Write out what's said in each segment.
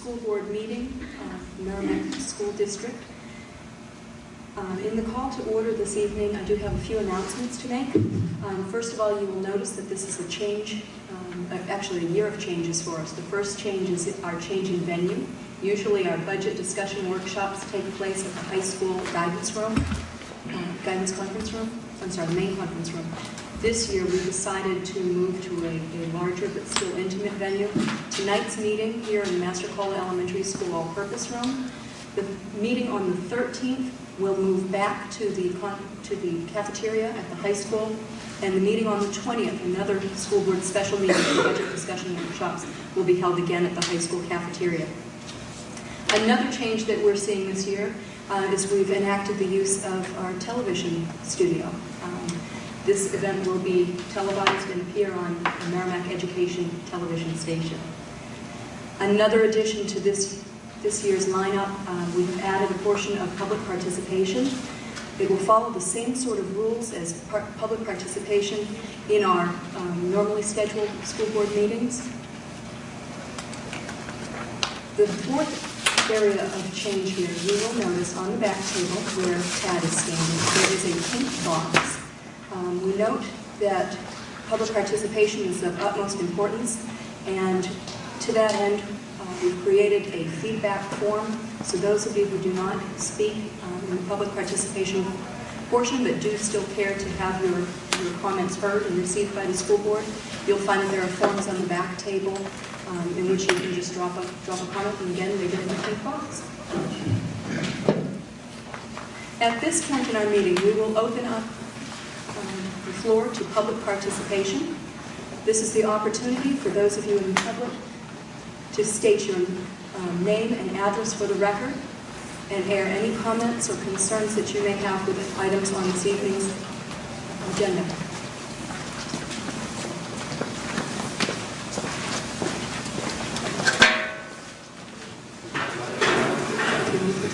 school board meeting of Merrimack School District. In the call to order this evening, I do have a few announcements to make. First of all, you will notice that this is a change, actually a year of changes for us. The first change is our change in venue. Usually our budget discussion workshops take place at the high school guidance conference room, the main conference room. This year we decided to move to a larger but still intimate venue. Tonight's meeting here in the Master Call Elementary School all-purpose room. The meeting on the 13th will move back to the cafeteria at the high school, and the meeting on the 20th, another school board special meeting for budget discussion workshops, will be held again at the high school cafeteria. Another change that we're seeing this year is we've enacted the use of our television studio. This event will be televised and appear on the Merrimack Education television station. Another addition to this year's lineup, we've added a portion of public participation. It will follow the same sort of rules as public participation in our normally scheduled school board meetings. The fourth area of change here, you will notice on the back table where Tad is standing, there is a pink box. We note that public participation is of utmost importance, and to that end, we've created a feedback form. So those of you who do not speak in the public participation portion, but do still care to have your comments heard and received by the school board, you'll find that there are forms on the back table in which you can just drop a comment, and again, leave it in the pink box. At this point in our meeting, we will open up the floor to public participation. This is the opportunity for those of you in the public to state your name and address for the record and air any comments or concerns that you may have with the items on this evening's agenda.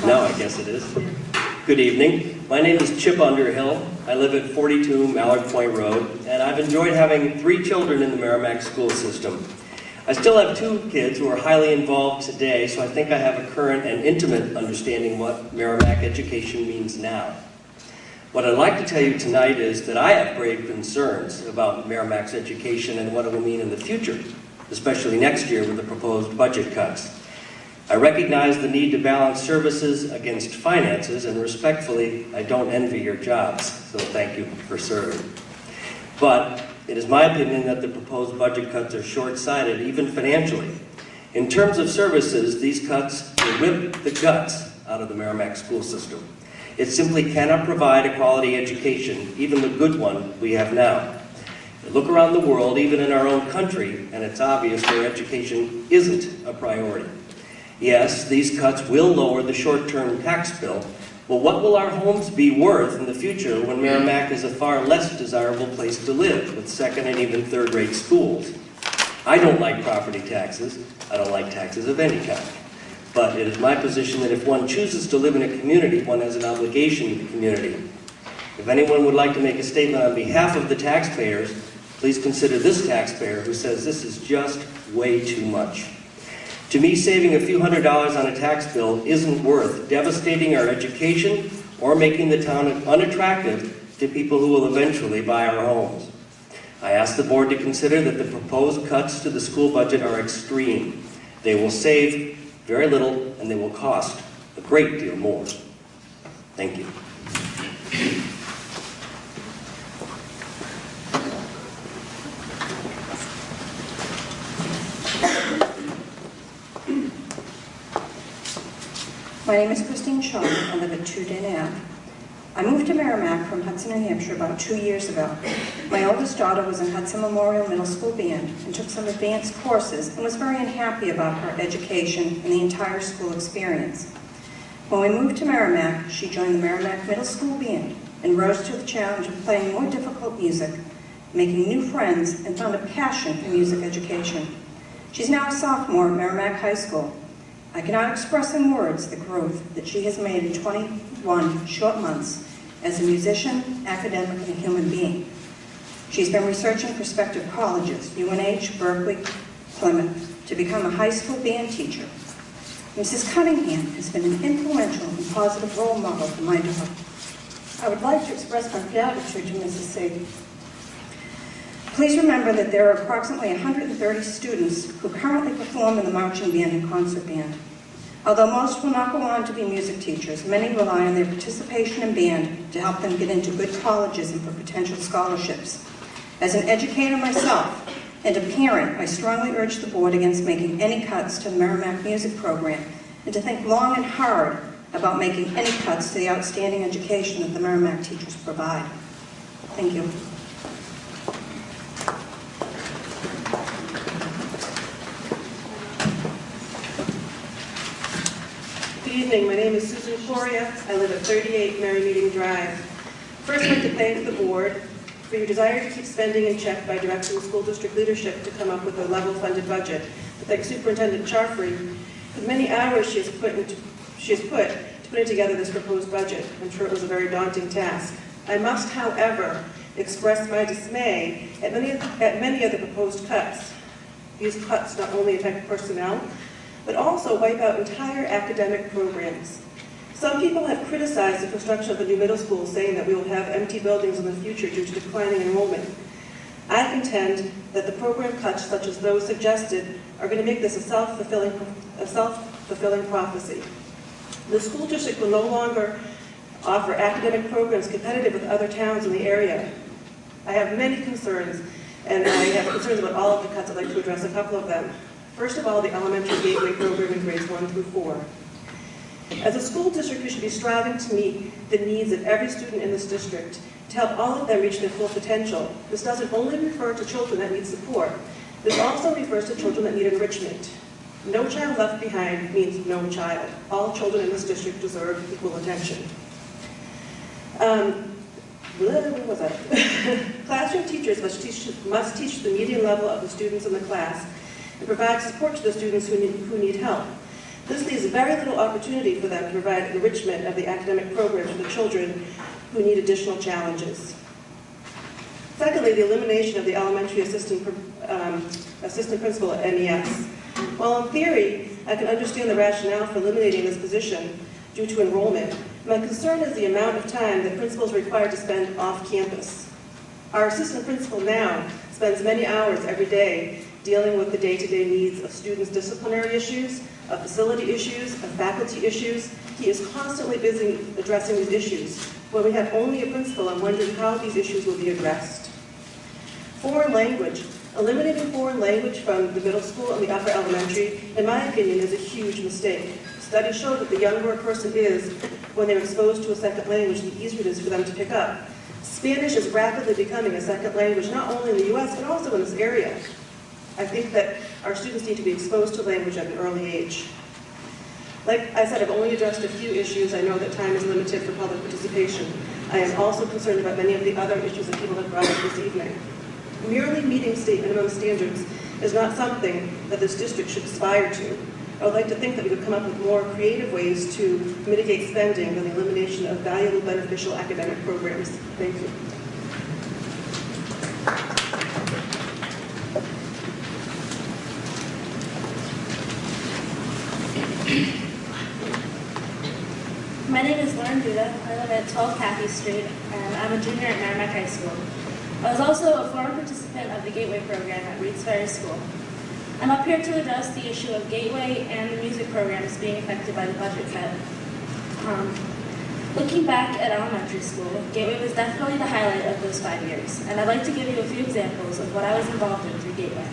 No, I guess it is. Good evening. My name is Chip Underhill. I live at 42 Mallard Point Road, and I've enjoyed having 3 children in the Merrimack school system. I still have 2 kids who are highly involved today, so I think I have a current and intimate understanding what Merrimack education means now. What I'd like to tell you tonight is that I have grave concerns about Merrimack's education and what it will mean in the future, especially next year with the proposed budget cuts. I recognize the need to balance services against finances, and respectfully, I don't envy your jobs, so thank you for serving. But it is my opinion that the proposed budget cuts are short-sighted, even financially. In terms of services, these cuts will whip the guts out of the Merrimack school system. It simply cannot provide a quality education, even the good one we have now. Look around the world, even in our own country, and it's obvious where education isn't a priority. Yes, these cuts will lower the short-term tax bill, but what will our homes be worth in the future when Merrimack is a far less desirable place to live, with second and even third-rate schools? I don't like property taxes. I don't like taxes of any kind. But it is my position that if one chooses to live in a community, one has an obligation to the community. If anyone would like to make a statement on behalf of the taxpayers, please consider this taxpayer who says this is just way too much. To me, saving a few $100s on a tax bill isn't worth devastating our education or making the town unattractive to people who will eventually buy our homes. I ask the board to consider that the proposed cuts to the school budget are extreme. They will save very little, and they will cost a great deal more. Thank you. My name is Christine Shaw. I live at 2 Den Ave. I moved to Merrimack from Hudson, New Hampshire about 2 years ago. My oldest daughter was in Hudson Memorial Middle School Band and took some advanced courses and was very unhappy about her education and the entire school experience. When we moved to Merrimack, she joined the Merrimack Middle School Band and rose to the challenge of playing more difficult music, making new friends, and found a passion for music education. She's now a sophomore at Merrimack High School. I cannot express in words the growth that she has made in 21 short months as a musician, academic, and a human being. She's been researching prospective colleges, UNH, Berkeley, Plymouth, to become a high school band teacher. Mrs. Cunningham has been an influential and positive role model for my daughter. I would like to express my gratitude to Mrs. Sadie. Please remember that there are approximately 130 students who currently perform in the marching band and concert band. Although most will not go on to be music teachers, many rely on their participation in band to help them get into good colleges and for potential scholarships. As an educator myself and a parent, I strongly urge the board against making any cuts to the Merrimack music program and to think long and hard about making any cuts to the outstanding education that the Merrimack teachers provide. Thank you. Good evening, my name is Susan Floria. I live at 38 Merrimack Drive. First, I'd like to thank the board for your desire to keep spending in check by directing the school district leadership to come up with a level-funded budget. To thank Superintendent Charfrey for the many hours she has put to putting together this proposed budget. I'm sure it was a very daunting task. I must, however, express my dismay at many of the proposed cuts. These cuts not only affect personnel, but also wipe out entire academic programs. Some people have criticized the construction of the new middle school, saying that we will have empty buildings in the future due to declining enrollment. I contend that the program cuts, such as those suggested, are going to make this a self-fulfilling prophecy. The school district will no longer offer academic programs competitive with other towns in the area. I have many concerns, and I have concerns about all of the cuts. I'd like to address a couple of them. First of all, the elementary gateway program in grades 1 through 4. As a school district, we should be striving to meet the needs of every student in this district to help all of them reach their full potential. This doesn't only refer to children that need support. This also refers to children that need enrichment. No child left behind means no child. All children in this district deserve equal attention. Where was I? Classroom teachers must teach the median level of the students in the class and provide support to the students who need help. This leaves very little opportunity for them to provide enrichment of the academic program to the children who need additional challenges. Secondly, the elimination of the elementary assistant principal at MES. While in theory, I can understand the rationale for eliminating this position due to enrollment, my concern is the amount of time that principals are required to spend off campus. Our assistant principal now spends many hours every day dealing with the day-to-day needs of students' disciplinary issues, of facility issues, of faculty issues. He is constantly busy addressing these issues. When we have only a principal, I'm wondering how these issues will be addressed. Foreign language. Eliminating foreign language from the middle school and the upper elementary, in my opinion, is a huge mistake. Studies show that the younger a person is when they're exposed to a second language, the easier it is for them to pick up. Spanish is rapidly becoming a second language, not only in the U.S., but also in this area. I think that our students need to be exposed to language at an early age. Like I said, I've only addressed a few issues. I know that time is limited for public participation. I am also concerned about many of the other issues that people have brought up this evening. Merely meeting state minimum standards is not something that this district should aspire to. I would like to think that we could come up with more creative ways to mitigate spending than the elimination of valuable, beneficial academic programs. Thank you. My name is Lauren Duda. I live at 12 Cathy Street, and I'm a junior at Merrimack High School. I was also a former participant of the Gateway program at Reed's Ferry School. I'm up here to address the issue of Gateway and the music programs being affected by the budget cut. Looking back at elementary school, Gateway was definitely the highlight of those 5 years, and I'd like to give you a few examples of what I was involved in through Gateway.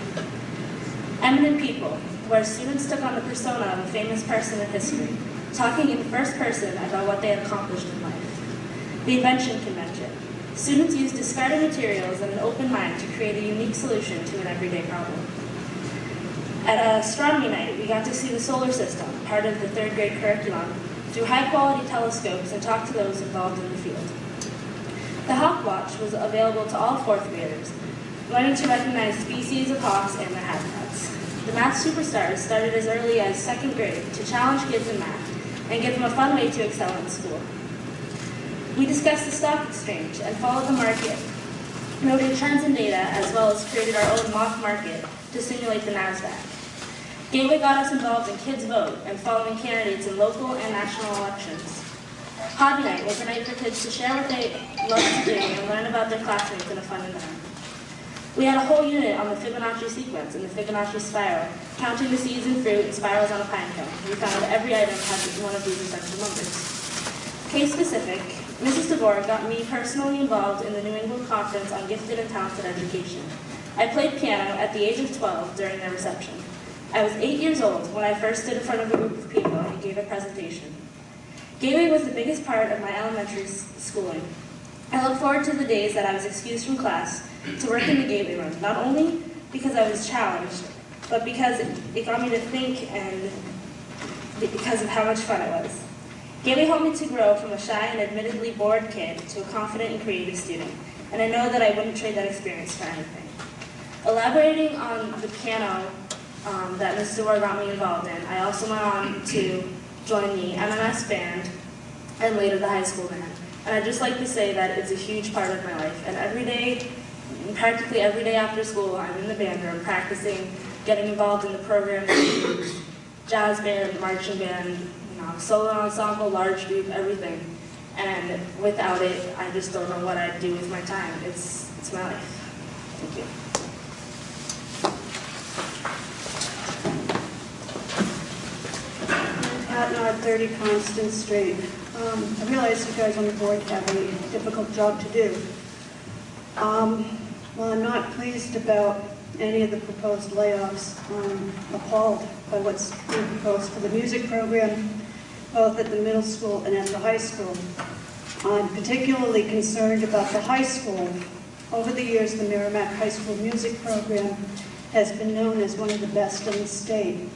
Eminent People, where students took on the persona of a famous person in history, talking in first person about what they had accomplished in life. The Invention Convention. Students used discarded materials and an open mind to create a unique solution to an everyday problem. At Astronomy Night, we got to see the solar system, part of the 3rd grade curriculum, through high-quality telescopes and talk to those involved in the field. The Hawk Watch was available to all 4th graders, learning to recognize species of hawks and their habitats. The Math Superstars started as early as 2nd grade to challenge kids in math and give them a fun way to excel in school. We discussed the stock exchange and followed the market, noted trends and data, as well as created our own mock market to simulate the NASDAQ. Gateway got us involved in Kids Vote and following candidates in local and national elections. Hobby Night was a night for kids to share what they love to do and learn about their classmates in a fun environment. We had a whole unit on the Fibonacci sequence and the Fibonacci spiral, counting the seeds and fruit and spirals on a pine cone. We found that every item had one of these essential numbers. Case specific, Mrs. DeVore got me personally involved in the New England Conference on Gifted and Talented Education. I played piano at the age of 12 during their reception. I was 8 years old when I first stood in front of a group of people and gave a presentation. Gateway was the biggest part of my elementary schooling. I look forward to the days that I was excused from class to work in the Gateway room, not only because I was challenged, but because it got me to think and because of how much fun it was. Gateway helped me to grow from a shy and admittedly bored kid to a confident and creative student, and I know that I wouldn't trade that experience for anything. Elaborating on the piano that Ms. DeVore got me involved in, I also went on to join the MMS band and later the high school band. And I'd just like to say that it's a huge part of my life. And every day, practically every day after school, I'm in the band room practicing, getting involved in the programs, jazz band, marching band, solo ensemble, large group, everything. And without it, I just don't know what I'd do with my time. It's my life. Thank you. At 30 Constance Street. I realize you guys on the board have a difficult job to do. While I'm not pleased about any of the proposed layoffs, I'm appalled by what's being proposed for the music program, both at the middle school and at the high school. I'm particularly concerned about the high school. Over the years, the Merrimack High School music program has been known as one of the best in the state.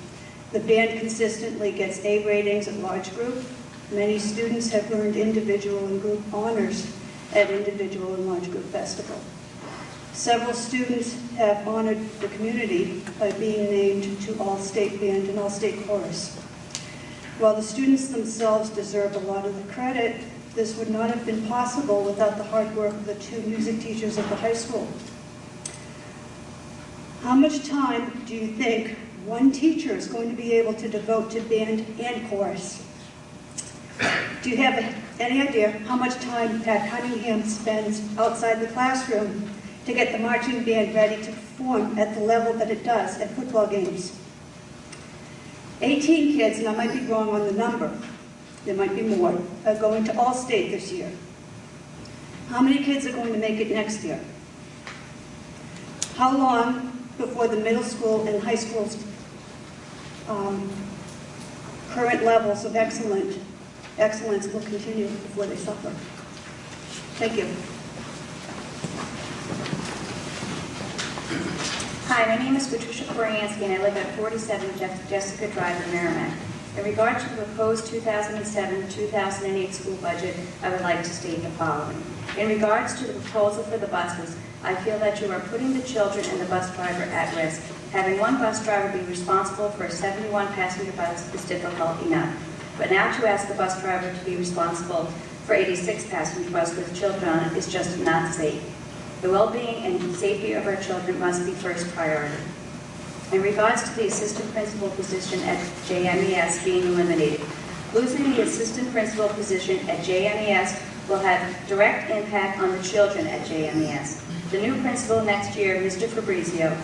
The band consistently gets A ratings at large group. Many students have earned individual and group honors at individual and large group festival. Several students have honored the community by being named to All-State Band and All-State Chorus. While the students themselves deserve a lot of the credit, this would not have been possible without the hard work of the 2 music teachers at the high school. How much time do you think one teacher is going to be able to devote to band and chorus? Do you have any idea how much time Pat Cunningham spends outside the classroom to get the marching band ready to perform at the level that it does at football games? 18 kids, and I might be wrong on the number, there might be more, are going to All-State this year. How many kids are going to make it next year? How long before the middle school and high school's current levels of excellence will continue before they suffer? Thank you. Hi, my name is Patricia Koransky, and I live at 47 Jessica Drive in Merrimack. In regard to the proposed 2007-2008 school budget, I would like to state the following. In regards to the proposal for the buses, I feel that you are putting the children and the bus driver at risk. Having one bus driver be responsible for a 71-passenger bus is difficult enough. But now to ask the bus driver to be responsible for 86-passenger bus with children on it is just not safe. The well-being and safety of our children must be first priority. In regards to the assistant principal position at JMES being eliminated, losing the assistant principal position at JMES will have direct impact on the children at JMES. The new principal next year, Mr. Fabrizio,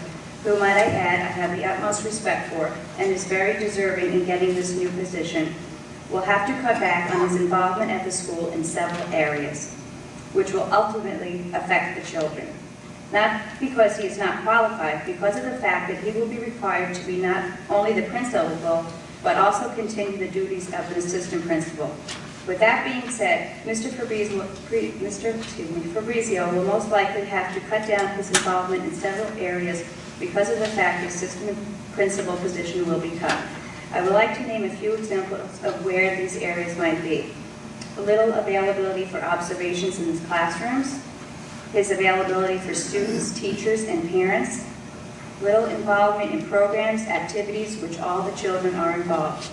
who, might I add, I have the utmost respect for and is very deserving in getting this new position, will have to cut back on his involvement at the school in several areas, which will ultimately affect the children. Not because he is not qualified, because of the fact that he will be required to be not only the principal, but also continue the duties of an assistant principal. With that being said, Mr. Fabrizio will most likely have to cut down his involvement in several areas because of the fact the assistant principal position will be cut. I would like to name a few examples of where these areas might be. Little availability for observations in his classrooms, his availability for students, teachers, and parents, little involvement in programs, activities, which all the children are involved.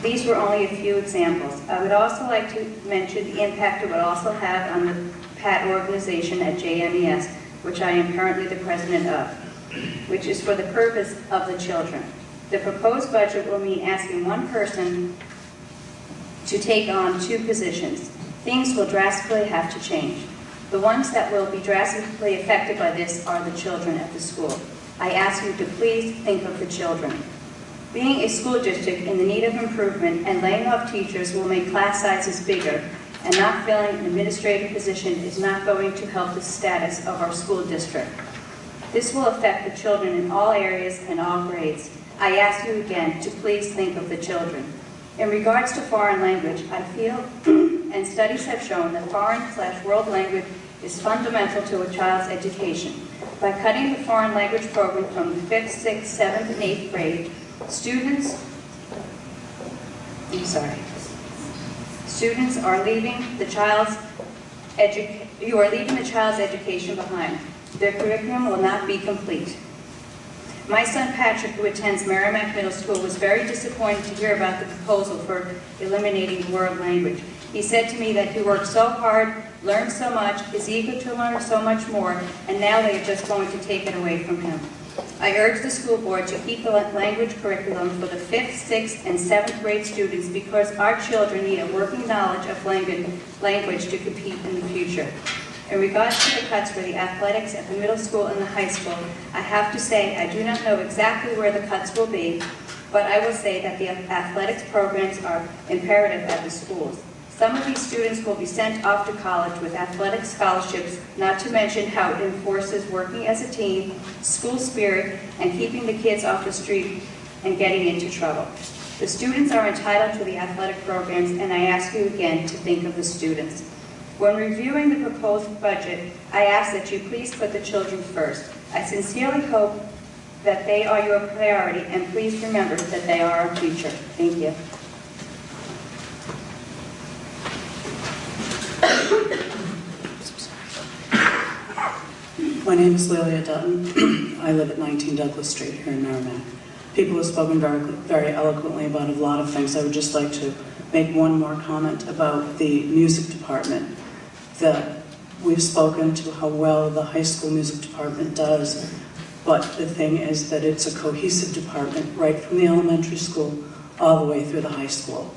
These were only a few examples. I would also like to mention the impact it would also have on the PAT organization at JMES, which I am currently the president of, which is for the purpose of the children. The proposed budget will mean asking one person to take on 2 positions. Things will drastically have to change. The ones that will be drastically affected by this are the children at the school. I ask you to please think of the children. Being a school district in the need of improvement and laying off teachers will make class sizes bigger, and not filling an administrative position is not going to help the status of our school district. This will affect the children in all areas and all grades. I ask you again to please think of the children. In regards to foreign language, I feel, and studies have shown, that foreign/world language is fundamental to a child's education. By cutting the foreign language program from the 5th, 6th, 7th, and 8th grade, students are leaving the child's education behind. Their curriculum will not be complete. My son Patrick, who attends Merrimack Middle School, was very disappointed to hear about the proposal for eliminating world language. He said to me that he worked so hard, learned so much, is eager to learn so much more, and now they are just going to take it away from him. I urge the school board to keep the language curriculum for the 5th, 6th, and 7th grade students because our children need a working knowledge of language to compete in the future. In regards to the cuts for the athletics at the middle school and the high school, I have to say I do not know exactly where the cuts will be, but I will say that the athletics programs are imperative at the schools. Some of these students will be sent off to college with athletic scholarships, not to mention how it enforces working as a team, school spirit, and keeping the kids off the street and getting into trouble. The students are entitled to the athletic programs, and I ask you again to think of the students. When reviewing the proposed budget, I ask that you please put the children first. I sincerely hope that they are your priority, and please remember that they are our future. Thank you. My name is Lelia Dutton. I live at 19 Douglas Street here in Merrimack. People have spoken very eloquently about a lot of things. I would just like to make one more comment about the music department. That we've spoken to how well the high school music department does, but the thing is that it's a cohesive department right from the elementary school all the way through the high school.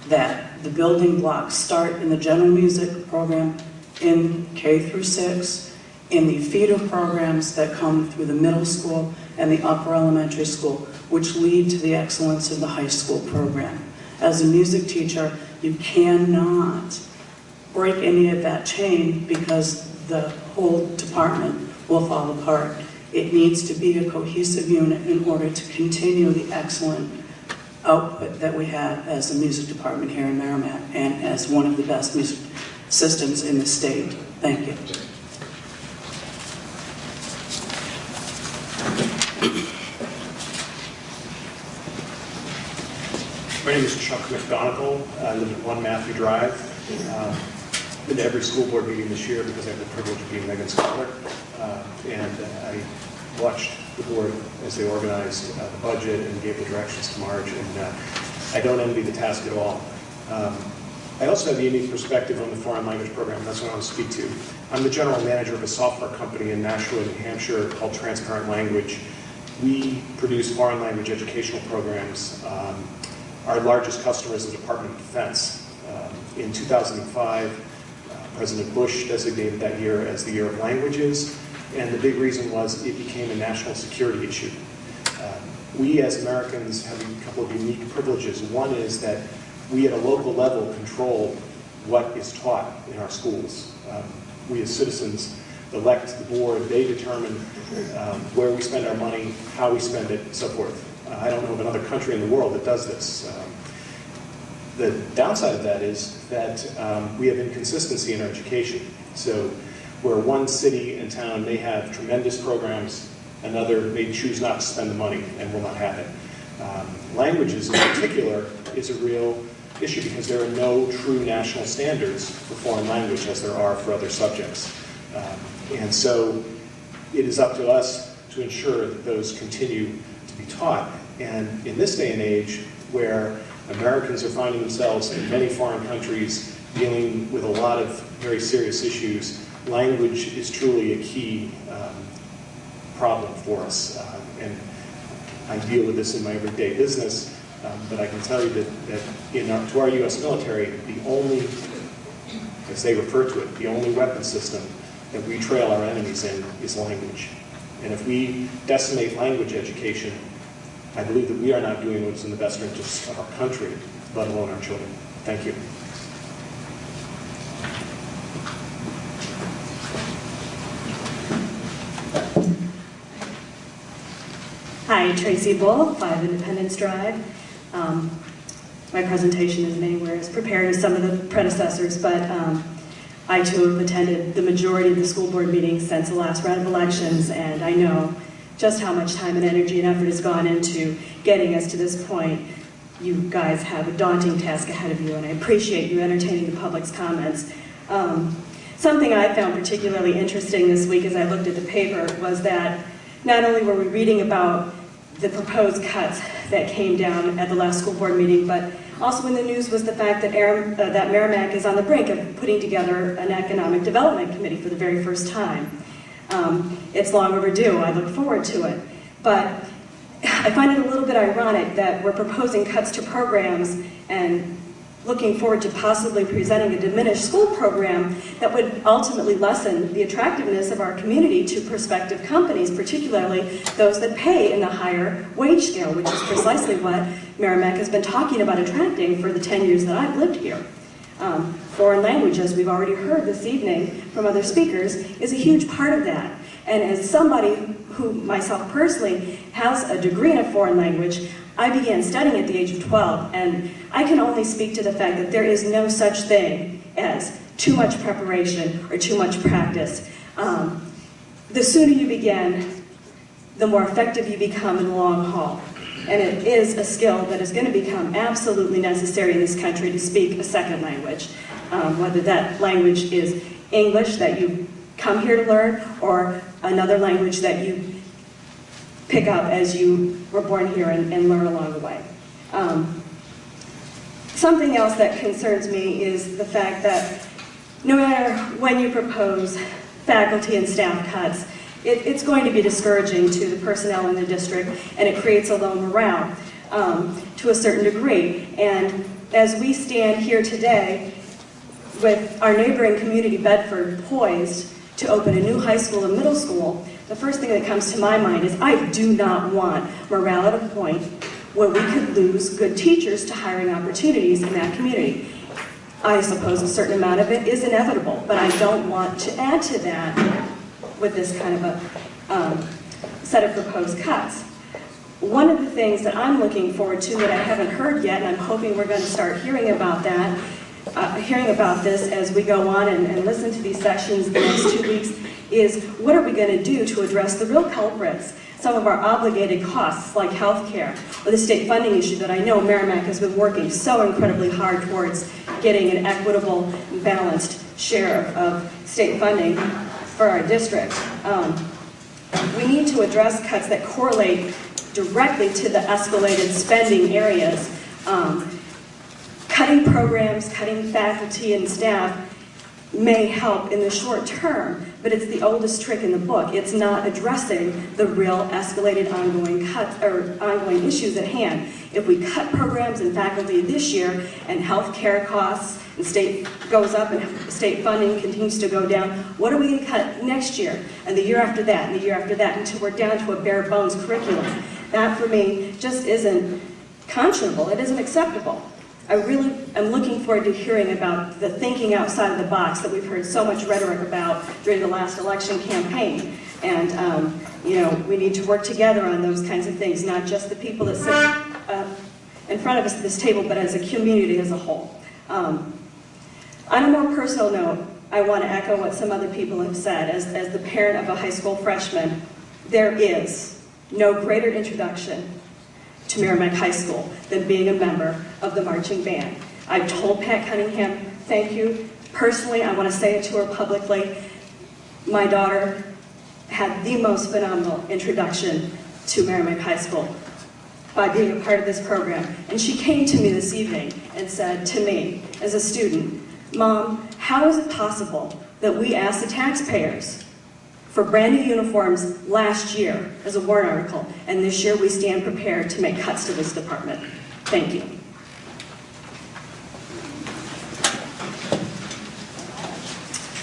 That the building blocks start in the general music program in K through 6, in the feeder programs that come through the middle school and the upper elementary school, which lead to the excellence of the high school program. As a music teacher, you cannot break any of that chain because the whole department will fall apart. It needs to be a cohesive unit in order to continue the excellent output that we have as a music department here in Merrimack and as one of the best music systems in the state. Thank you. My name is Chuck McGonigal. I live at 1 Matthew Drive. Been to every school board meeting this year because I have the privilege of being Megan's scholar. And I watched the board as they organized the budget and gave the directions to Marge, and I don't envy the task at all. I also have a unique perspective on the foreign language program, and that's what I want to speak to. I'm the general manager of a software company in Nashua, New Hampshire called Transparent Language. We produce foreign language educational programs. Our largest customer is the Department of Defense. In 2005, President Bush designated that year as the Year of Languages, and the big reason was it became a national security issue. We as Americans have a couple of unique privileges. One is that we at a local level control what is taught in our schools. We as citizens elect the board, they determine where we spend our money, how we spend it, and so forth. I don't know of another country in the world that does this. The downside of that is that we have inconsistency in our education. So where one city and town may have tremendous programs, another may choose not to spend the money and will not have it. Languages in particular is a real issue because there are no true national standards for foreign language as there are for other subjects. And so it is up to us to ensure that those continue to be taught. And in this day and age, where Americans are finding themselves in many foreign countries dealing with a lot of very serious issues, language is truly a key problem for us. And I deal with this in my everyday business, but I can tell you that to our U.S. military, the only, as they refer to it, the only weapon system that we trail our enemies in is language. And if we decimate language education, I believe that we are not doing what's in the best interest of our country, let alone our children. Thank you. Hi, Tracy Bull, 5 Independence Drive. My presentation isn't anywhere as prepared as some of the predecessors, but I too have attended the majority of the school board meetings since the last round of elections, and I know just how much time and energy and effort has gone into getting us to this point. You guys have a daunting task ahead of you, and I appreciate you entertaining the public's comments. Something I found particularly interesting this week as I looked at the paper was that not only were we reading about the proposed cuts that came down at the last school board meeting, but also in the news was the fact that that Merrimack is on the brink of putting together an economic development committee for the very first time. It's long overdue. I look forward to it. But I find it a little bit ironic that we're proposing cuts to programs and looking forward to possibly presenting a diminished school program that would ultimately lessen the attractiveness of our community to prospective companies, particularly those that pay in the higher wage scale, which is precisely what Merrimack has been talking about attracting for the 10 years that I've lived here. Foreign language, as we've already heard this evening from other speakers, is a huge part of that. And as somebody who myself personally has a degree in a foreign language, I began studying at the age of 12, and I can only speak to the fact that there is no such thing as too much preparation or too much practice. The sooner you begin, the more effective you become in the long haul. And it is a skill that is going to become absolutely necessary in this country to speak a second language, whether that language is English that you come here to learn or another language that you pick up as you were born here and learn along the way. Something else that concerns me is the fact that no matter when you propose faculty and staff cuts, it's going to be discouraging to the personnel in the district, and it creates a low morale to a certain degree. And as we stand here today with our neighboring community, Bedford, poised to open a new high school and middle school, the first thing that comes to my mind is I do not want morale at a point where we could lose good teachers to hiring opportunities in that community. I suppose a certain amount of it is inevitable, but I don't want to add to that with this kind of a set of proposed cuts. One of the things that I'm looking forward to that I haven't heard yet, and I'm hoping we're going to start hearing about that, hearing about this as we go on and listen to these sessions the next 2 weeks, is what are we going to do to address the real culprits, some of our obligated costs like health care, or the state funding issue that I know Merrimack has been working so incredibly hard towards getting an equitable, balanced share of state funding for our district. We need to address cuts that correlate directly to the escalated spending areas. Cutting programs, cutting faculty and staff may help in the short term, but it's the oldest trick in the book. It's not addressing the real escalated ongoing cuts or ongoing issues at hand. If we cut programs and faculty this year and health care costs and state goes up and state funding continues to go down, what are we going to cut next year and the year after that and the year after that until we're down to a bare bones curriculum? That for me just isn't conscionable. It isn't acceptable. I really am looking forward to hearing about the thinking outside of the box that we've heard so much rhetoric about during the last election campaign. And, you know, we need to work together on those kinds of things, not just the people that sit in front of us at this table, but as a community as a whole. On a more personal note, I want to echo what some other people have said. As the parent of a high school freshman, there is no greater introduction to Merrimack High School than being a member of the marching band. I've told Pat Cunningham, thank you. Personally, I want to say it to her publicly. My daughter had the most phenomenal introduction to Merrimack High School by being a part of this program. And she came to me this evening and said to me, as a student, Mom, how is it possible that we ask the taxpayers for brand new uniforms last year as a warrant article, and this year we stand prepared to make cuts to this department. Thank you.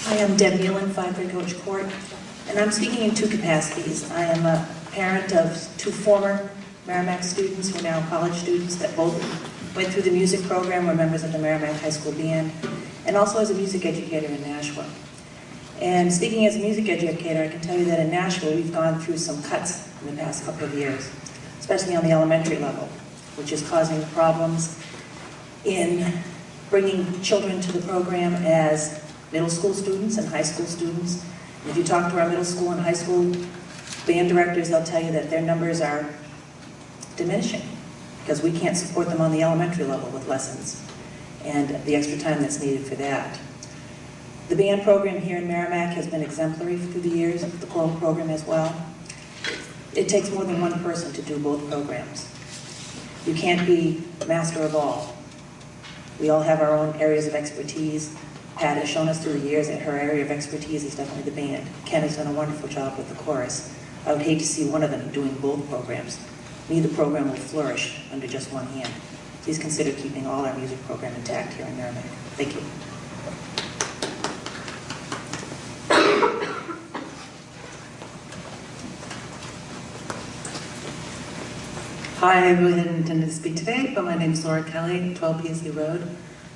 Hi, I'm Deb Nealon, 5 Coach Court, and I'm speaking in two capacities. I am a parent of two former Merrimack students who are now college students that both went through the music program, were members of the Merrimack High School Band, and also as a music educator in Nashua. And speaking as a music educator, I can tell you that in Nashua we've gone through some cuts in the past couple of years, especially on the elementary level, which is causing problems in bringing children to the program as middle school students and high school students. And if you talk to our middle school and high school band directors, they'll tell you that their numbers are diminishing because we can't support them on the elementary level with lessons and the extra time that's needed for that. The band program here in Merrimack has been exemplary through the years, the clone program as well. It takes more than one person to do both programs. You can't be master of all. We all have our own areas of expertise. Pat has shown us through the years that her area of expertise is definitely the band. Ken has done a wonderful job with the chorus. I would hate to see one of them doing both programs. Neither program will flourish under just one hand. Please consider keeping all our music program intact here in Merrimack. Thank you. Hi, I really didn't intend to speak today, but my name is Laura Kelly, 12 Paisley Road.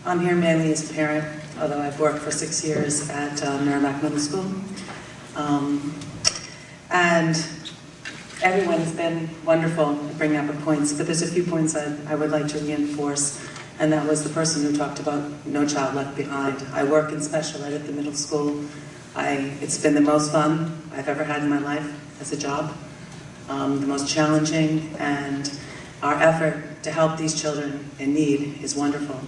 I'm here mainly as a parent, although I've worked for 6 years at Merrimack Middle School. And everyone has been wonderful at bringing up the points, but there's a few points I would like to reinforce, and that was the person who talked about No Child Left Behind. I work in special ed at the middle school. It's been the most fun I've ever had in my life as a job, the most challenging, and our effort to help these children in need is wonderful.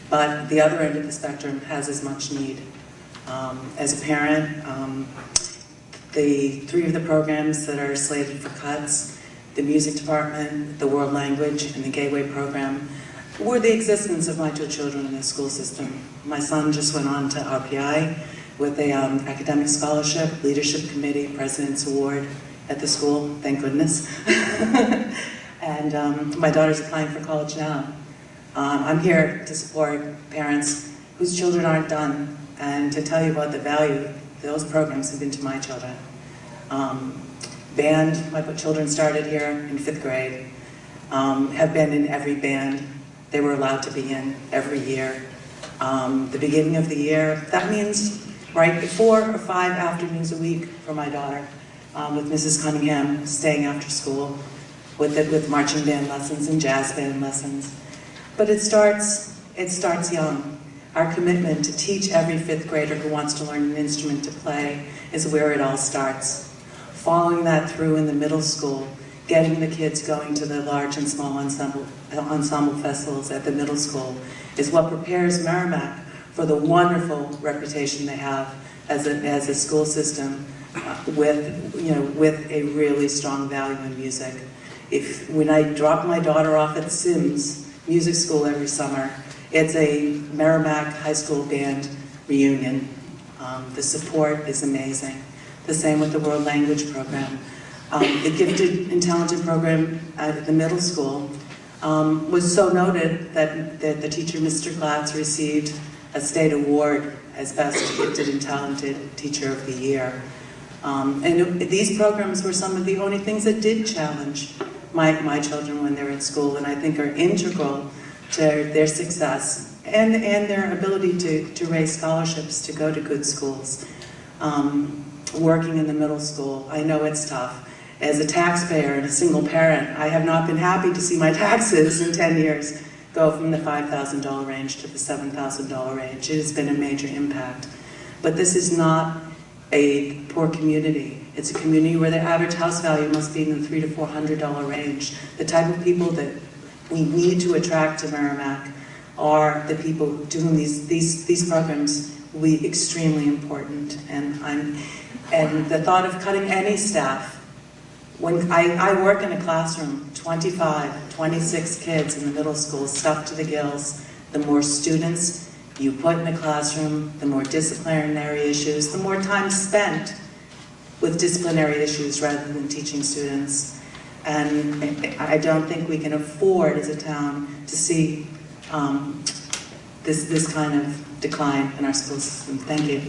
But the other end of the spectrum has as much need. As a parent, the 3 of the programs that are slated for cuts, the music department, the world language, and the Gateway program, were the existence of my 2 children in the school system. My son just went on to RPI with a academic scholarship, leadership committee, president's award at the school, thank goodness. And my daughter's applying for college now. I'm here to support parents whose children aren't done and to tell you about the value those programs have been to my children. Band, my children started here in 5th grade, have been in every band they were allowed to be in every year. The beginning of the year, that means right 4 or 5 afternoons a week for my daughter, with Mrs. Cunningham staying after school with marching band lessons and jazz band lessons. But it starts young. Our commitment to teach every 5th grader who wants to learn an instrument to play is where it all starts. Following that through in the middle school, getting the kids going to the large and small ensemble festivals at the middle school is what prepares Merrimack for the wonderful reputation they have as a school system with a really strong value in music. When I drop my daughter off at Sims Music School every summer, it's a Merrimack High School Band reunion. The support is amazing. The same with the World Language Program. The Gifted and Talented Program at the middle school was so noted that the teacher, Mr. Glatz, received a state award as Best Gifted and Talented Teacher of the Year. And these programs were some of the only things that did challenge my children when they're in school, and I think are integral to their success and their ability to raise scholarships to go to good schools. Working in the middle school, I know it's tough. As a taxpayer and a single parent, I have not been happy to see my taxes in 10 years go from the $5,000 range to the $7,000 range. It has been a major impact. But this is not a poor community. It's a community where the average house value must be in the $300 to $400 range. The type of people that we need to attract to Merrimack are the people to whom these programs will be extremely important. And the thought of cutting any staff, when I work in a classroom, 25, 26 kids in the middle school, stuffed to the gills. The more students you put in a classroom, the more disciplinary issues, the more time spent with disciplinary issues rather than teaching students. And I don't think we can afford as a town to see this kind of decline in our school system. Thank you.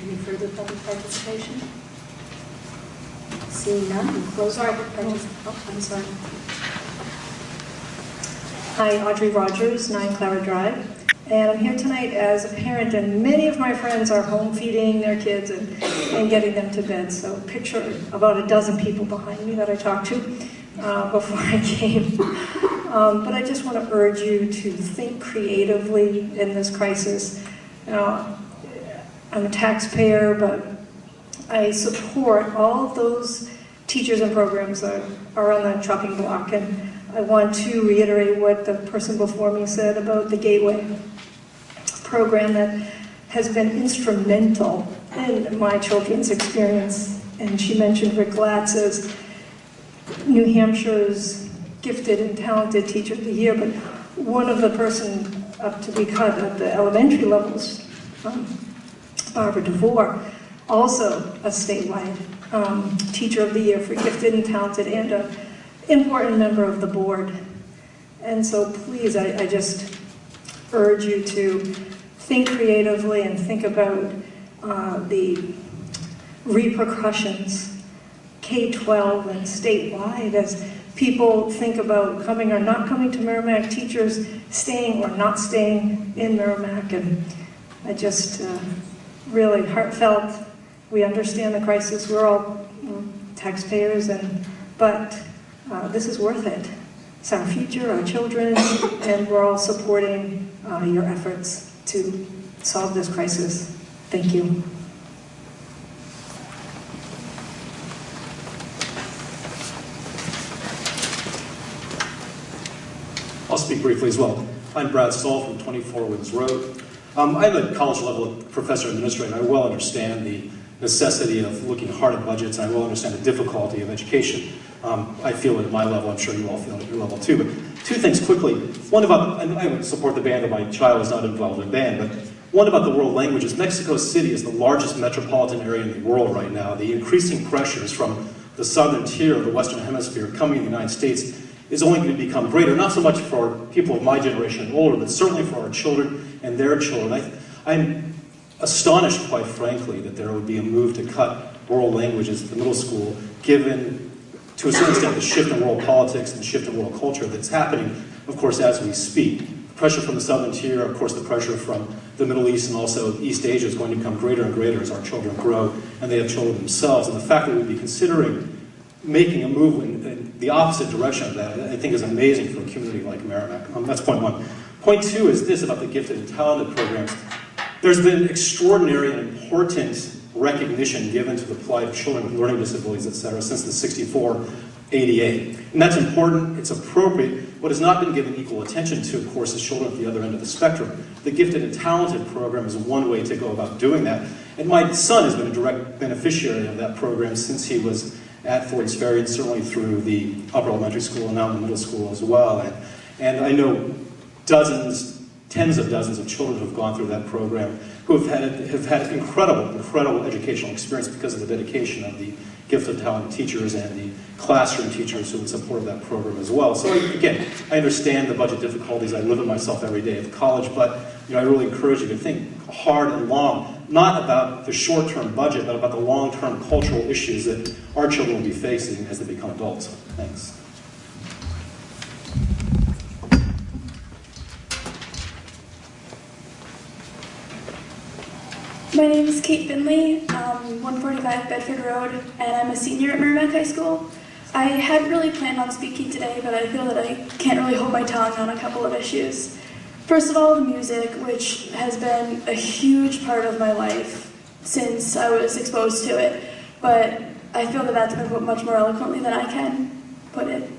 Any further public participation? Seeing none, we'll close our participation. Oh, I'm sorry. Hi, Audrey Rogers, 9 Clara Drive. And I'm here tonight as a parent, and many of my friends are home feeding their kids and getting them to bed. So picture about a dozen people behind me that I talked to before I came. But I just want to urge you to think creatively in this crisis. I'm a taxpayer, but I support all of those teachers and programs that are on the chopping block. And I want to reiterate what the person before me said about the Gateway program that has been instrumental in my children's experience. And she mentioned Rick Glatz as New Hampshire's gifted and talented teacher of the year, but one of the person up to be cut at the elementary levels, Barbara DeVore, also a statewide teacher of the year for gifted and talented, and an important member of the board. And so please, I just urge you to think creatively and think about the repercussions, K-12 and statewide, as people think about coming or not coming to Merrimack, teachers staying or not staying in Merrimack. And I just really heartfelt, we understand the crisis, we're all taxpayers, but this is worth it. It's our future, our children, and we're all supporting your efforts to solve this crisis. Thank you. I'll speak briefly as well. I'm Brad Stoll from 24 Winds Road. I'm a college level professor administrator. I well understand the necessity of looking hard at budgets, and I well understand the difficulty of education. I feel it at my level, I'm sure you all feel it at your level too. But two things quickly. One about, and I would support the band, but my child is not involved in band, but one about the world languages. Mexico City is the largest metropolitan area in the world right now. The increasing pressures from the southern tier of the Western Hemisphere coming to the United States is only going to become greater, not so much for people of my generation and older, but certainly for our children and their children. I'm astonished, quite frankly, that there would be a move to cut world languages at the middle school, given, to a certain extent, the shift in world politics and the shift in world culture that's happening, of course, as we speak. The pressure from the southern tier, of course, the pressure from the Middle East and also East Asia is going to become greater and greater as our children grow and they have children themselves. And the fact that we'd be considering making a move in the opposite direction of that, I think is amazing for a community like Merrimack. That's point one. Point two is this about the gifted and talented programs. There's been extraordinary and important recognition given to the plight of children with learning disabilities, et cetera, since the '64 ADA. And that's important, it's appropriate. What has not been given equal attention to, of course, is children at the other end of the spectrum. The gifted and talented program is one way to go about doing that. And my son has been a direct beneficiary of that program since he was at Ford's Ferry, and certainly through the upper elementary school and now in the middle school as well. And I know dozens, tens of dozens of children who have gone through that program who have had incredible educational experience because of the dedication of the gifted, talented teachers and the classroom teachers who would support that program as well. So again, I understand the budget difficulties. I live it myself every day at college, but I really encourage you to think hard and long, not about the short-term budget, but about the long-term cultural issues that our children will be facing as they become adults. Thanks. My name is Kate Finley, 145 Bedford Road, and I'm a senior at Merrimack High School. I hadn't really planned on speaking today, but I feel that I can't really hold my tongue on a couple of issues. First of all, the music, which has been a huge part of my life since I was exposed to it, but I feel that that's been put much more eloquently than I can put it.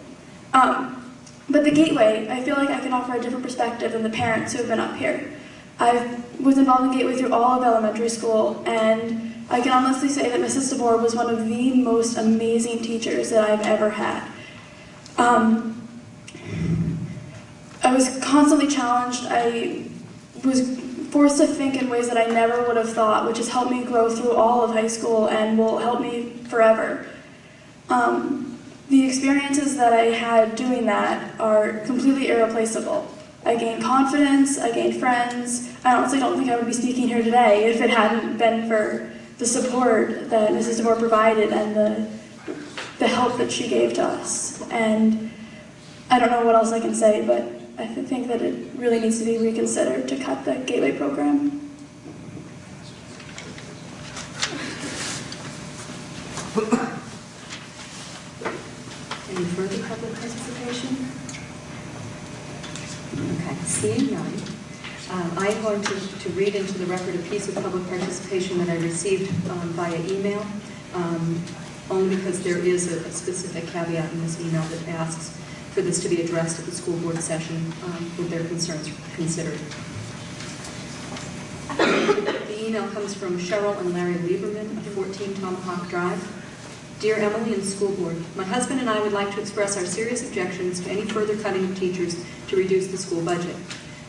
But the Gateway, I feel like I can offer a different perspective than the parents who have been up here. I was involved in Gateway through all of elementary school, and I can honestly say that Mrs. DeBoer was one of the most amazing teachers that I've ever had. I was constantly challenged. I was forced to think in ways that I never would have thought, which has helped me grow through all of high school and will help me forever. The experiences that I had doing that are completely irreplaceable. I gained confidence, I gained friends. I honestly don't think I would be speaking here today if it hadn't been for the support that Mrs. DeVore provided and the help that she gave to us. And I don't know what else I can say, but I think that it really needs to be reconsidered to cut the Gateway program. Any further public participation? Okay, seeing none, I am going to read into the record a piece of public participation that I received via email, only because there is a specific caveat in this email that asks for this to be addressed at the school board session with their concerns considered. The email comes from Cheryl and Larry Lieberman of 14 Tomahawk Drive. Dear Emily and School Board, my husband and I would like to express our serious objections to any further cutting of teachers to reduce the school budget.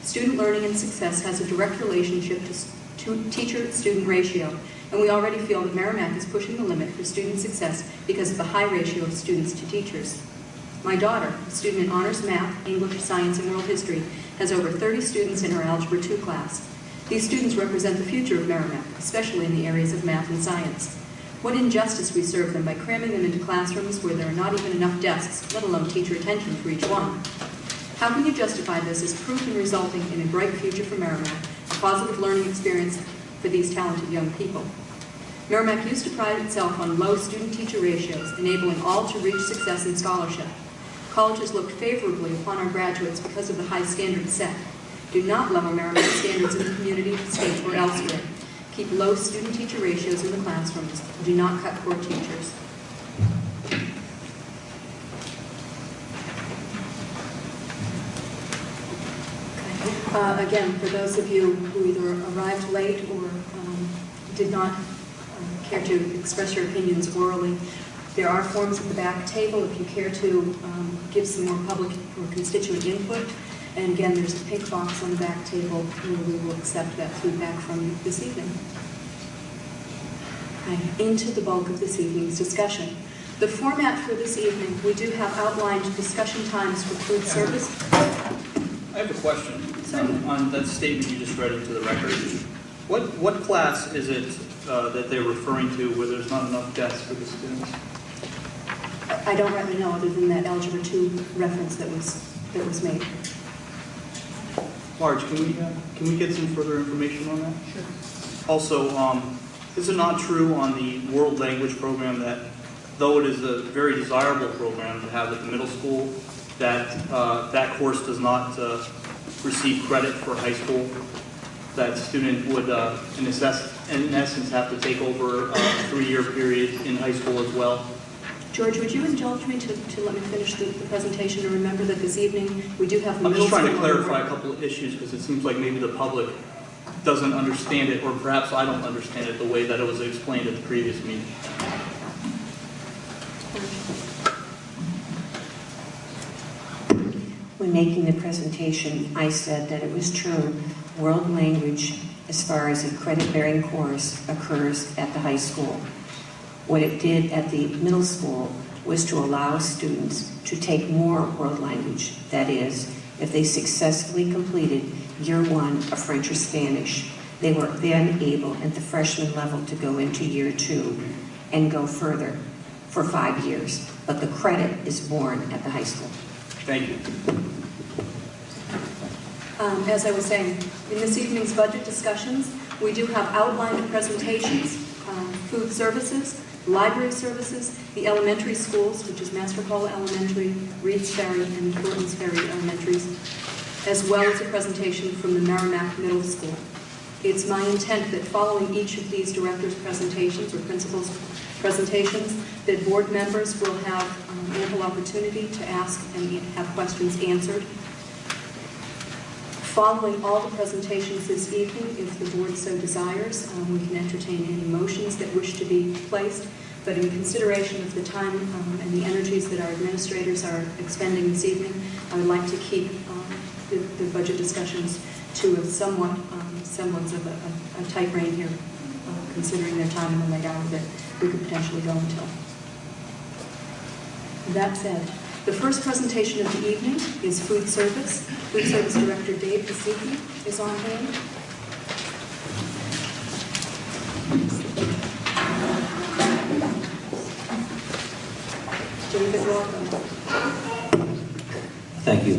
Student learning and success has a direct relationship to teacher-student ratio, and we already feel that Merrimack is pushing the limit for student success because of the high ratio of students to teachers. My daughter, a student in honors math, English, science, and world history, has over 30 students in her Algebra 2 class. These students represent the future of Merrimack, especially in the areas of math and science. What injustice we serve them by cramming them into classrooms where there are not even enough desks, let alone teacher attention for each one. How can you justify this as proof in resulting in a bright future for Merrimack, a positive learning experience for these talented young people? Merrimack used to pride itself on low student-teacher ratios, enabling all to reach success in scholarship. Colleges look favorably upon our graduates because of the high standards set. Do not level Merrimack standards in the community, state, or elsewhere. Keep low student-teacher ratios in the classrooms. Do not cut core teachers. Okay. Again, for those of you who either arrived late or did not care to express your opinions orally, there are forms at the back table if you care to give some more public or constituent input. And again, there's a pink box on the back table where we will accept that feedback from you this evening. Okay, into the bulk of this evening's discussion. The format for this evening, we do have outlined discussion times for food service. I have a question on that statement you just read into the record. What class is it that they're referring to where there's not enough desks for the students? I don't really know, other than that Algebra 2 reference that was made. Marge, can we get some further information on that? Sure. Also, is it not true on the world language program that, though it is a very desirable program to have at the middle school, that that course does not receive credit for high school? That student would, in essence, have to take over a 3-year period in high school as well? George, would you indulge me to let me finish the presentation and remember that this evening we do have the I'm middle just trying to school clarify a couple of issues because it seems like maybe the public doesn't understand it, or perhaps I don't understand it the way that it was explained at the previous meeting. When making the presentation, I said that it was true. World language, as far as a credit-bearing course, occurs at the high school. What it did at the middle school was to allow students to take more world language. That is, if they successfully completed year 1 of French or Spanish, they were then able at the freshman level to go into year 2 and go further for 5 years. But the credit is born at the high school. Thank you. As I was saying, in this evening's budget discussions, we do have outlined presentations, food services, library services, the elementary schools, which is Master Hall Elementary, Reeds Ferry, and Thorntons Ferry Elementaries, as well as a presentation from the Merrimack Middle School. It's my intent that following each of these directors' presentations or principals' presentations, that board members will have ample opportunity to ask and have questions answered. Following all the presentations this evening, if the board so desires, we can entertain any motions that wish to be placed. but in consideration of the time and the energies that our administrators are expending this evening, I would like to keep the budget discussions to a somewhat semblance of a tight rein here, considering their time and the late hour that we could potentially go until. That said, the first presentation of the evening is food service. Food Service Director Dave Pasicki is on hand. David, welcome. Thank you.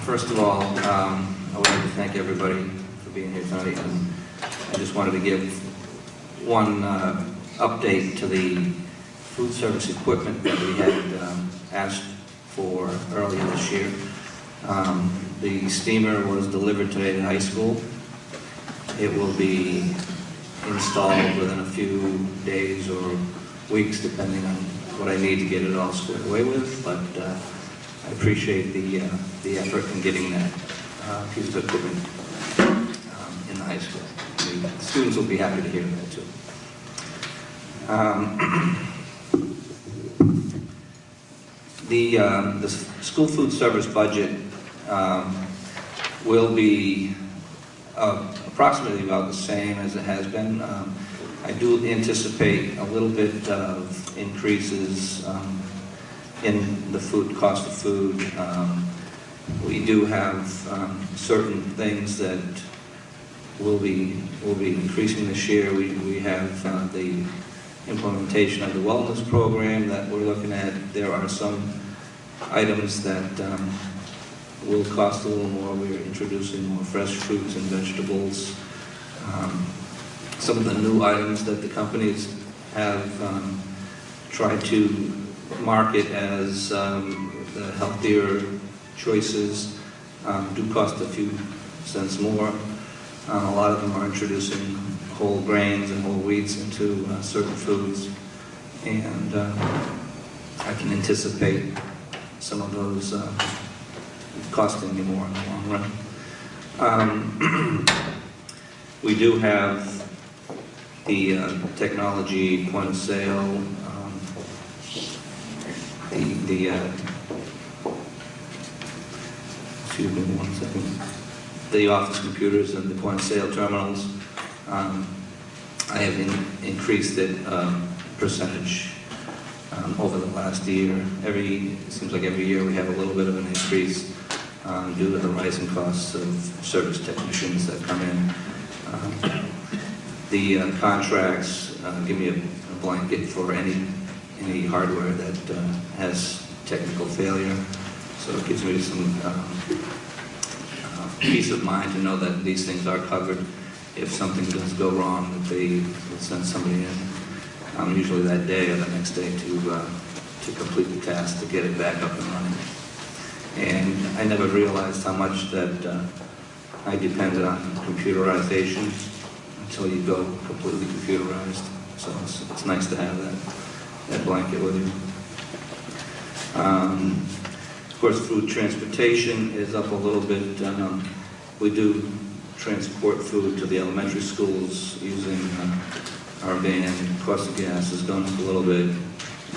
First of all, I would like to thank everybody for being here tonight. And I just wanted to give one update to the food service equipment that we had asked for earlier this year. The steamer was delivered today to high school. It will be installed within a few days or weeks, depending on what I need to get it all squared away with. But I appreciate the effort in getting that piece of equipment in the high school. The students will be happy to hear that too. The school food service budget will be approximately about the same as it has been. I do anticipate a little bit of increases in the food cost of food. We do have certain things that will be increasing this year. We have the implementation of the wellness program that we're looking at. There are some items that will cost a little more. We're introducing more fresh fruits and vegetables. Some of the new items that the companies have tried to market as the healthier choices do cost a few cents more. A lot of them are introducing whole grains and whole wheats into certain foods, and I can anticipate some of those costing me more in the long run. We do have the technology point of sale, excuse me 1 second, the office computers and the point of sale terminals. I have increased it percentage over the last year. It seems like every year we have a little bit of an increase due to the rising costs of service technicians that come in. The contracts give me a blanket for any hardware that has technical failure, so it gives me some peace of mind to know that these things are covered. If something does go wrong, that they will send somebody in, usually that day or the next day, to complete the task, to get it back up and running. And I never realized how much that I depended on computerization until you go completely computerized. So it's nice to have that blanket with you. Of course, food transportation is up a little bit. We do transport food to the elementary schools using our van. The cost of gas has gone up a little bit,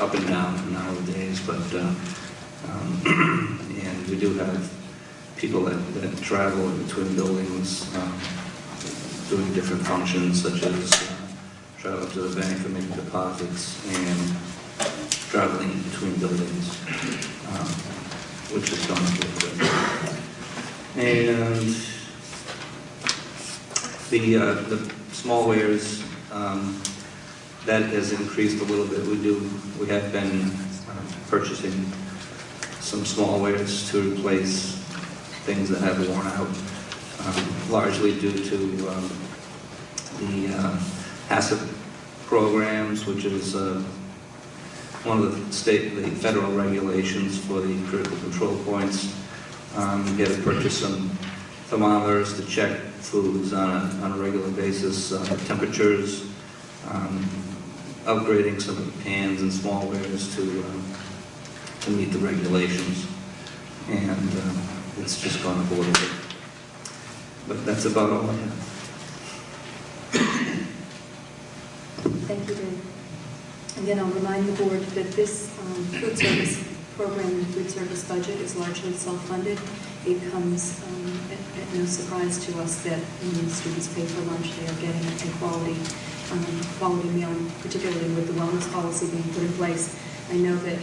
up and down nowadays, but and we do have people that travel between buildings doing different functions, such as travel to the bank for making deposits and traveling between buildings, which has gone up a little bit. And the small wares, that has increased a little bit. We have been purchasing some small wares to replace things that have worn out, largely due to the HACCP programs, which is one of the federal regulations for the critical control points. You get to purchase some thermometers to check foods on a regular basis, temperatures, upgrading some of the pans and small wares to meet the regulations, and it's just gone up a little bit. But that's about all I have. Thank you, Dave. Again, I'll remind the board that this food service program and food service budget is largely self-funded. It comes at no surprise to us that when students pay for lunch, they are getting a quality meal, particularly with the wellness policy being put in place. I know that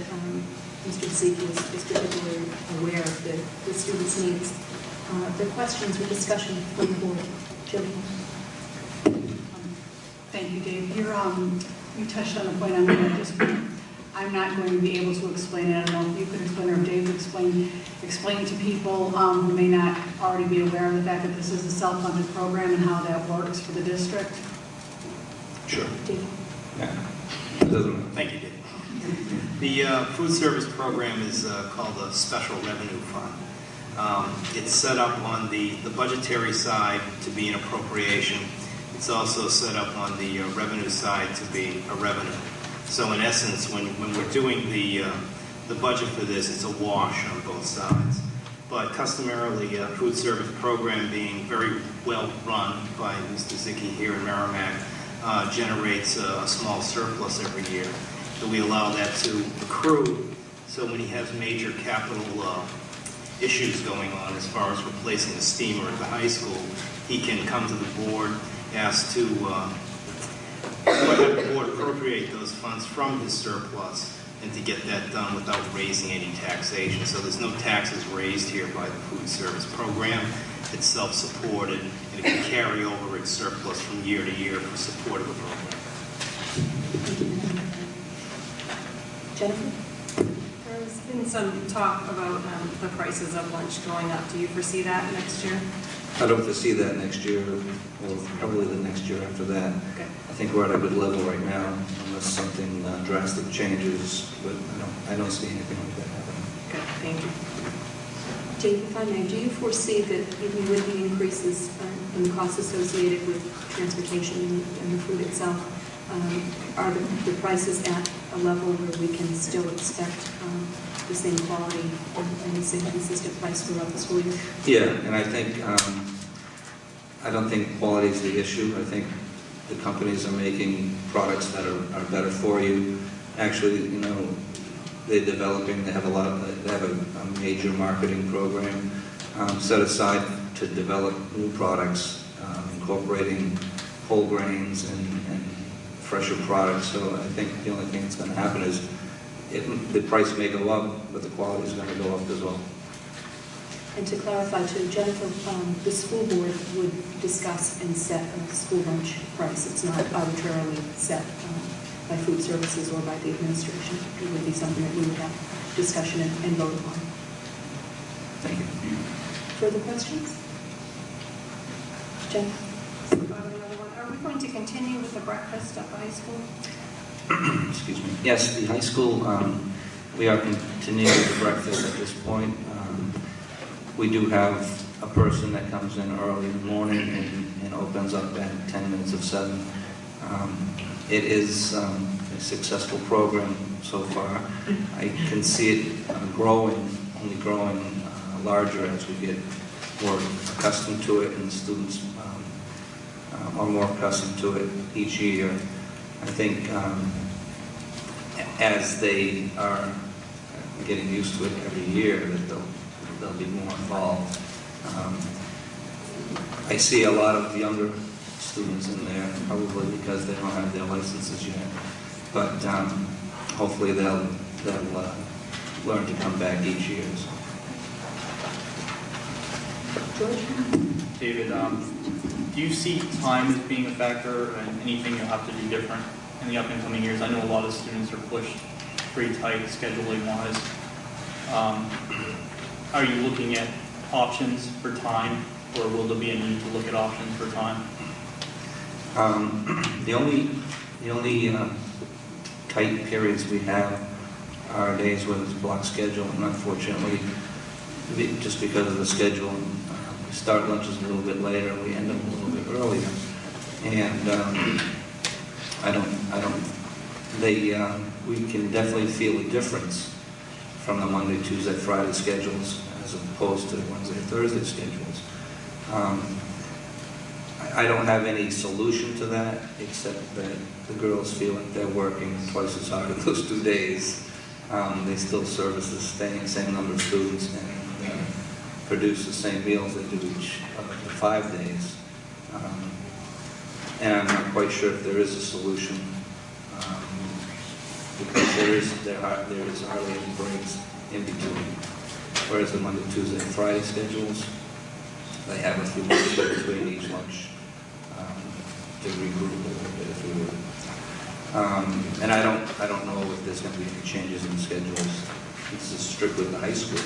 Mr. Zeke is particularly aware of the students' needs. The questions or discussion from the board. Jillian. Thank you, Dave. You touched on a point I'm not going to be able to explain it. I don't know if you could explain or if Dave could explain to people who may not already be aware of the fact that this is a self-funded program and how that works for the district. Sure. Dave. Yeah. It doesn't matter. Thank you, Dave. The food service program is called a Special Revenue Fund. It's set up on the budgetary side to be an appropriation. It's also set up on the revenue side to be a revenue. So in essence, when we're doing the budget for this, it's a wash on both sides. But customarily, a food service program being very well run by Mr. Zicke here in Merrimack generates a small surplus every year. So we allow that to accrue. So when he has major capital issues going on as far as replacing a steamer at the high school, he can come to the board, ask to let the board appropriate those funds from his surplus and to get that done without raising any taxation. So there's no taxes raised here by the food service program. It's self-supported, and it can carry over its surplus from year to year for support of the program. Jennifer? There's been some talk about the prices of lunch going up. Do you foresee that next year? I don't foresee that next year, or probably the next year after that. Okay. I think we're at a good level right now, unless something drastic changes, but I don't see anything like that happening. Good, thank you. Dave, if I may, do you foresee that even with the increases in the costs associated with transportation and the food itself, are the prices at a level where we can still expect the same quality and the same consistent price throughout the school year? Yeah, and I think, I don't think quality is the issue. I think the companies are making products that are better for you. Actually, they're developing, they have a major marketing program set aside to develop new products, incorporating whole grains and fresher products. So I think the only thing that's going to happen is the price may go up, but the quality is going to go up as well. And to clarify too, Jennifer, the school board would discuss and set a school lunch price. It's not arbitrarily set by food services or by the administration. It would be something that we would have discussion and vote upon. Thank you. Further questions? Jennifer? Are we going to continue with the breakfast at the high school? Excuse me. Yes, the high school, we are continuing the breakfast at this point. We do have a person that comes in early in the morning and opens up at 10 minutes of 7. It is a successful program so far. I can see it only growing larger as we get more accustomed to it, and the students are more accustomed to it each year. I think as they are getting used to it every year, that they'll be more involved. I see a lot of younger students in there, probably because they don't have their licenses yet. But hopefully they'll learn to come back each year. So. George? David, do you see time as being a factor and anything you'll have to do different in the up and coming years? I know a lot of students are pushed pretty tight scheduling-wise. Are you looking at options for time, or will there be a need to look at options for time? The only tight periods we have are days when it's block schedule, and unfortunately, just because of the schedule, we start lunches a little bit later, we end up a little bit earlier, and we can definitely feel a difference from the Monday, Tuesday, Friday schedules as opposed to Wednesday, Thursday schedules. I don't have any solution to that, except that the girls feel like they're working twice as hard in those 2 days. They still service the same number of students and produce the same meals they do each of the 5 days. And I'm not quite sure if there is a solution, because there is hardly any breaks in between. Whereas the Monday, Tuesday, and Friday schedules, they have a few minutes between each lunch to regroup a little bit, if you would. And I don't know if there's going to be any changes in schedules. This is strictly the high school,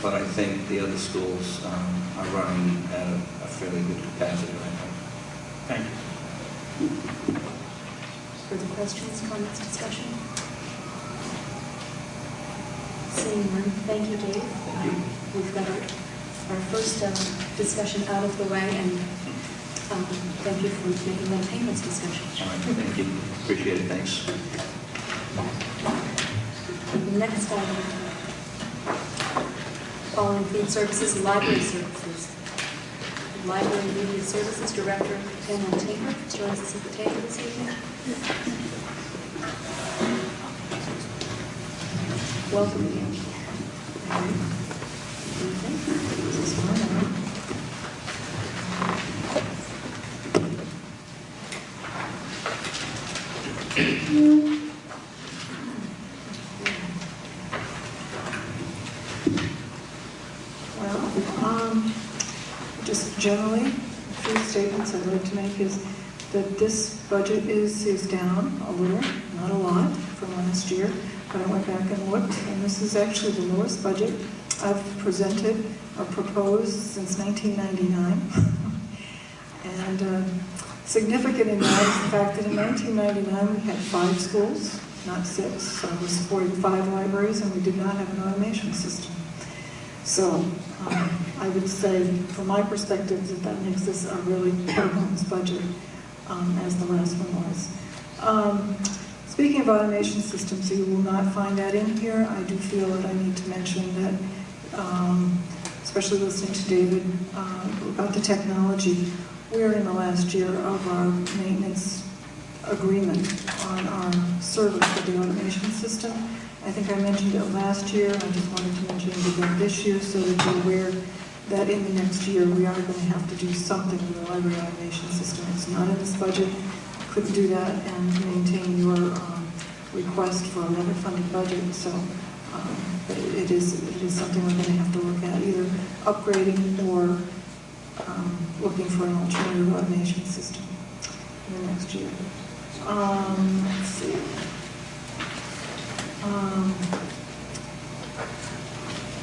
but I think the other schools are running at a fairly good capacity right now. Thank you. Further questions, comments, discussion? Seeing none, thank you, Dave. Thank you. We've got our first discussion out of the way, and thank you for making that payments discussion. All right, thank you. Appreciate it. Thanks. Next item, following food services, library services. Library Media Services Director, Pamela Tinker, joins us at the table this evening. Welcome again. Just generally, a few statements I'd like to make is that this budget is down a little, not a lot, from last year. But I went back and looked, and this is actually the lowest budget I've presented or proposed since 1999. And significant in that is the fact that in 1999 we had 5 schools, not 6, so we're supporting 5 libraries, and we did not have an automation system. So I would say, from my perspective, that makes this a really bare-bones budget, as the last one was. Speaking of automation systems, you will not find that in here. I do feel that I need to mention that, especially listening to David about the technology, we're in the last year of our maintenance agreement on our service for the automation system. I think I mentioned it last year. I just wanted to mention it again this year so that you're aware that in the next year we are going to have to do something with the library automation system. It's not in this budget. Couldn't do that and maintain your request for another funded budget. So but it is something we're going to have to look at, either upgrading or looking for an alternative automation system in the next year. Let's see.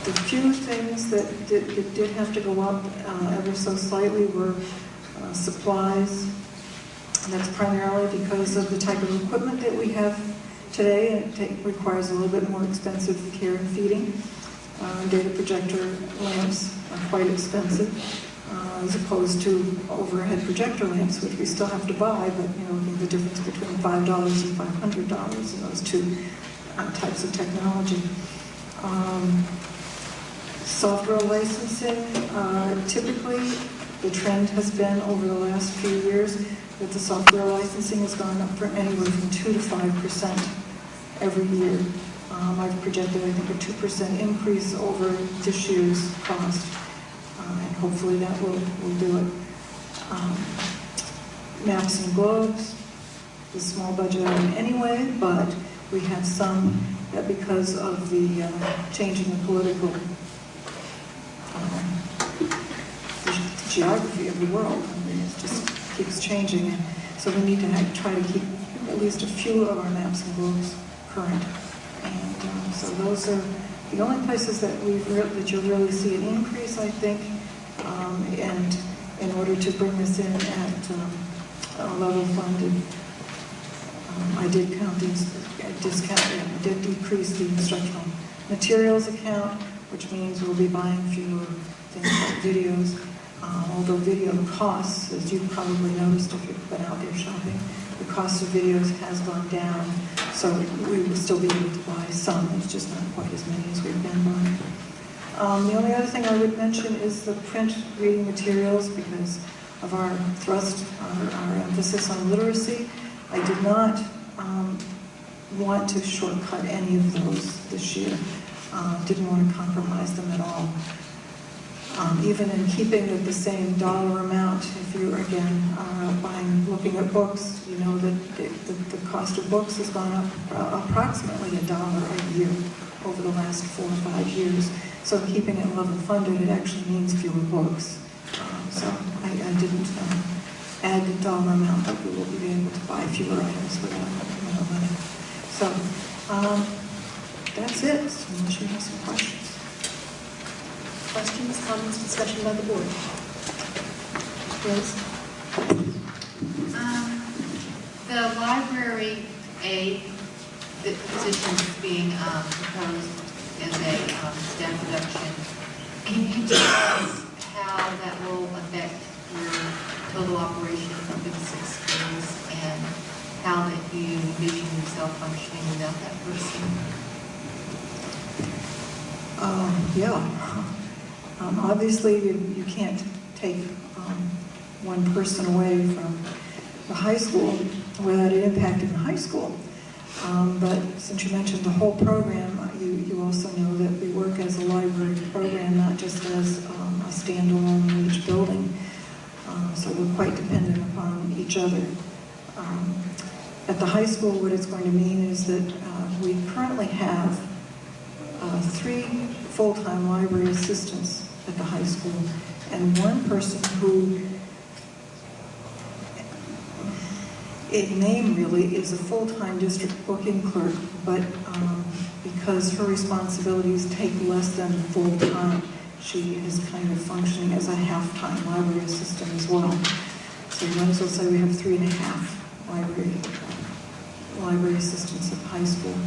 The few things that did have to go up ever so slightly were supplies. And that's primarily because of the type of equipment that we have today. It requires a little bit more expensive care and feeding. Data projector lamps are quite expensive, as opposed to overhead projector lamps, which we still have to buy, but the difference between $5 and $500 in those two types of technology. Software licensing, typically the trend has been over the last few years that the software licensing has gone up for anywhere from 2 to 5% every year. I've projected, I think, a 2% increase over this year's cost, and hopefully that will do it. Maps and globes, a small budget item anyway, but we have some that because of the change in the political the geography of the world, it just keeps changing. So we need to try to keep at least a few of our maps and globes current. And so those are the only places that that you'll really see an increase, I think. And in order to bring this in at a level funded, I did count these, I did decrease the instructional materials account, which means we'll be buying fewer things like videos. Although video costs, as you've probably noticed if you've been out there shopping, the cost of videos has gone down, so we will still be able to buy some. It's just not quite as many as we've been buying. The only other thing I would mention is the print reading materials, because of our thrust, our emphasis on literacy. I did not want to shortcut any of those this year. Didn't want to compromise them at all. Even in keeping with the same dollar amount, if you, again, are looking at books, you know that the cost of books has gone up approximately $1 a year over the last 4 or 5 years. So keeping it level funded, it actually means fewer books. So I didn't add the dollar amount, but we will be able to buy fewer items without money. So that's it, unless you have some questions. Questions, comments, discussion by the board? Rose? The library aide, the position is being proposed as a staff reduction. Can you tell us how that will affect your total operation of the 6 schools and how that you envision yourself functioning without that person? Obviously, you can't take one person away from the high school without it impacting the high school. But since you mentioned the whole program, you also know that we work as a library program, not just as a standalone in each building. So we're quite dependent upon each other. At the high school, what it's going to mean is that we currently have 3 full-time library assistants at the high school, and one person who, in name really, is a full-time district booking clerk, but because her responsibilities take less than full-time, she is kind of functioning as a half-time library assistant as well. So you might as well say we have 3.5 library assistants at the high school.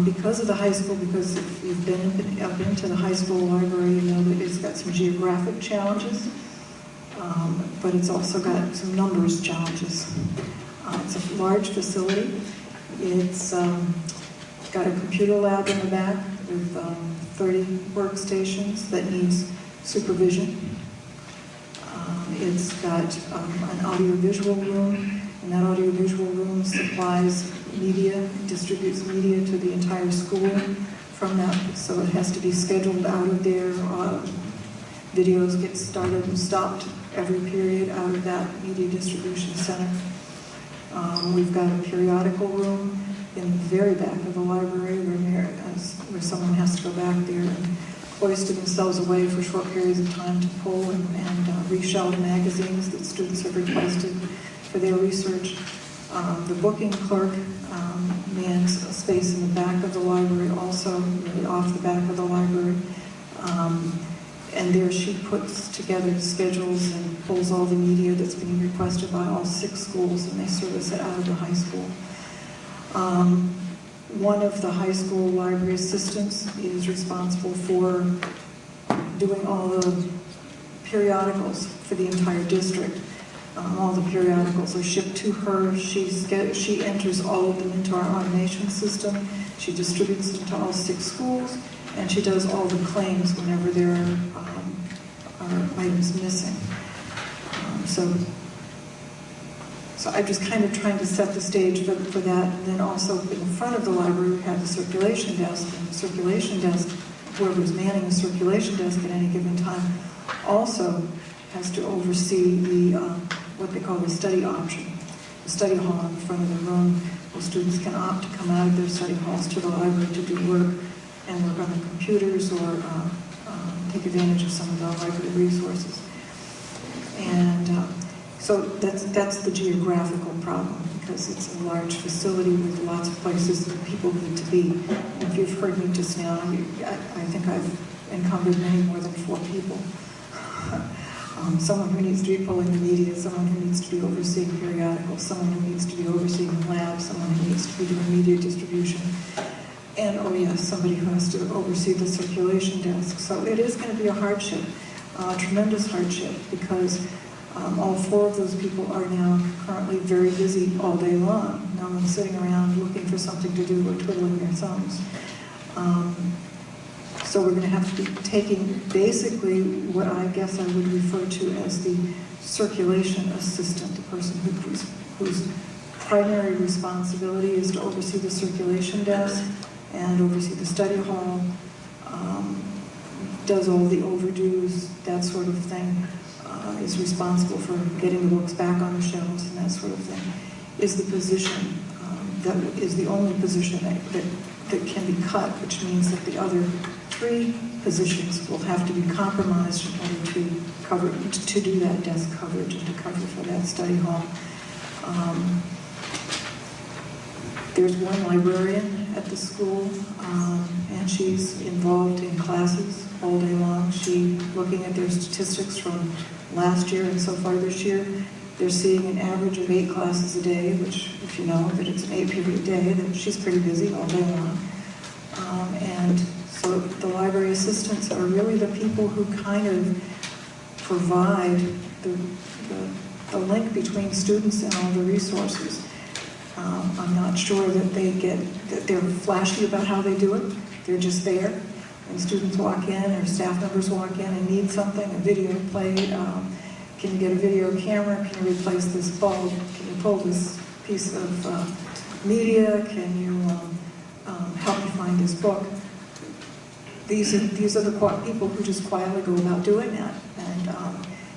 Because of the high school, because if you've been to the high school library, you know that it's got some geographic challenges, but it's also got some numbers challenges. It's a large facility. It's got a computer lab in the back with 30 workstations that needs supervision. It's got an audiovisual room, and that audiovisual room supplies media, distributes media to the entire school from that, so it has to be scheduled out of there. Videos get started and stopped every period out of that media distribution center. We've got a periodical room in the very back of the library where someone has to go back there and cloister themselves away for short periods of time to pull and reshelve magazines that students have requested for their research. The booking clerk mans a space in the back of the library, also really off the back of the library. And there she puts together schedules and pulls all the media that's being requested by all 6 schools, and they service it out of the high school. One of the high school library assistants is responsible for doing all the periodicals for the entire district. All the periodicals are shipped to her. She enters all of them into our automation system. She distributes them to all 6 schools, and she does all the claims whenever there are items missing. So I'm just kind of trying to set the stage for that. And then also in the front of the library, we have the circulation desk. And the circulation desk, whoever's manning the circulation desk at any given time, also has to oversee the what they call the study option, the study hall in the front of the room, where students can opt to come out of their study halls to the library to do work and work on the computers or take advantage of some of the library resources. And so that's the geographical problem, because it's a large facility with lots of places that people need to be. If you've heard me just now, I think I've encumbered many more than 4 people. Someone who needs to be pulling the media, someone who needs to be overseeing periodicals, someone who needs to be overseeing the lab, someone who needs to be doing media distribution, and, oh yes, somebody who has to oversee the circulation desk. So it is going to be a hardship, a tremendous hardship, because all 4 of those people are now currently very busy all day long. No one's sitting around looking for something to do or twiddling their thumbs. So we're going to have to be taking basically what I guess I would refer to as the circulation assistant, the person whose primary responsibility is to oversee the circulation desk and oversee the study hall, does all the overdues, that sort of thing, is responsible for getting the books back on the shelves and that sort of thing, is the position that is the only position that can be cut, which means that the other 3 positions will have to be compromised in order to cover, to do that desk coverage and to cover for that study hall. There's one librarian at the school, and she's involved in classes all day long. She's looking at their statistics from last year and so far this year. They're seeing an average of 8 classes a day, which, if you know that it's an 8-period day, then she's pretty busy all day long. And so the library assistants are really the people who kind of provide the link between students and all the resources. I'm not sure that that they're flashy about how they do it. They're just there. When students walk in or staff members walk in and need something, a video played, can you get a video camera? Can you replace this bulb? Can you pull this piece of media? Can you help you find this book? These are the people who just quietly go about doing that,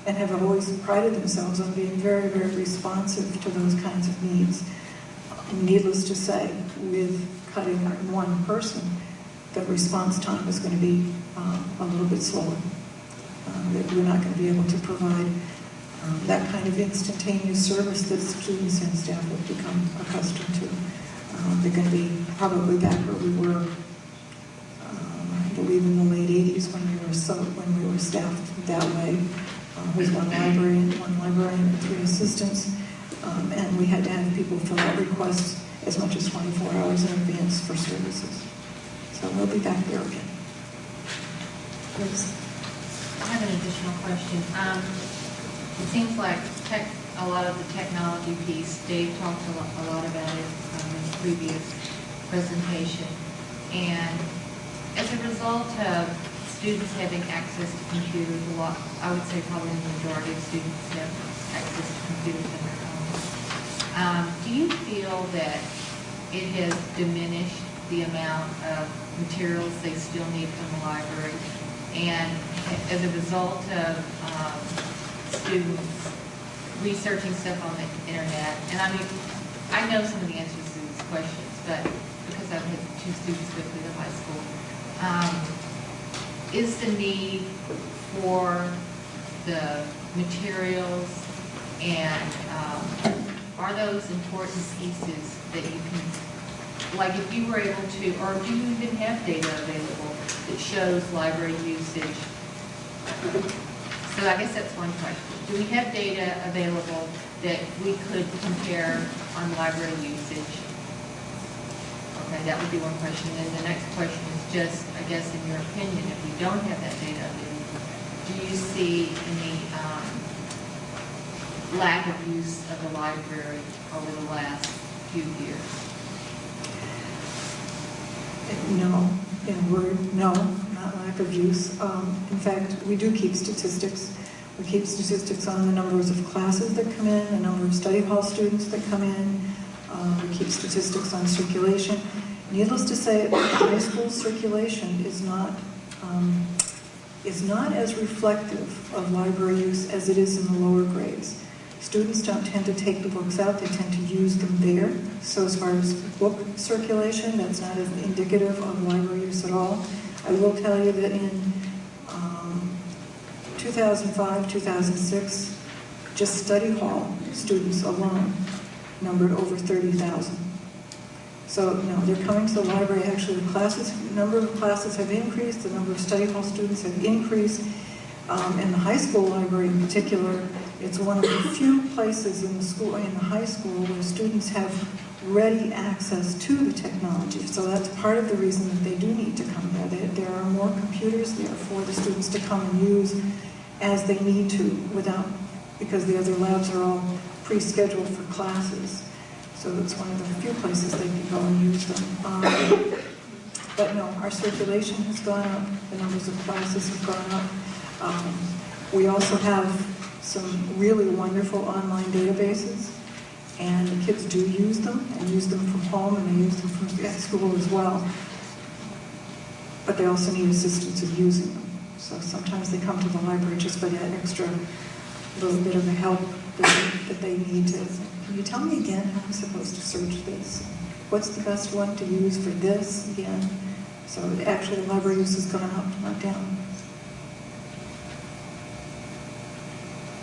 and have always prided themselves on being very, very responsive to those kinds of needs. Needless to say, with cutting one person, the response time is going to be a little bit slower. That we're not going to be able to provide that kind of instantaneous service that students and staff have become accustomed to. They're going to be probably back where we were, I believe, in the late 80s when we were staffed that way, with one librarian and 3 assistants, and we had to have people fill out requests as much as 24 hours in advance for services. So we'll be back there again. Please. I have an additional question. It seems like a lot of the technology piece, Dave talked a lot about it in the previous presentation. And as a result of students having access to computers, I would say probably the majority of students have access to computers in their homes. Do you feel that it has diminished the amount of materials they still need from the library? And as a result of students researching stuff on the internet, and I mean, I know some of the answers to these questions, but because I've had 2 students go through the high school, is the need for the materials, and are those important pieces that you can, like if you were able to, or do you even have data available that shows library usage? So I guess that's one question. Do we have data available that we could compare on library usage? Okay, that would be one question. And the next question is just, I guess, in your opinion, if you don't have that data available, do you see any lack of use of the library over the last few years? No. In a word, no, not lack of use. In fact, we do keep statistics. We keep statistics on the numbers of classes that come in, the number of study hall students that come in. We keep statistics on circulation. Needless to say, the high school circulation is not as reflective of library use as it is in the lower grades. Students don't tend to take the books out, they tend to use them there. So as far as book circulation, that's not as indicative of library use at all. I will tell you that in 2005, 2006, just study hall students alone numbered over 30,000. So, they're coming to the library. Actually, the number of classes have increased, the number of study hall students have increased. In the high school library in particular, it's one of the few places in the high school where students have ready access to the technology. So that's part of the reason that they do need to come there. There are more computers there for the students to come and use as they need to, because the other labs are all pre-scheduled for classes. So it's one of the few places they can go and use them. But no, our circulation has gone up, the numbers of classes have gone up. We also have some really wonderful online databases, and the kids do use them, and use them from home, and they use them from at school as well. But they also need assistance in using them. So sometimes they come to the library just for that extra little bit of the help that they need to. Can you tell me again how I'm supposed to search this? What's the best one to use for this again? So actually the library use has gone up, not down.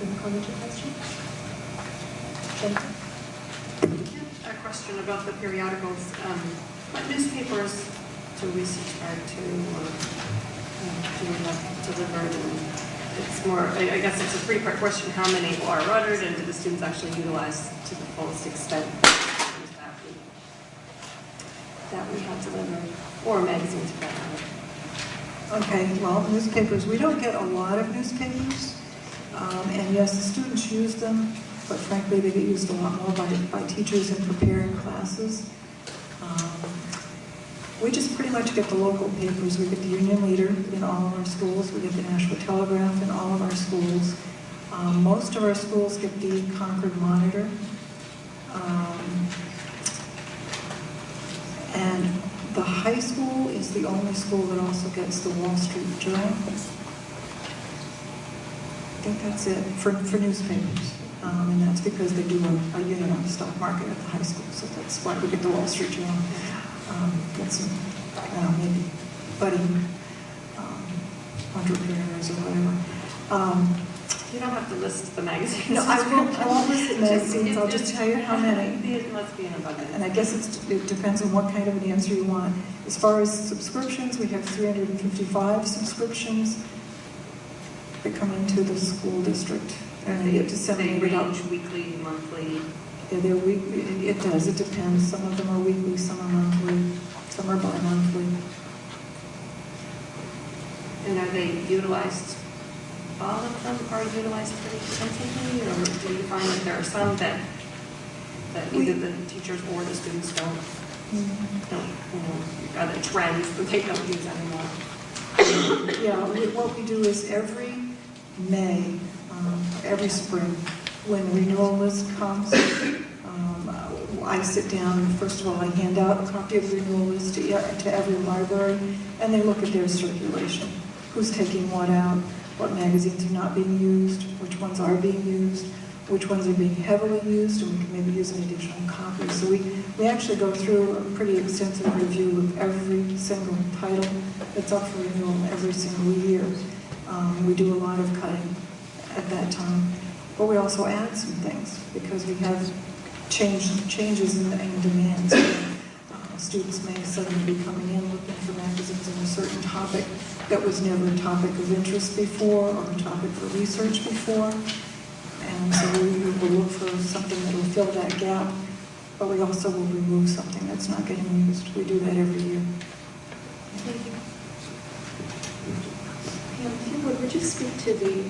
Any comment or question? A question about the periodicals. What newspapers do we subscribe to or do we have delivered? And it's more, I guess it's a three-part question. How many are ordered, and do the students actually utilize to the fullest extent that we have delivered, or magazines for that matter? Okay, well, newspapers, we don't get a lot of newspapers. And yes, the students use them, but frankly, they get used a lot more by teachers in preparing classes. We just pretty much get the local papers. We get the Union Leader in all of our schools. We get the Nashua Telegraph in all of our schools. Most of our schools get the Concord Monitor. And the high school is the only school that also gets the Wall Street Journal. I think that's it for newspapers. And that's because they do a unit on the stock market at the high school, so that's why we get the Wall Street Journal. Get some, I don't know, maybe budding entrepreneurs or whatever. You don't have to list the magazines. No, I won't list the magazines. I'll just tell you how many. It must be in abundance. And I guess it depends on what kind of an answer you want. As far as subscriptions, we have 355 subscriptions that come into the school district. And they get disseminated out. Weekly, monthly? Yeah, they're weekly. It does. It depends. Some of them are weekly, some are monthly, some are bi-monthly. And are they utilized? All of them are utilized pretty extensively, or do you find that there are some that either the teachers or the students don't, are there trends that they don't use anymore? Yeah, what we do is every May, every spring, when the renewal list comes, I sit down and first of all I hand out a copy of the renewal list to every library, and they look at their circulation. Who's taking what out, what magazines are not being used, which ones are being used, which ones are being heavily used, and we can maybe use an additional copy. So we actually go through a pretty extensive review of every single title that's up for renewal every single year. We do a lot of cutting at that time, but we also add some things because we have changes in demands. Students may suddenly be coming in looking for magazines on a certain topic that was never a topic of interest before or a topic for research before. And so we will look for something that will fill that gap, but we also will remove something that's not getting used. We do that every year. Thank you. Pam, if you would you speak to the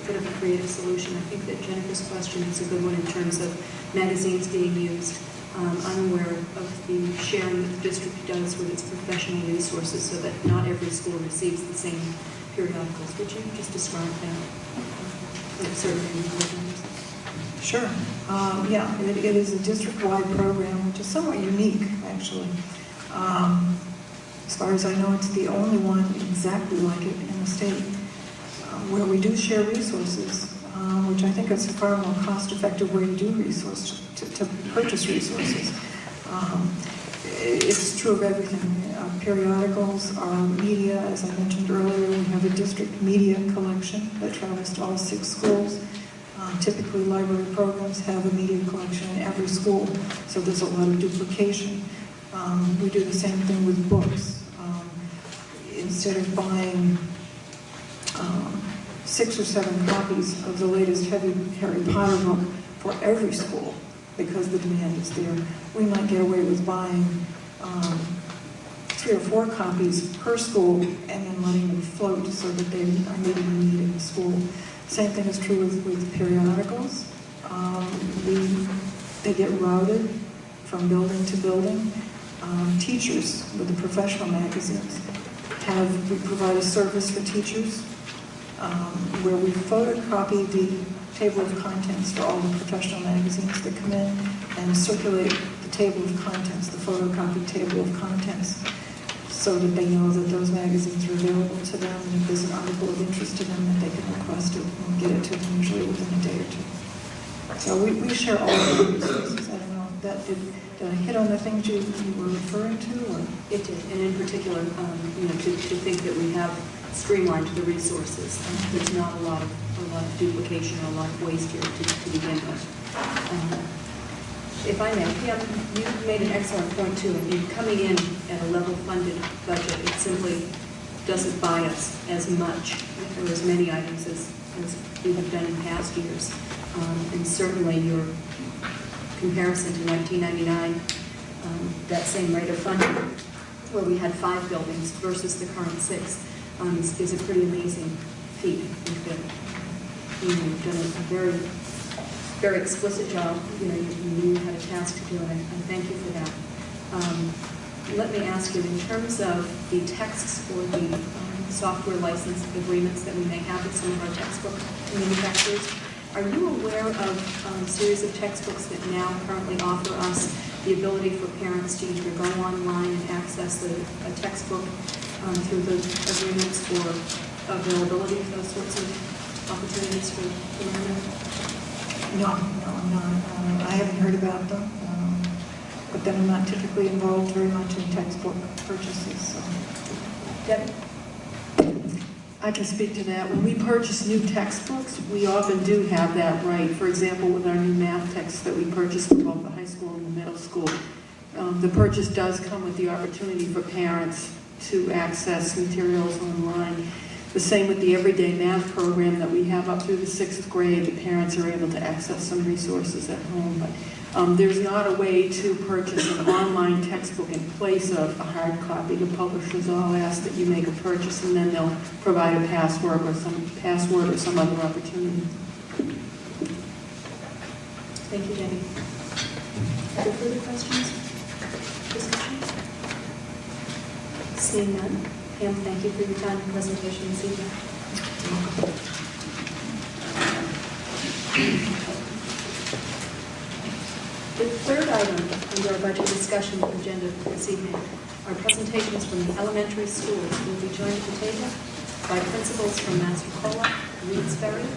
bit of a creative solution? I think that Jennifer's question is a good one in terms of magazines being used. I'm aware of the sharing that the district does with its professional resources so that not every school receives the same periodicals. Would you just describe that? Sure. Yeah, it is a district-wide program, which is somewhat unique, actually. As far as I know, it's the only one exactly like it in the state, where we do share resources, which I think is a far more cost-effective way to do resources, to purchase resources. It's true of everything. Periodicals, our media, as I mentioned earlier, we have a district media collection that travels to all 6 schools. Typically, library programs have a media collection in every school, so there's a lot of duplication. We do the same thing with books. Instead of buying 6 or 7 copies of the latest Harry Potter book for every school, because the demand is there, we might get away with buying 3 or 4 copies per school and then letting them float so that they are meeting the need in the school. Same thing is true with periodicals. They get routed from building to building, teachers with the professional magazines. We provide a service for teachers where we photocopy the table of contents for all the professional magazines that come in and circulate the table of contents, the photocopied table of contents, so that they know that those magazines are available to them, and if there's an article of interest to them, that they can request it and get it to them usually within a day or two. So we share all of the resources. I don't know, did I hit on the things you were referring to? Or? It did, and in particular, to think that we have streamlined the resources. There's not a lot of duplication or a lot of waste here to begin with. If I may, Pam, you made an excellent point too. In coming in at a level-funded budget, it simply doesn't buy us as much or as many items as we have done in past years. And certainly your comparison to 1999, that same rate of funding, where we had 5 buildings versus the current 6, is a pretty amazing feat. I think that you've done a very, very explicit job. You knew you had a task to do, and I thank you for that. Let me ask you, in terms of the texts or the software license agreements that we may have with some of our textbook manufacturers, are you aware of a series of textbooks that now currently offer us the ability for parents to either go online and access a textbook through the agreements for availability of those sorts of opportunities for learning? No, I'm not. I haven't heard about them, but then I'm not typically involved very much in textbook purchases. So. Debbie? I can speak to that. When we purchase new textbooks, we often do have that right. For example, with our new math texts that we purchase for both the high school and the middle school, the purchase does come with the opportunity for parents to access materials online. The same with the everyday math program that we have up through the 6th grade. The parents are able to access some resources at home. But there's not a way to purchase an online textbook in place of a hard copy. The publishers all ask that you make a purchase, and then they'll provide a password or some other opportunity. Thank you, Jenny. Are there further questions? Discussion? Seeing none. Pam, thank you for your time and presentation this evening. The third item under our budget discussion agenda this evening are presentations from the elementary schools who will be joined at the table by principals from Massacola, Reeds Ferry, and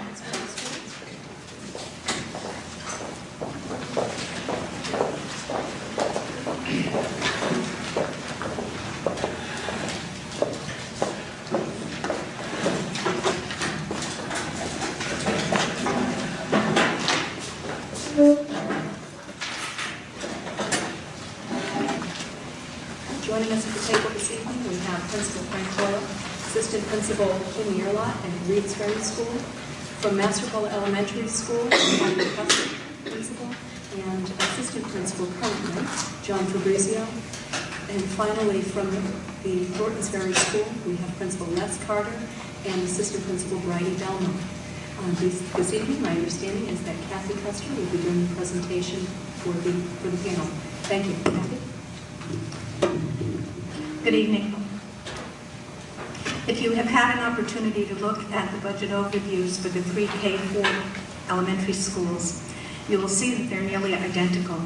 Pittsburgh schools. Joining us at the table this evening, we have Principal Frank Coyle, Assistant Principal Kim Yerlot at Reeds Ferry School. From Massacola Elementary School, John Custer, Principal, and Assistant Principal currently, John Fabrizio. And finally, from the Thorntons Ferry School, we have Principal Les Carter and Assistant Principal Bridie Belmont. This evening, my understanding is that Kathy Custer will be doing the presentation for the panel. Thank you, Kathy. Good evening. If you have had an opportunity to look at the budget overviews for the 3 K-4 elementary schools, you will see that they're nearly identical.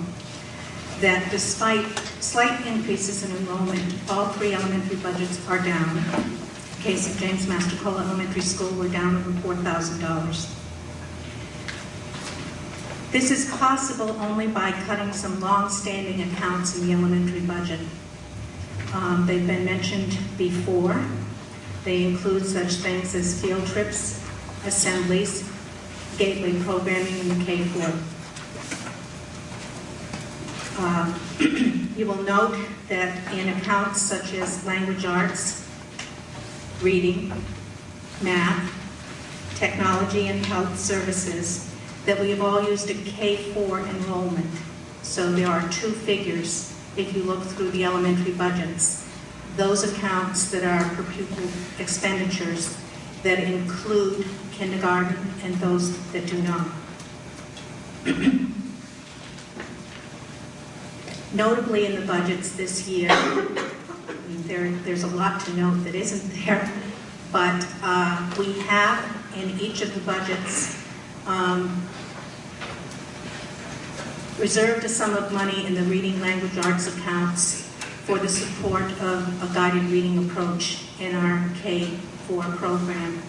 That despite slight increases in enrollment, all 3 elementary budgets are down. In the case of James Massacola Elementary School, we're down over $4,000. This is possible only by cutting some long-standing accounts in the elementary budget. They've been mentioned before. They include such things as field trips, assemblies, gateway programming in the K-4. You will note that in accounts such as language arts, reading, math, technology, and health services, that we have all used a K-4 enrollment. So there are 2 figures if you look through the elementary budgets. Those accounts that are per pupil expenditures that include kindergarten and those that do not. Notably in the budgets this year, there's a lot to note that isn't there, but we have in each of the budgets reserved a sum of money in the reading language arts accounts for the support of a guided reading approach in our K-4 program.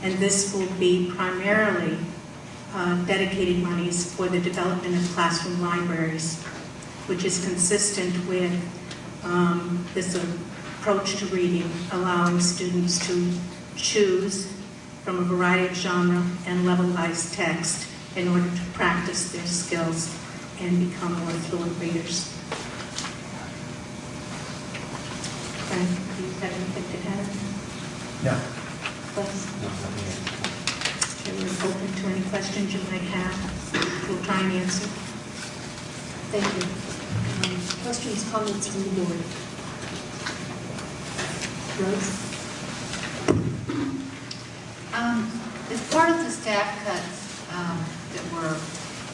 And this will be primarily dedicated monies for the development of classroom libraries, which is consistent with this approach to reading, allowing students to choose from a variety of genre and levelized text in order to practice their skills and become more fluent readers. Frank, do you have anything to add? No. Plus? Okay, we're open to any questions you might have. We'll try and answer. Thank you. Questions, comments from the board? Rose? As part of the staff cuts that were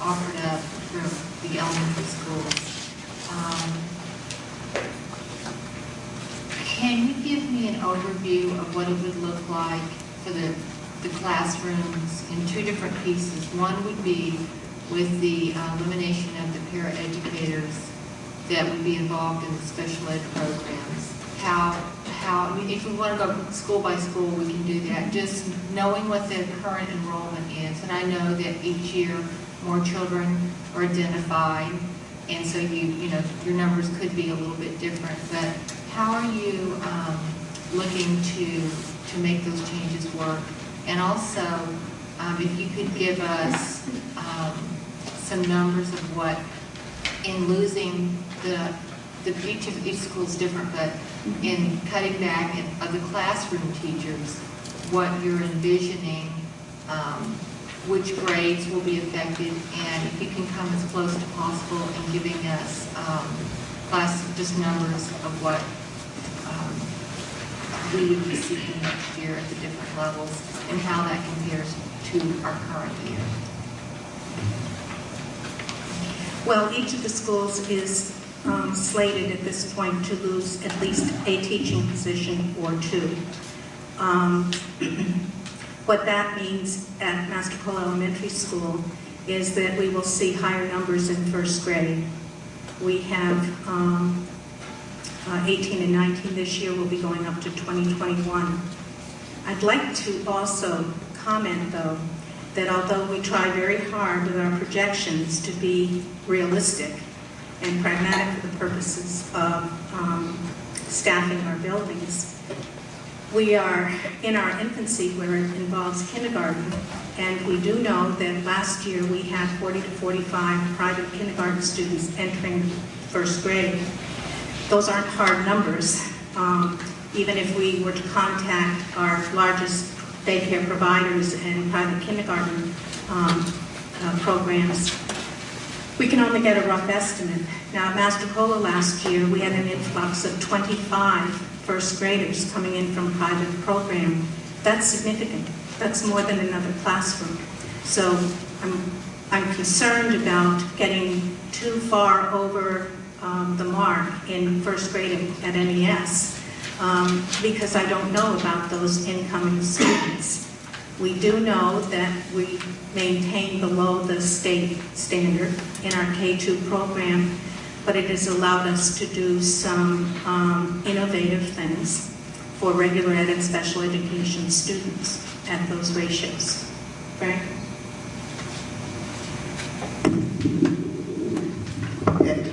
offered up through the elementary schools, can you give me an overview of what it would look like for the classrooms in two different pieces? One would be with the elimination of the paraeducators that would be involved in the special ed programs. I mean, if we want to go school by school, we can do that. Just knowing what the current enrollment is, and I know that each year more children are identified, and so you know your numbers could be a little bit different. But how are you looking to make those changes work? And also, if you could give us some numbers of what in losing each school is different, but in cutting back of the classroom teachers, what you're envisioning, which grades will be affected, and if you can come as close as possible in giving us just numbers of what we would be seeking next year at the different levels and how that compares to our current year. Well, each of the schools is slated at this point to lose at least a teaching position or two. What that means at Master Cole Elementary School is that we will see higher numbers in first grade. We have 18 and 19 this year. We'll be going up to 2021. I'd like to also comment, though, that although we try very hard with our projections to be realistic and pragmatic for the purposes of staffing our buildings, we are in our infancy where it involves kindergarten, and we do know that last year we had 40 to 45 private kindergarten students entering first grade. Those aren't hard numbers. Even if we were to contact our largest daycare providers and private kindergarten programs, we can only get a rough estimate. Now at Master Cola last year, we had an influx of 25 first graders coming in from private program. That's significant. That's more than another classroom. So I'm concerned about getting too far over the mark in first grade at NES because I don't know about those incoming students. We do know that we maintain below the state standard in our K-2 program, but it has allowed us to do some innovative things for regular ed and special education students at those ratios. Frank?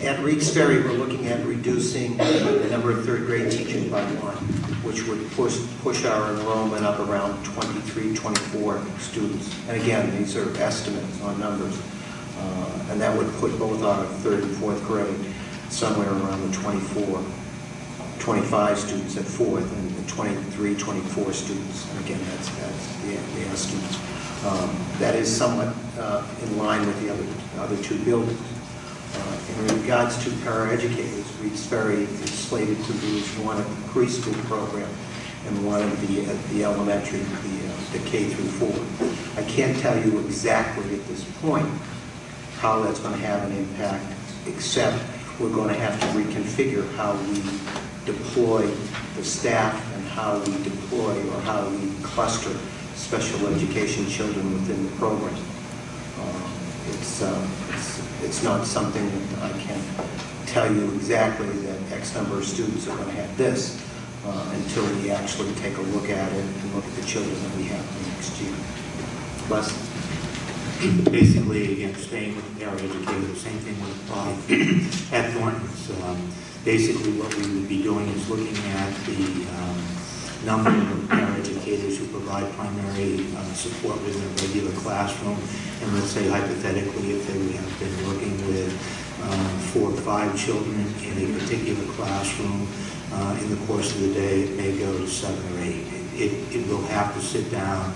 At Reed's Ferry, we're looking at reducing the number of third grade teachers by one, which would push our enrollment up around 23, 24 students. And again, these are estimates on numbers. And that would put both our third and fourth grade somewhere around the 24, 25 students at fourth, and 23, 24 students. And again, that's the estimates. That is somewhat in line with the other two buildings. In regards to paraeducators, Reed's Ferry is slated to lose one at the preschool program and one at the elementary, the K through 4. I can't tell you exactly at this point how that's going to have an impact, except we're going to have to reconfigure how we deploy the staff and how we deploy or how we cluster special education children within the program. It's not something that I can tell you exactly that X number of students are going to have this until we actually take a look at it and look at the children that we have next year. Les? Basically, again, staying with the paraeducator, the same thing would apply at Thornton's. Basically, what we would be doing is looking at the number of paraeducators who provide primary support within a regular classroom. And let's say, hypothetically, if they have been working with 4 or 5 children in a particular classroom in the course of the day, it may go to 7 or 8. It will have to sit down,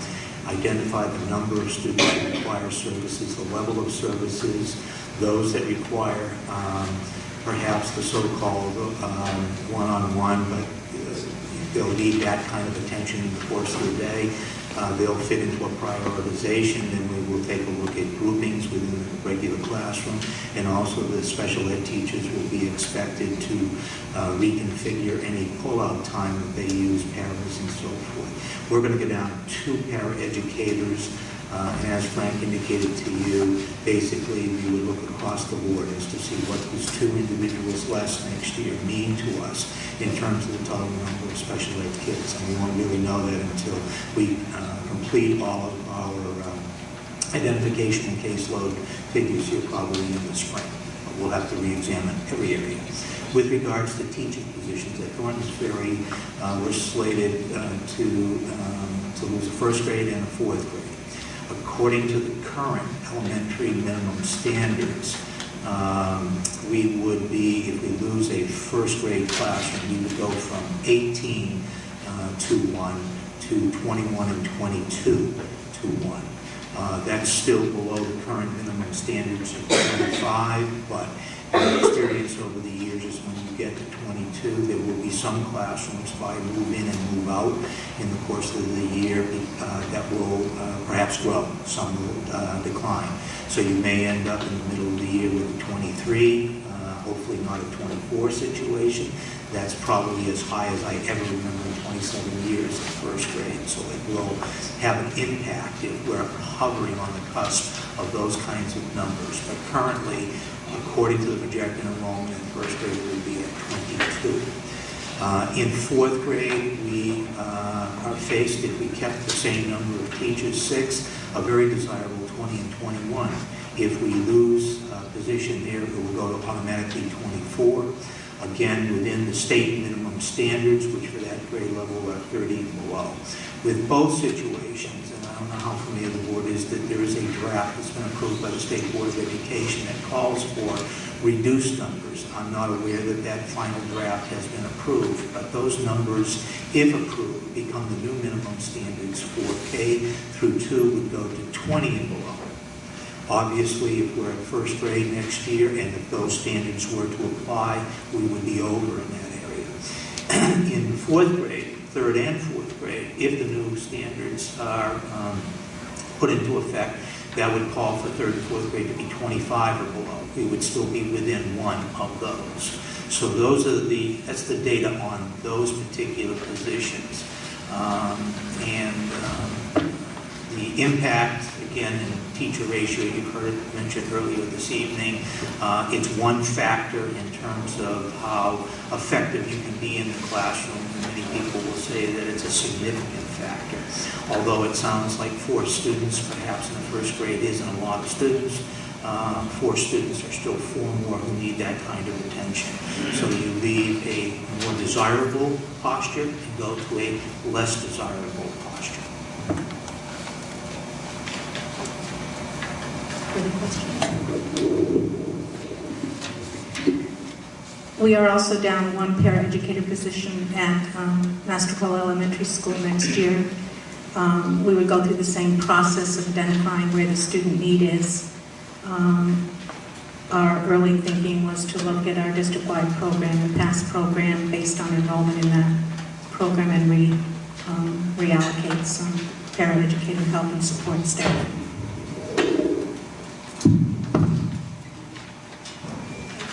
identify the number of students who require services, the level of services, those that require perhaps the so-called one-on-one, but they'll need that kind of attention in the course of the day. They'll fit into a prioritization, and we will take a look at groupings within the regular classroom, and also the special ed teachers will be expected to reconfigure any pull-out time that they use, paras and so forth. We're going to go down 2 paraeducators, and as Frank indicated to you, basically we would look across the board as to see what those 2 individuals less next year mean to us in terms of the total number of special ed kids. And we won't really know that until we complete all of our identification and caseload figures here probably in the spring. But we'll have to re-examine every area. With regards to teaching positions at Thornton's Ferry, we're slated to lose a 1st grade and a 4th grade. According to the current elementary minimum standards, we would be, if we lose a 1st grade classroom, we would go from 18 to 1 to 21 and 22 to 1. That's still below the current minimum standards of 25, but the experience over the years is when you get to 22, there will be some classrooms by move in and move out in the course of the year that will perhaps grow. Some will decline. So you may end up in the middle of the year with a 23, hopefully not a 24 situation. That's probably as high as I ever remember in 27 years of 1st grade. So it will have an impact if we're hovering on the cusp of those kinds of numbers. But currently, according to the projected enrollment in 1st grade, we will be at 22. In 4th grade, we are faced, if we kept the same number of teachers, 6, a very desirable 20 and 21. If we lose a position there, it will go to automatically 24. Again, within the state minimum standards, which for that grade level are 30 and below. With both situations, and I don't know how familiar the board is, that there is a draft that's been approved by the State Board of Education that calls for reduced numbers. I'm not aware that that final draft has been approved, but those numbers, if approved, become the new minimum standards for K through 2 would go to 20 and below. Obviously, if we're at 1st grade next year, and if those standards were to apply, we would be over in that area. In 4th grade, 3rd and 4th grade, if the new standards are put into effect, that would call for 3rd and 4th grade to be 25 or below. We would still be within 1 of those. So that's the data on those particular positions. The impact, again, in teacher ratio, you've heard it mentioned earlier this evening. It's one factor in terms of how effective you can be in the classroom. Many people will say that it's a significant factor. Although it sounds like 4 students, perhaps in the 1st grade, isn't a lot of students. 4 students are still 4 more who need that kind of attention. So you leave a more desirable posture and go to a less desirable posture. We are also down 1 paraeducator position at Mastercall Elementary School next year. We would go through the same process of identifying where the student need is. Our early thinking was to look at our district-wide program and past program based on enrollment in that program and reallocate some paraeducator help and support staff.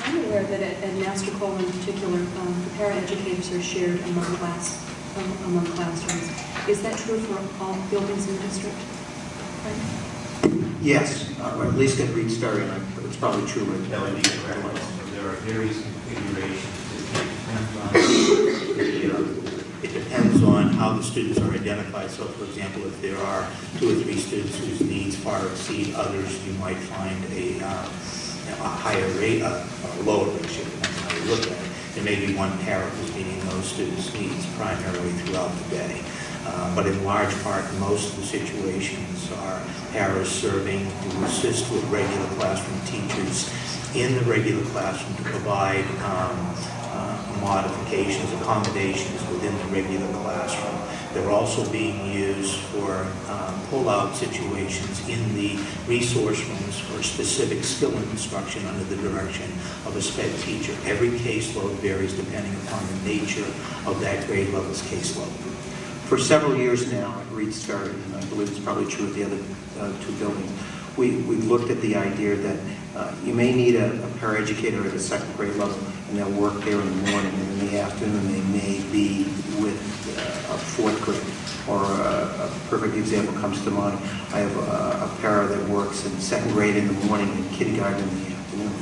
I'm aware that at Master Call in particular, the paraeducators are shared among classrooms. Is that true for all buildings in the district? Right? Yes, or at least at Reed Sterry, it's probably true. That would be correct. There are various configurations. It depends on how the students are identified. So, for example, if there are 2 or 3 students whose needs far exceed others, you might find a higher rate, a lower ratio, depending on how you look at it. There may be one parent who's meeting those students' needs primarily throughout the day. But in large part, most of the situations are paras serving to assist with regular classroom teachers in the regular classroom to provide modifications, accommodations within the regular classroom. They're also being used for pull-out situations in the resource rooms for specific skill and instruction under the direction of a SPED teacher. Every caseload varies depending upon the nature of that grade level's caseload. For several years now at Reed Sterry, and I believe it's probably true at the other 2 buildings, we've looked at the idea that you may need a paraeducator at a 2nd grade level, and they'll work there in the morning, and in the afternoon they may be with a 4th grade. Or a perfect example comes to mind. I have a para that works in 2nd grade in the morning and kindergarten in the afternoon.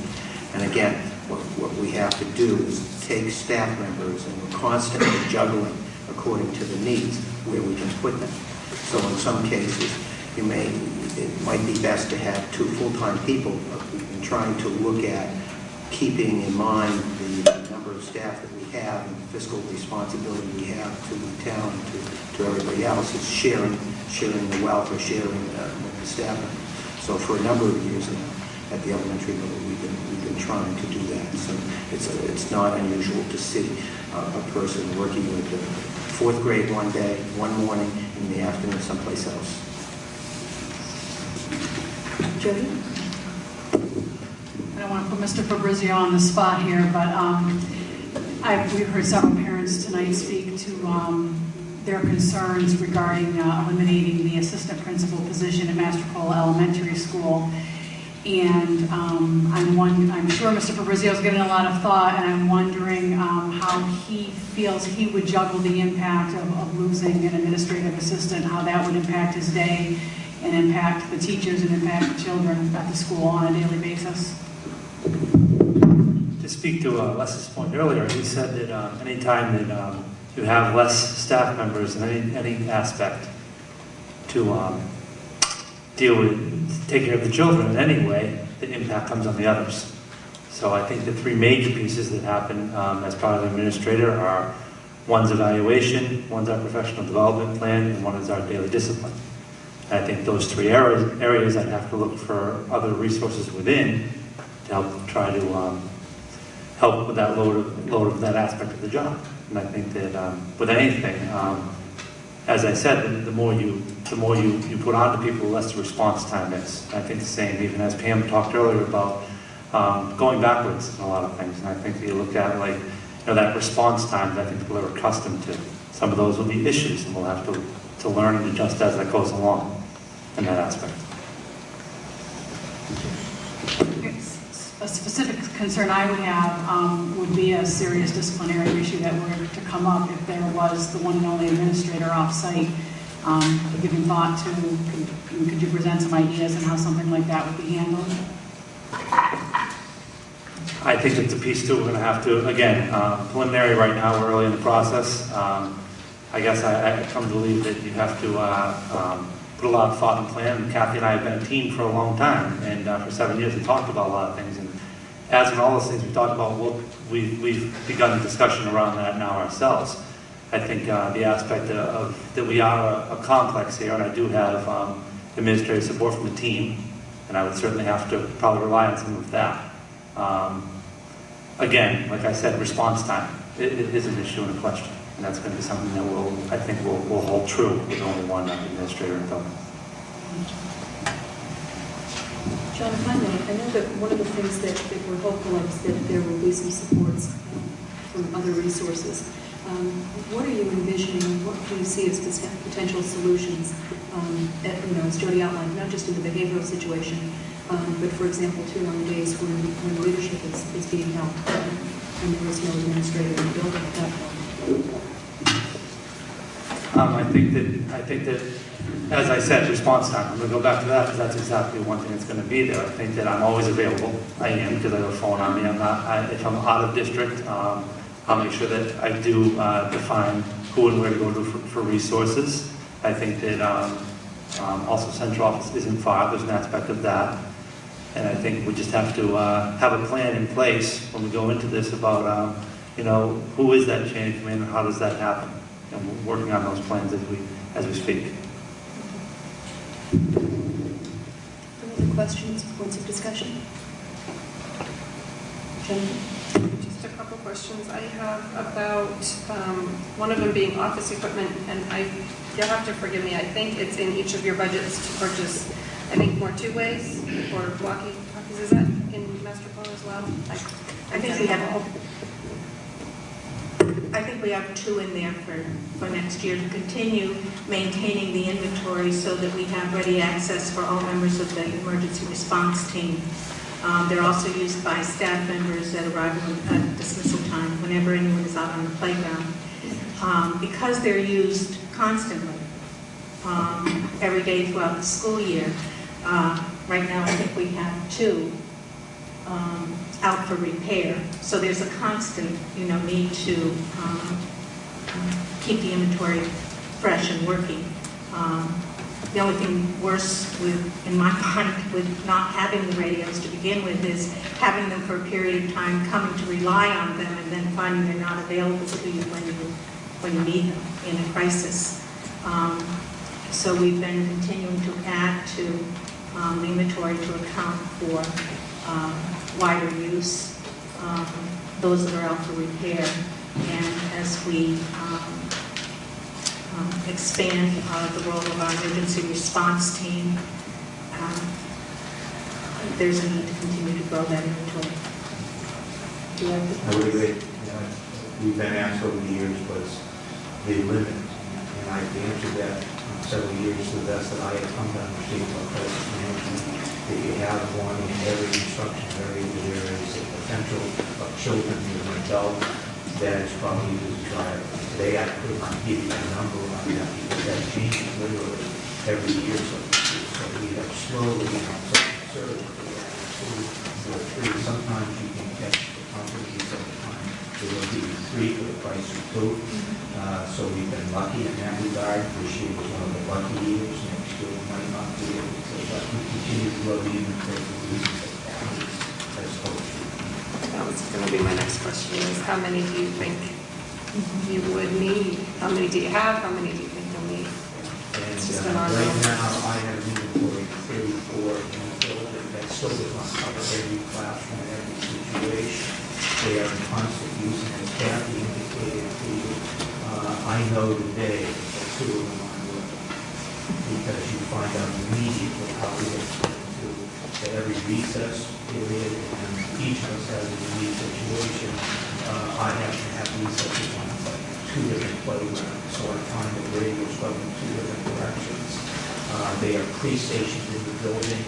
And again, what we have to do is take staff members, and we're constantly juggling according to the needs where we can put them. So in some cases, it might be best to have 2 full-time people. We've been trying to look at keeping in mind the number of staff that we have and the fiscal responsibility we have to the town, to everybody else. It's sharing the wealth or sharing with the staff. So for a number of years now, at the elementary level, we've been trying to do that. So it's not unusual to see a person working with the 4th grade one day, one morning, in the afternoon someplace else. Jody? I don't want to put Mr. Fabrizio on the spot here, but we've heard several parents tonight speak to their concerns regarding eliminating the assistant principal position at Master Cole Elementary School. And I'm sure Mr. Fabrizio is giving a lot of thought, and I'm wondering how he feels he would juggle the impact of losing an administrative assistant, how that would impact his day and impact the teachers and impact the children at the school on a daily basis. To speak to Les's point earlier, he said that any time that you have less staff members in any aspect to deal with, take care of the children in any way, the impact comes on the others. So I think the 3 major pieces that happen as part of the administrator are one's evaluation, one's our professional development plan, and one is our daily discipline. And I think those 3 areas I'd have to look for other resources within to help try to help with that load of that aspect of the job. And I think that with anything, as I said, the more you put on to people, the less the response time is. And I think the same, even as Pam talked earlier about going backwards in a lot of things. And I think that you look at that response time that I think people are accustomed to. Some of those will be issues, and we'll have to learn and adjust as that goes along in that aspect. A specific concern I would have would be a serious disciplinary issue that were to come up if there was the one and only administrator off-site. Giving thought to, could you present some ideas on how something like that would be handled? I think it's a piece too. We're going to have to, again, preliminary right now, we're early in the process. I guess I come to believe that you have to put a lot of thought and plan. Kathy and I have been a team for a long time, and for 7 years we talked about a lot of things. And as in all those things we talked about, we've begun a discussion around that now ourselves. I think the aspect of that we are a complex here, and I do have administrative support from the team, and I would certainly have to probably rely on some of that. Again, like I said, response time is an issue and a question. And that's going to be something that I think will hold true with only one administrator in building. John, if I may, I know that one of the things that we're hopeful of is that there will be some supports from other resources. What are you envisioning? What do you see as potential solutions? As Jody outlined, not just in the behavioral situation, but for example, too, on the days when leadership is being held. and there was no administrator in the building at that point. I think that, as I said, response time, I'm going to go back to that because that's exactly one thing that's going to be there. I think that I'm always available. I am, because I have a phone on me. If I'm out of district, I'll make sure that I do define who and where to go to for resources. I think that also central office isn't far. There's an aspect of that. And I think we just have to have a plan in place when we go into this about, who is that chain of command and how does that happen? And we're working on those plans as we speak. Any other questions, points of discussion? Jennifer? Just a couple questions I have about one of them being office equipment, and you'll have to forgive me, I think it's in each of your budgets to purchase, I think, more two-ways or walkie-talkies. Is that in Master Plan as well? I think we have two in there for next year to continue maintaining the inventory so that we have ready access for all members of the emergency response team. They're also used by staff members at arrival at dismissal time whenever anyone is out on the playground. Because they're used constantly, every day throughout the school year, right now I think we have two out for repair. So there's a constant, need to keep the inventory fresh and working. The only thing worse in my mind with not having the radios to begin with is having them for a period of time, coming to rely on them, and then finding they're not available to you when you need them in a crisis. So we've been continuing to add to the inventory to account for wider use, those that are out for repair. And as we expand the role of our emergency response team, there's a need to continue to grow that inventory. I would agree. We've been asked over the years was the limit, and I've answered that several years to the best that I have come to understand about crisis management. If you have one in every instruction area where there is a potential of children or an adult, that is probably the desire. Today I could not give you a number on that because that changes literally every year. So we have slowly surged. Sometimes you can catch the companies at the time. They will give you 3 for the price of 2. So we've been lucky in that regard. This year was one of the lucky years. Next year we might not be able to say that. We continue to grow the inventory for reasons as coach. That was going to be my next question is how many do you think you would need? How many do you have? How many do you think you'll need? And right now I have an inventory of 34 in the building. That still does not cover every classroom and every situation. They are in constant use, and as Kathy indicated to you, I know today that 2 of them aren't working because you find out immediately how we get to every recess period, and each of us has a unique situation. I have to have recesses on 2 different playgrounds, so I find that radios go in 2 different directions. They are pre-stationed in the building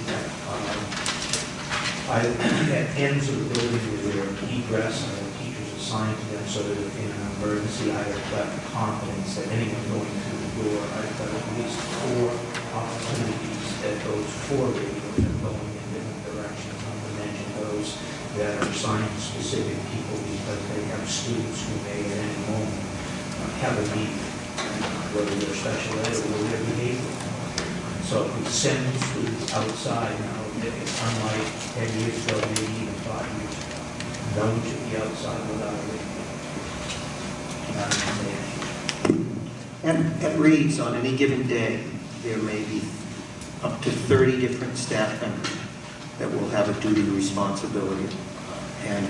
at ends of the building where there are egress and there are teachers assigned to them so that if in an emergency I have got confidence that anyone going through the door, I've got at least 4 opportunities that those 4 radios are going in different directions. I'm going to mention those that are assigned to specific people because they have students who may at any moment have a need, whether they're special ed or whether they're behavioral. So if we send students outside now, it's unlike 10 years ago, maybe even 5 years ago. No one should be outside without a radio. At Reed's, on any given day, there may be up to 30 different staff members that will have a duty responsibility. And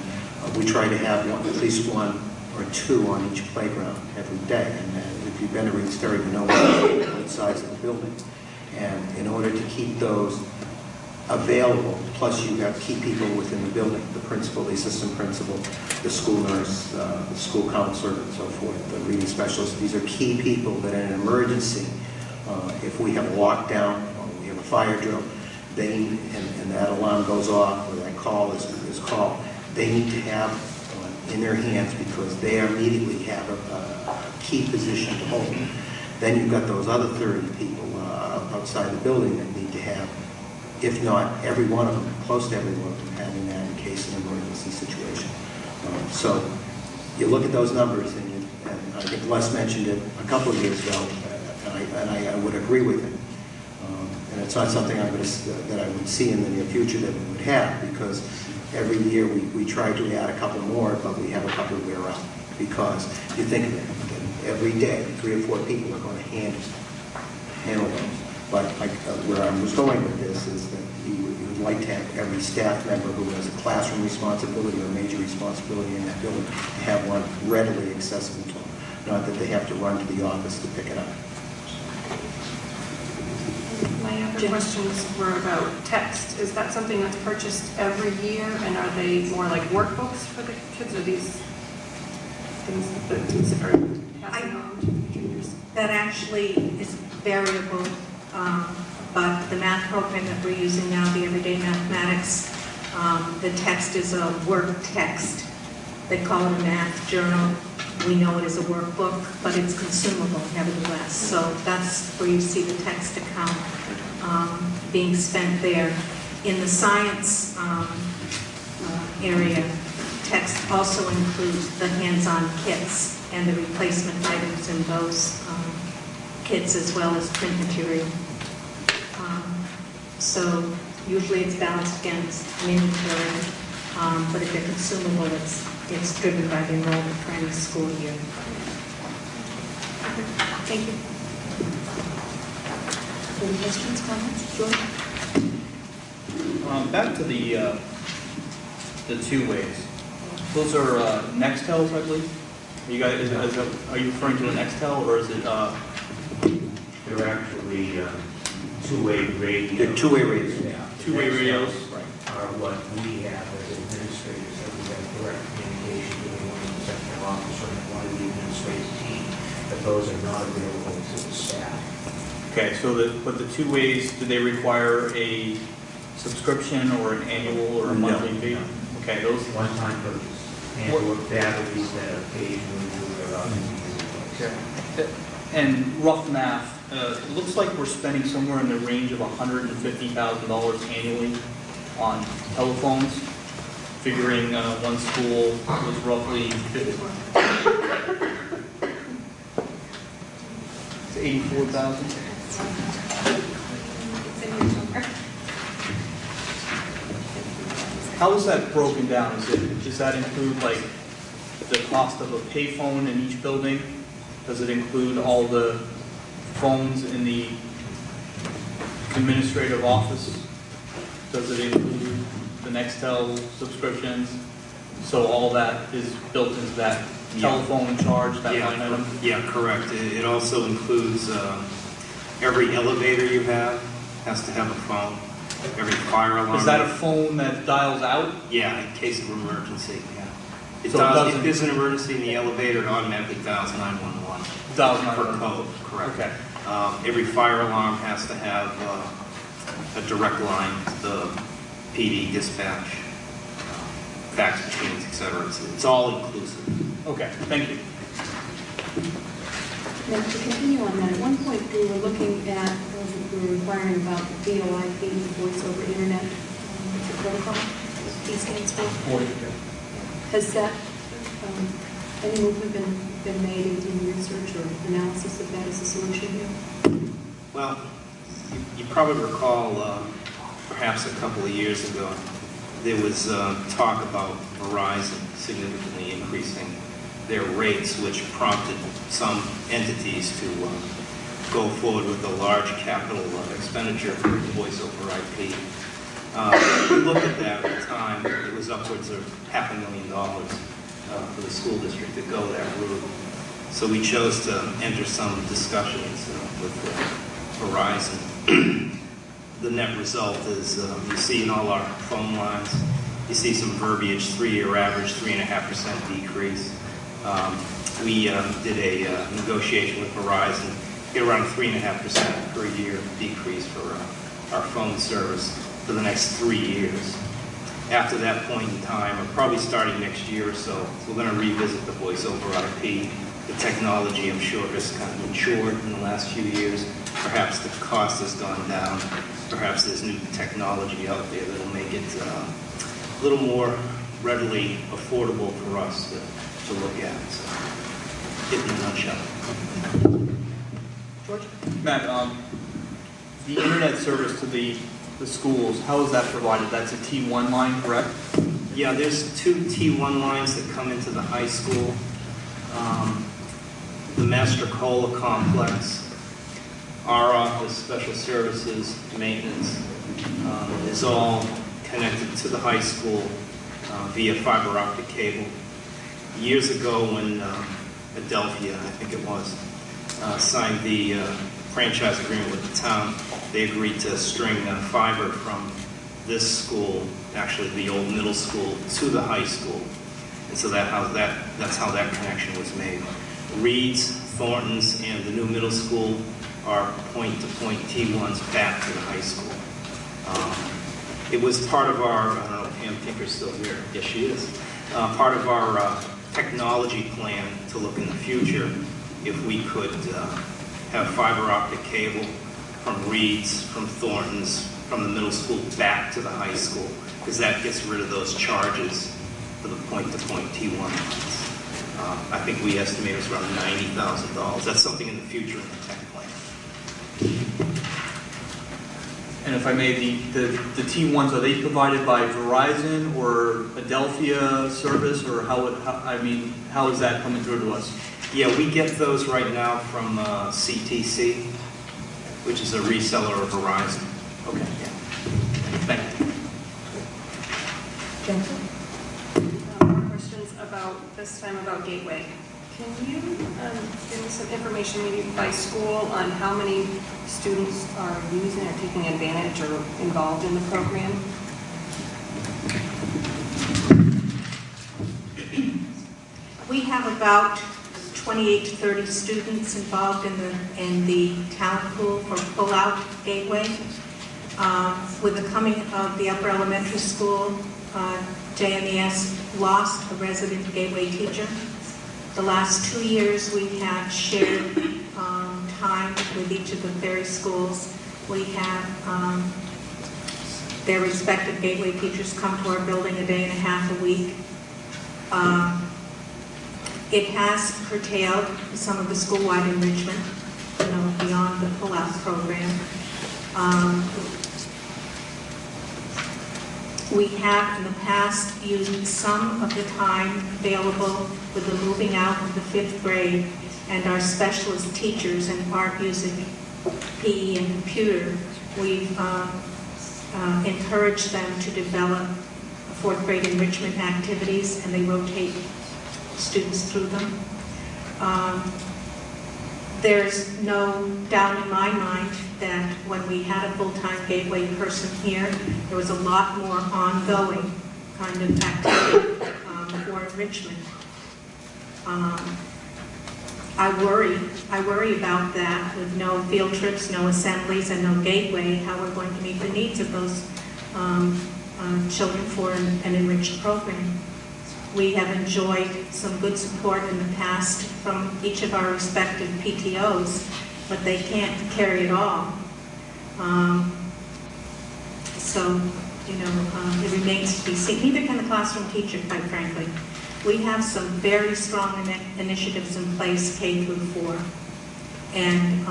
we try to have at least 1 or 2 on each playground every day. And if you've been to Reed's Ferry, you know what size of the building. And in order to keep those available, plus you have key people within the building, the principal, the assistant principal, the school nurse, the school counselor, and so forth, the reading specialist. These are key people that in an emergency, if we have a lockdown or we have a fire drill, and that alarm goes off or that call is called, they need to have in their hands because they immediately have a key position to hold. Then you've got those other 30 people outside the building that need to have, if not every one of them, close to every one of them, having that in case of an emergency situation. So you look at those numbers, and I think Les mentioned it a couple of years ago, and I would agree with him. And it's not something that I would see in the near future that we would have, because every year we try to add a couple more, but we have a couple wear out. Because you think of it, every day, 3 or 4 people are going to handle those. But where I was going with this is that you would like to have every staff member who has a classroom responsibility or a major responsibility in that building to have one readily accessible to them, not that they have to run to the office to pick it up. My other questions were about text. Is that something that's purchased every year, and are they more like workbooks for the kids, or these things that are passing on to juniors? That actually is variable, but the math program that we're using now, the Everyday Mathematics, the text is a work text. They call it a math journal. We know it is a workbook, but it's consumable nevertheless. So that's where you see the text account being spent there. In the science area, text also includes the hands-on kits and the replacement items in those kits, as well as print material. So usually it's balanced against mini-material, but if they're consumable, it's driven by the enrollment for any school year. Thank you. Any questions, comments? George? Back to the 2 ways. Those are Nextels, I believe. Are you referring to an Nextel, or is it? They're actually two-way radios. They're two-way radios. Yeah. Two-way radios. Right. Are what we have as administrators, that we have direct communication with one of the secretary officer and one of the administrative team, but those are not available to the staff. Okay, so but the 2 ways, do they require a subscription or an annual or a monthly fee? No. Okay, those one-time purchase. And with batteries that occasionally do their Okay. And rough math, it looks like we're spending somewhere in the range of $150,000 annually on telephones, figuring one school was roughly 84,000. How is that broken down? Does that include like the cost of a payphone in each building? Does it include all the phones in the administrative office? Does it include the Nextel subscriptions? So all that is built into that telephone charge, that line item? Yeah, correct. It also includes every elevator you have has to have a phone. Every fire alarm. Is that a phone that dials out? Yeah, in case of emergency, yeah. If there's an emergency in the elevator, it automatically dials 911. Dials For code, correct. Okay. Every fire alarm has to have a direct line to the PD, dispatch, fax machines, etc. It's all inclusive. Okay, thank you. Now, to continue on that, at one point we were looking at, we were inquiring about the VoIP, voice over internet, what's the protocol? P stands for? Has that, any movement been made in research or analysis of that as a solution here? Well, you probably recall, perhaps a couple of years ago, there was talk about Verizon significantly increasing their rates, which prompted some entities to go forward with a large capital expenditure for voice over IP. We looked at that at the time. It was upwards of $500,000 for the school district to go that route. So we chose to enter some discussions with Verizon. The net result is you see in all our phone lines, you see some verbiage, 3-year average, 3.5% decrease. We did a negotiation with Verizon, get around 3.5% per year decrease for our phone service for the next 3 years. after that point in time, or probably starting next year or so, we're going to revisit the voice over IP. The technology, I'm sure, has kind of matured in the last few years. Perhaps the cost has gone down. Perhaps there's new technology out there that will make it a little more readily affordable for us to look at. So, in a nutshell. George? Matt, the internet service to the schools, how is that provided? That's a T1 line, correct? Yeah, there's 2 T1 lines that come into the high school. The Master Cola Complex, our office, special services, maintenance, is all connected to the high school via fiber optic cable. Years ago when Adelphia, I think it was, signed the franchise agreement with the town, they agreed to string fiber from this school, actually the old middle school, to the high school. And so that's how that connection was made. Reed's, Thornton's, and the new middle school are point-to-point T1s back to the high school. It was part of our, I don't know if Pam Tinker's still here. Yes, she is. Part of our technology plan to look in the future if we could have fiber optic cable from Reed's, from Thornton's, from the middle school back to the high school, because that gets rid of those charges for the point-to-point T1 lines. I think we estimate it's around $90,000. That's something in the future in the tech plan. And if I may, the T1s, are they provided by Verizon or Adelphia service, or how is that coming through to us? Yeah, we get those right now from CTC, which is a reseller of Verizon. Okay. Yeah. Thank you. Jensen? More questions about this time about Gateway. Can you give me some information, maybe by school, on how many students are using or taking advantage or involved in the program? We have about 28 to 30 students involved in the talent pool for Pull-Out Gateway. With the coming of the upper elementary school, JMES lost a resident Gateway teacher. The last 2 years we have shared time with each of the 30 schools. We have their respective Gateway teachers come to our building a day and a half a week. It has curtailed some of the school-wide enrichment, beyond the pull-out program. We have in the past used some of the time available with the moving out of the 5th grade and our specialist teachers in art, music, PE, and computer. We've encouraged them to develop 4th grade enrichment activities, and they rotate students through them. There's no doubt in my mind that when we had a full-time Gateway person here, there was a lot more ongoing kind of activity for enrichment. I worry about that with no field trips, no assemblies, and no Gateway, how we're going to meet the needs of those children for an enriched program. We have enjoyed some good support in the past from each of our respective PTOs, but they can't carry it all. It remains to be seen. Neither can the classroom teacher, quite frankly. We have some very strong initiatives in place K through 4, and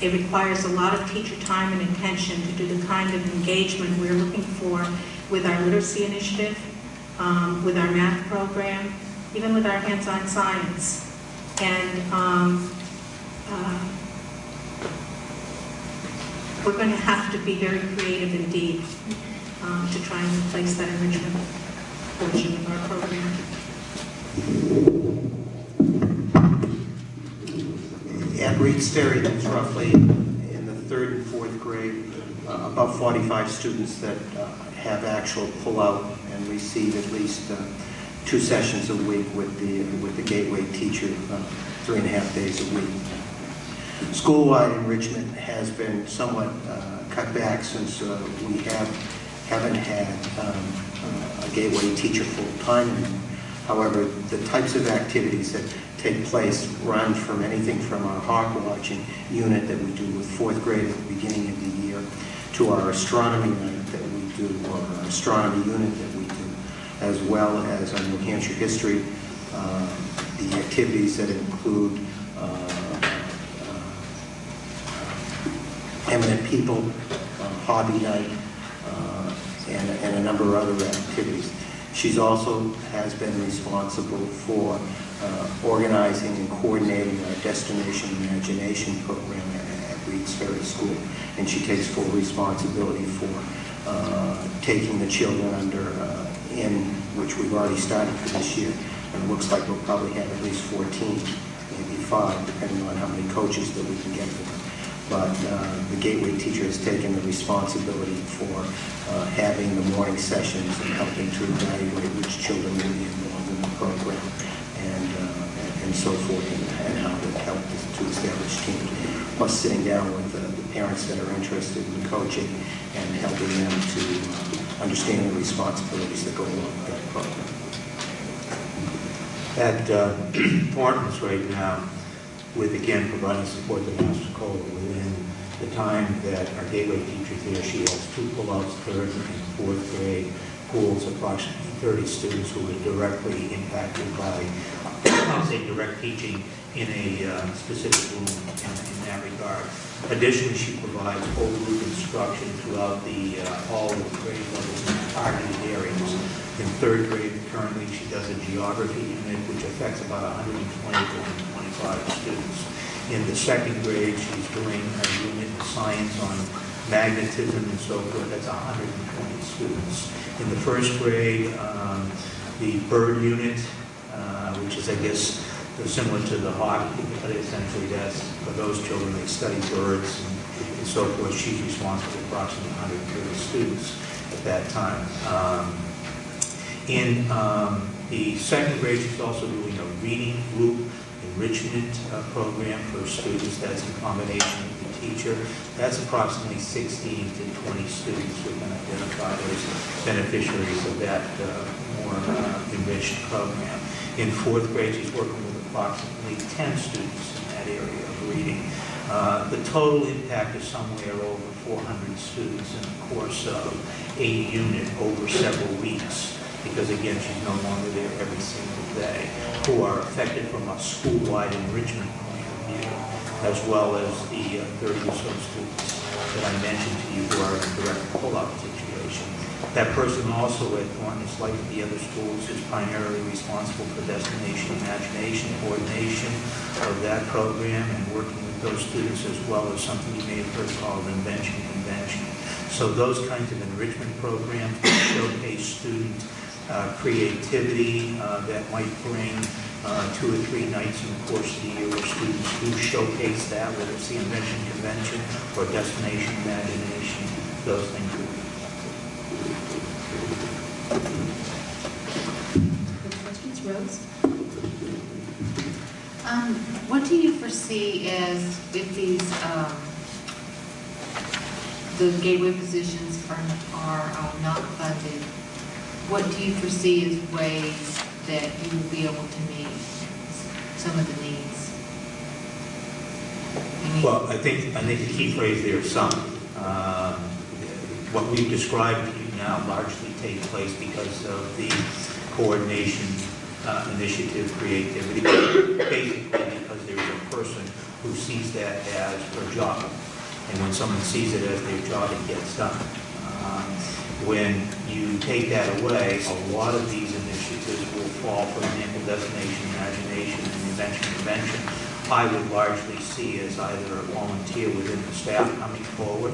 it requires a lot of teacher time and attention to do the kind of engagement we're looking for with our literacy initiative, with our math program, even with our hands-on science. And we're going to have to be very creative indeed to try and replace that enrichment portion of our program. At Reed's Ferry, there's roughly in the 3rd and 4th grade about 45 students that have actual pull-out and receive at least 2 sessions a week with the Gateway teacher, 3.5 days a week. School-wide enrichment has been somewhat cut back since we have haven't had a Gateway teacher full-time anymore. However, the types of activities that take place run from anything from our hawk watching unit that we do with 4th grade at the beginning of the year to our astronomy night that we do, or our astronomy unit that we do, as well as our New Hampshire history, the activities that include eminent people, hobby night, and a number of other activities. She's also has been responsible for organizing and coordinating our Destination Imagination program at Reed's Ferry School, and she takes full responsibility for taking the children under which we've already started for this year, and it looks like we'll probably have at least 14, maybe 5, depending on how many coaches that we can get for them. But the Gateway teacher has taken the responsibility for having the morning sessions and helping to evaluate which children will be involved in the program and so forth, and how to help to establish teams. Plus sitting down with the parents that are interested in coaching and helping them to understand the responsibilities that go along with that program. At Thornton's right now, with again providing support to Master Cola within the time that our Gateway teacher's there, she has 2 pull-outs, 3rd and 4th grade pools, approximately 30 students who are directly impacted by, I'll say, direct teaching in a specific room in that regard. Additionally, she provides whole group instruction throughout all of the grade levels in targeted areas. In 3rd grade, currently, she does a geography unit, which affects about 120 to 125 students. In the 2nd grade, she's doing a unit in science on magnetism and so forth. That's 120 students. In the 1st grade, the bird unit, which is, I guess, similar to the hawk, but essentially that's for those children, they study birds and so forth. She's responsible for approximately 130 students at that time. In the 2nd grade, she's also doing a reading group enrichment program for students. That's in combination with the teacher. That's approximately 16 to 20 students who have been identified as beneficiaries of that more enriched program. In 4th grade, she's working with approximately 10 students in that area of reading. The total impact is somewhere over 400 students in the course of a unit over several weeks, because again, she's no longer there every single day, who are affected from a school-wide enrichment point of view, as well as the 30 or so students that I mentioned to you who are in a direct pull-out situation. That person also at Thornton, is like the other schools, is primarily responsible for Destination Imagination coordination of that program and working with those students, as well as something you may have heard called Invention Convention. So those kinds of enrichment programs showcase student creativity that might bring 2 or 3 nights in the course of the year where students do showcase that, whether it's the Invention Convention or Destination Imagination, those things will be. Questions, Rose? What do you foresee as if these the Gateway positions are not funded? What do you foresee as ways that you will be able to meet some of the needs? Well, I think the key phrase there is some. What we've described to you now largely takes place because of the coordination initiative, creativity, basically because there's a person who sees that as her job. And when someone sees it as their job, it gets done. When you take that away, a lot of these initiatives will fall, for example, Destination Imagination and Invention Convention, I would largely see as either a volunteer within the staff coming forward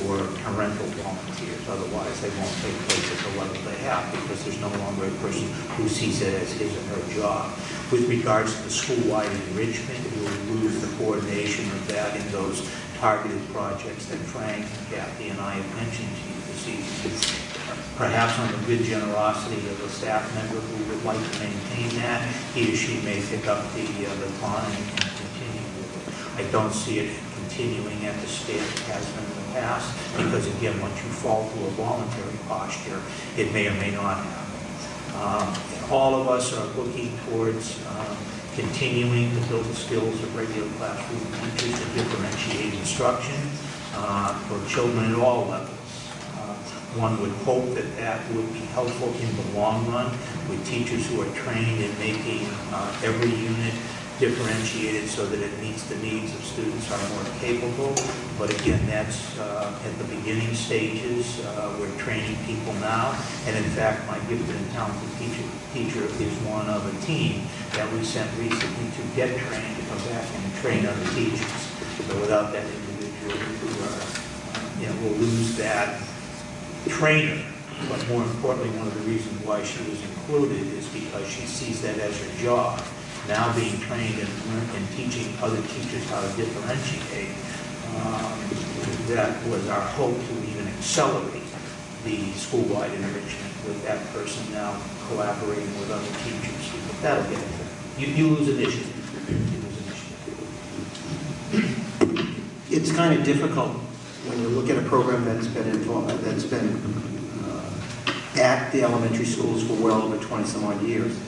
or parental volunteers. Otherwise, they won't take place at the level they have because there's no longer a person who sees it as his or her job. With regards to the school-wide enrichment, you'll lose the coordination of that in those targeted projects that Frank, Kathy, and I have mentioned to you this evening. Perhaps on the good generosity of a staff member who would like to maintain that, he or she may pick up the baton and continue with it. I don't see it continuing at the state it has been in the past, because again, once you fall to a voluntary posture, it may or may not happen. All of us are looking towards continuing to build the skills of regular classroom teachers to differentiate instruction for children at all levels. One would hope that that would be helpful in the long run with teachers who are trained in making every unit differentiated so that it meets the needs of students who are more capable. But again, that's at the beginning stages. We're training people now. And in fact, my gifted and talented teacher is one of a team that we sent recently to get trained to come back and train other teachers. So without that individual, we'll lose that trainer. But more importantly, one of the reasons why she was included is because she sees that as her job. Now being trained and teaching other teachers how to differentiate, that was our hope to even accelerate the school-wide enrichment with that person now collaborating with other teachers. But that'll get it. You lose initiative. It's kind of difficult when you look at a program that's been at the elementary schools for well over 20 some odd years,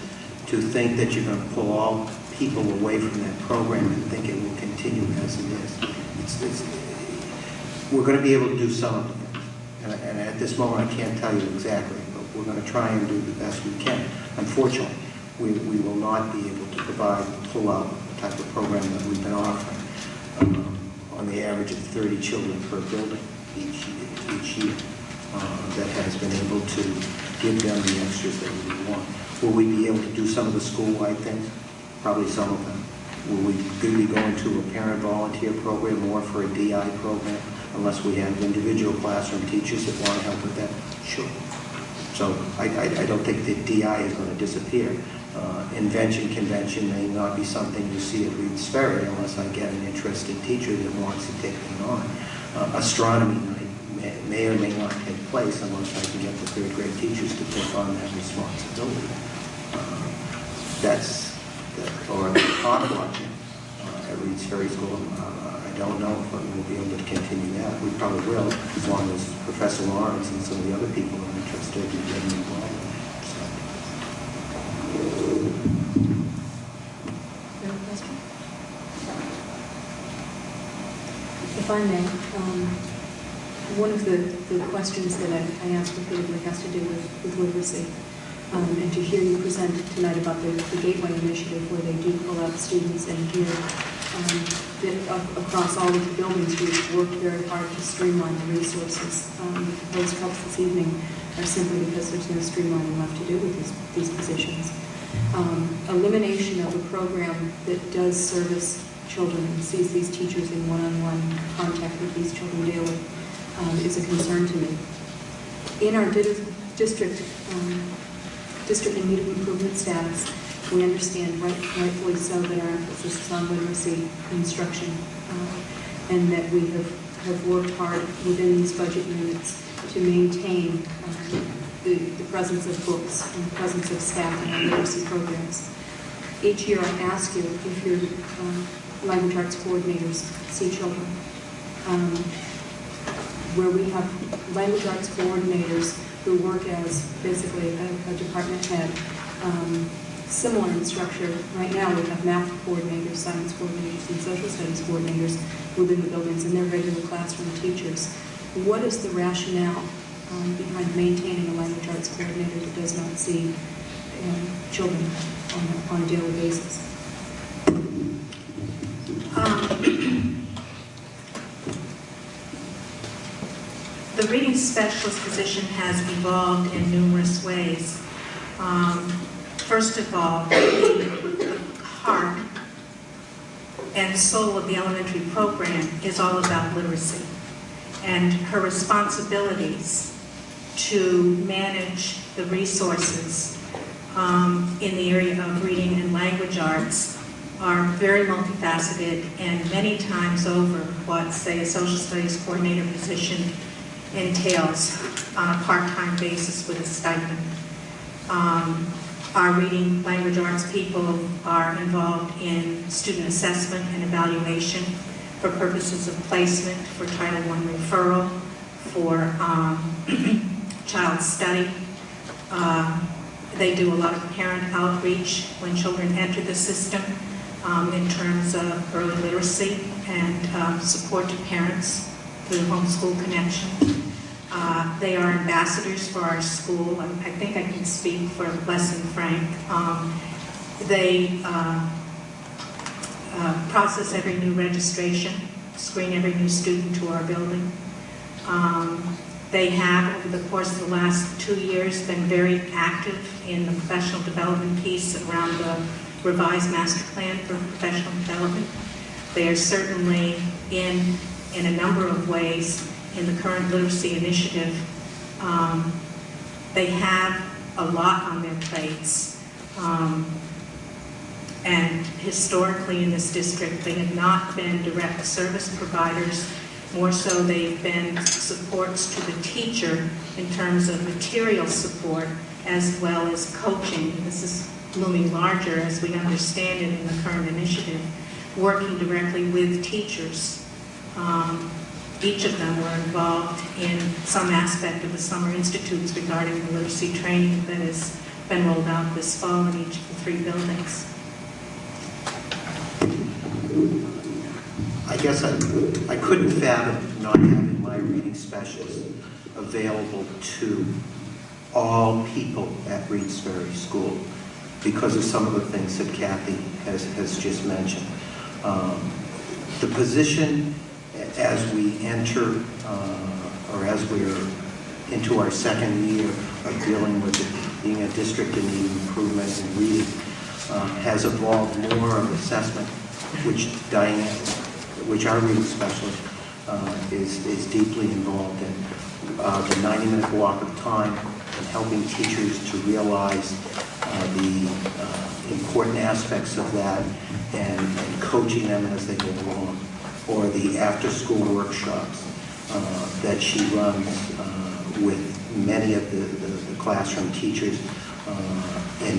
to think that you're going to pull all people away from that program and think it will continue as it is. We're going to be able to do some of them. And at this moment I can't tell you exactly, but we're going to try and do the best we can. Unfortunately, we will not be able to provide, pull out the type of program that we've been offering on the average of 30 children per building each year that has been able to give them the extras that we want. Will we be able to do some of the school-wide things? Probably some of them. Will we be going to a parent volunteer program or for a DI program unless we have individual classroom teachers that want to help with that? Sure. So I don't think that DI is going to disappear. Invention convention may not be something you see at Reed's Ferry unless I get an interested teacher that wants to take me on. Astronomy night may or may not take place unless I can get the third grade teachers to take on that responsibility. Or art watching at Reed's Ferry School. I don't know if we'll be able to continue that. We probably will, as long as Professor Lawrence and some of the other people are interested in getting involved. If I may, one of the questions that I asked repeatedly has to do with literacy. And to hear you present tonight about the Gateway Initiative, where they do pull out students and hear that across all of the buildings we've worked very hard to streamline the resources. The proposed cuts this evening are simply because there's no streamlining left to do with these positions. Elimination of a program that does service children and sees these teachers in one-on-one contact with these children daily is a concern to me. In our district and need of improvement status, we understand rightfully so that our emphasis is on literacy instruction and that we have worked hard within these budget units to maintain the presence of books and the presence of staff in our literacy programs. Each year I ask you if your language arts coordinators see children. Where we have language arts coordinators who work as basically a department head. Similar in structure, right now we have math coordinators, science coordinators, and social studies coordinators within the buildings, and they're regular classroom teachers. What is the rationale behind maintaining a language arts coordinator that does not see children on a daily basis? The reading specialist position has evolved in numerous ways. First of all, the heart and soul of the elementary program is all about literacy, and her responsibilities to manage the resources in the area of reading and language arts are very multifaceted, and many times over what, say, a social studies coordinator position entails on a part-time basis with a stipend. Our reading language arts people are involved in student assessment and evaluation. for purposes of placement, for Title I referral, for child study. They do a lot of parent outreach when children enter the system in terms of early literacy and support to parents through Homeschool Connection. They are ambassadors for our school. I think I can speak for Les and Frank. They process every new registration, screen every new student to our building. They have, over the course of the last 2 years, been very active in the professional development piece around the revised master plan for professional development. They are certainly in a number of ways in the current literacy initiative. They have a lot on their plates. And historically in this district, they have not been direct service providers. More so, they've been supports to the teacher in terms of material support as well as coaching. This is looming larger as we understand it in the current initiative, working directly with teachers. Each of them were involved in some aspect of the summer institutes regarding the literacy training that has been rolled out this fall in each of the 3 buildings. I guess I couldn't fathom not having my reading specialist available to all people at Reeds Ferry School because of some of the things that Kathy has just mentioned. The position as we enter, or as we're into our second year of dealing with it, being a district in need of improvement in reading, has evolved more of assessment, which our reading specialist is deeply involved in. The 90-minute block of time and helping teachers to realize the important aspects of that and coaching them as they go along. Or the after-school workshops that she runs with many of the classroom teachers in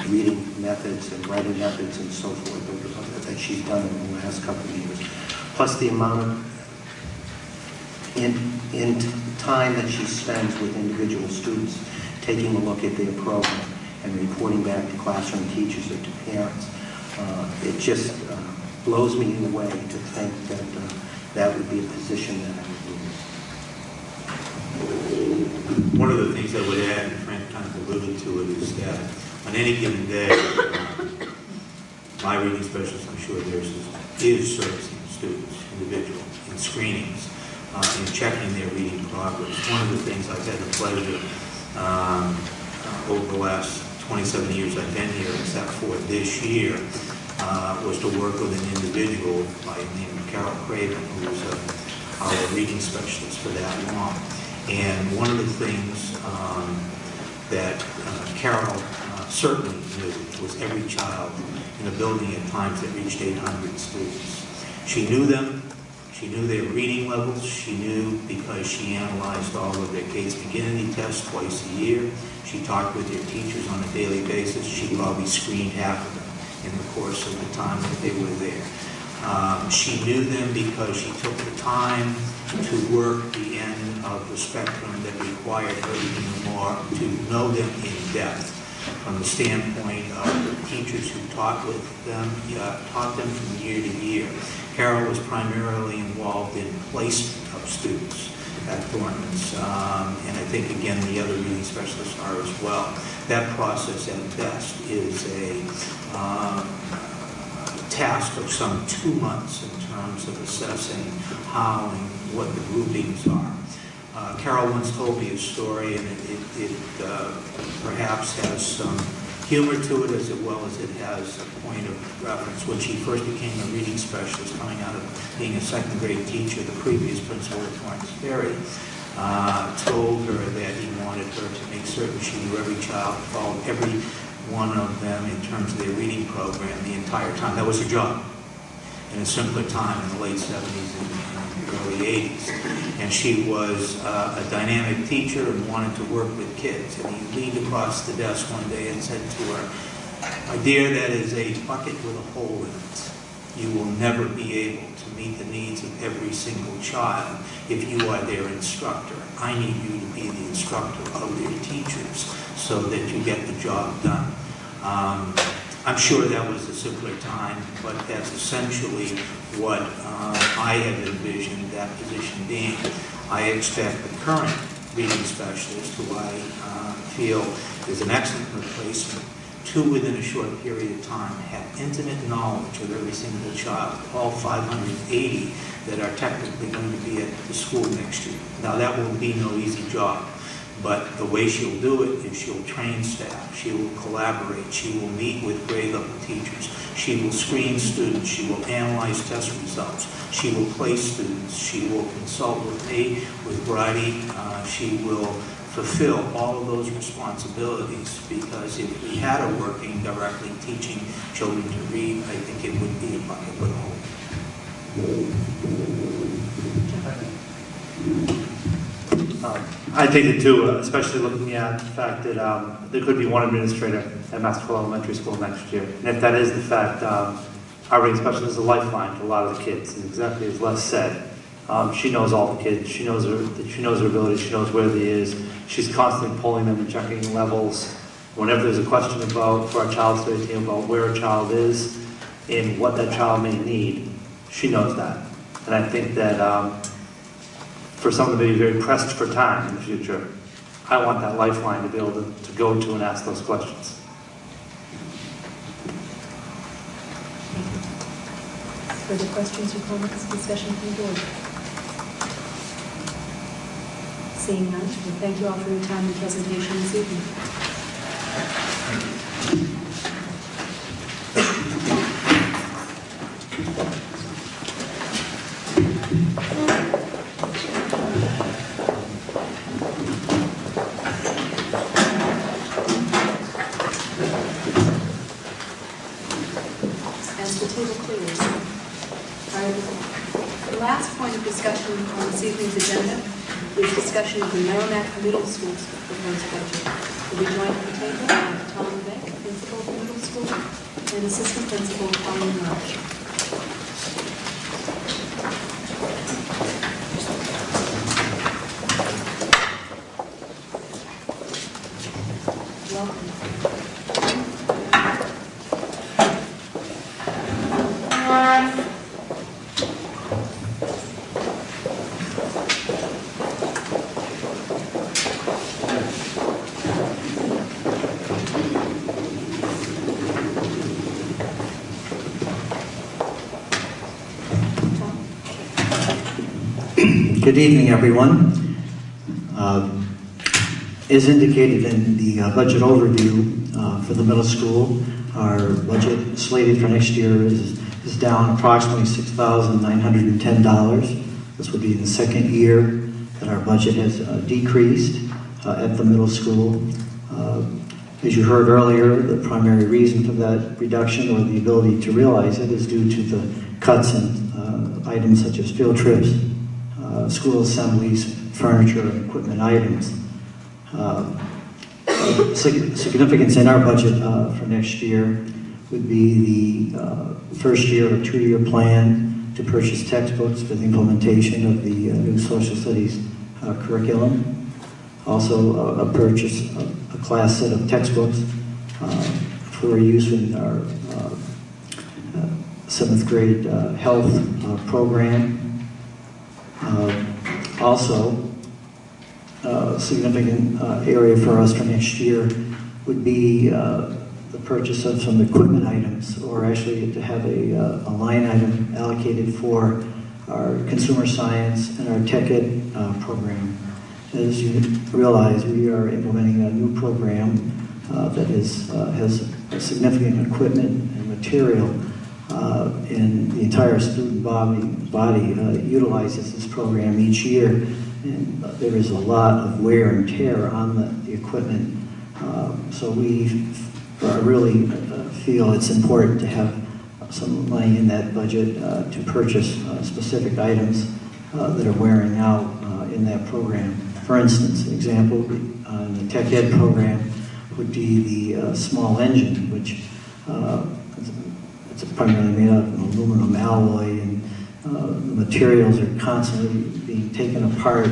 reading methods and writing methods and so forth that she's done in the last couple of years. Plus the amount of in time that she spends with individual students, taking a look at their program and reporting back to classroom teachers or to parents. It just blows me away to think that that would be a position that I would lose. One of the things I would add, and Frank kind of alluded to it, is that on any given day, my reading specialist, I'm sure theirs is servicing students, individual, in screenings, in checking their reading progress. One of the things I've had the pleasure over the last 27 years I've been here, except for this year, was to work with an individual by the name of Carol Craven, who was our reading specialist for that long. And one of the things that Carol certainly knew was every child in a building at times that reached 800 students. She knew them. She knew their reading levels. She knew because she analyzed all of their case beginning tests twice a year. She talked with their teachers on a daily basis. She probably screened half of them in the course of the time that they were there. She knew them because she took the time to work the end of the spectrum that required her to know them in depth, from the standpoint of the teachers who taught them from year to year. Carol was primarily involved in placement of students at Thornton's, and I think again the other reading specialists are as well. That process at best is a task of some 2 months in terms of assessing how and what the groupings are. Carol once told me a story, and it perhaps has some humor to it as well as it has a point of reference. When she first became a reading specialist, coming out of being a second grade teacher, the previous principal at Torrance Ferry told her that he wanted her to make certain she knew every child, followed every one of them in terms of their reading program the entire time. That was her job in a simpler time in the late 70s and early 80s. And she was a dynamic teacher and wanted to work with kids. And he leaned across the desk one day and said to her, "My dear, that is a bucket with a hole in it." You will never be able to meet the needs of every single child if you are their instructor. I need you to be the instructor of their teachers so that you get the job done. I'm sure that was a simpler time, but that's essentially what I have envisioned that position being. I expect the current reading specialist, who I feel is an excellent replacement, to, within a short period of time, have intimate knowledge of every single child, all 580 that are technically going to be at the school next year. Now, that will be no easy job, but the way she'll do it is she'll train staff, she will collaborate, she will meet with grade level teachers, she will screen students, she will analyze test results, she will place students, she will consult with me, with Bridie, she will fulfill all of those responsibilities, because if we had her working directly teaching children to read, I think it would be a bucket with a hole. I think that too, especially looking at the fact that there could be one administrator at Maxwell Elementary School next year. And if that is the fact, our reading specialist is a lifeline to a lot of the kids. And exactly as Les said, she knows all the kids. She knows her abilities. She knows where they is. She's constantly pulling them and checking levels. Whenever there's a question about, for our child study team, about where a child is and what that child may need, she knows that. And I think that for someone to be very pressed for time in the future, I want that lifeline to be able to go to and ask those questions. Further questions or comments, discussion from the board? Seeing none, well, thank you all for your time and presentation this evening. As the table clears, the last point of discussion on this evening's agenda is discussion of the Merrimack Middle School's proposed budget. We'll be joined at the table by Tom Beck, principal of the middle school, and assistant principal Colleen Welch. Good evening, everyone. As indicated in the budget overview for the middle school, our budget slated for next year is down approximately $6,910. This would be the second year that our budget has decreased at the middle school. As you heard earlier, the primary reason for that reduction, or the ability to realize it, is due to the cuts in items such as field trips, school assemblies, furniture, and equipment items. Significance in our budget for next year would be the first year of a 2-year plan to purchase textbooks for the implementation of the new social studies curriculum. Also, a purchase of a class set of textbooks for use in our 7th grade health program. Also, a significant area for us for next year would be the purchase of some equipment items, or actually to have a line item allocated for our consumer science and our tech ed program. As you realize, we are implementing a new program that has significant equipment and material, and the entire student body utilizes this program each year, and there is a lot of wear and tear on the equipment. So we really feel it's important to have some money in that budget to purchase specific items that are wearing out in that program. For instance, an example in the tech ed program would be the small engine, which it's it's primarily made out of aluminum alloy, and the materials are constantly being taken apart,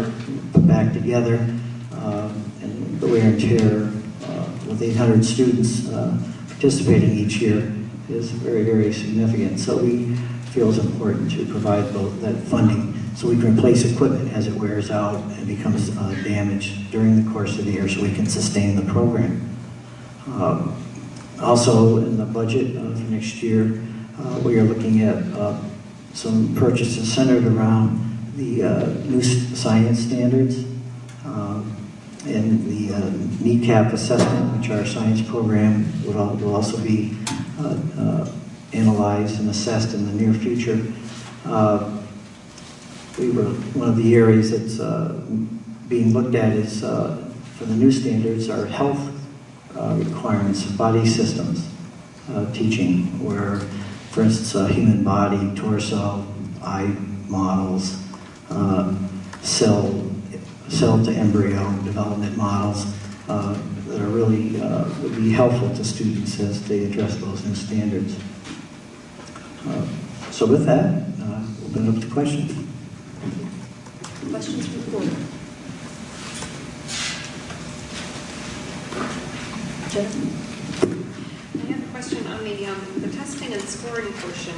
put back together, and the wear and tear with 800 students participating each year is very, very significant. So we feel it's important to provide both that funding so we can replace equipment as it wears out and becomes damaged during the course of the year so we can sustain the program. Also in the budget for next year, we are looking at some purchases centered around the new science standards and the NECAP assessment, which our science program will also be analyzed and assessed in the near future. One of the areas that's being looked at is for the new standards are health requirements of body systems teaching, where, for instance, human body, torso, eye models, cell to embryo development models that are really would be helpful to students as they address those new standards. So with that, open it up to questions. Questions from the board? Jennifer? I have a question on the testing and scoring portion.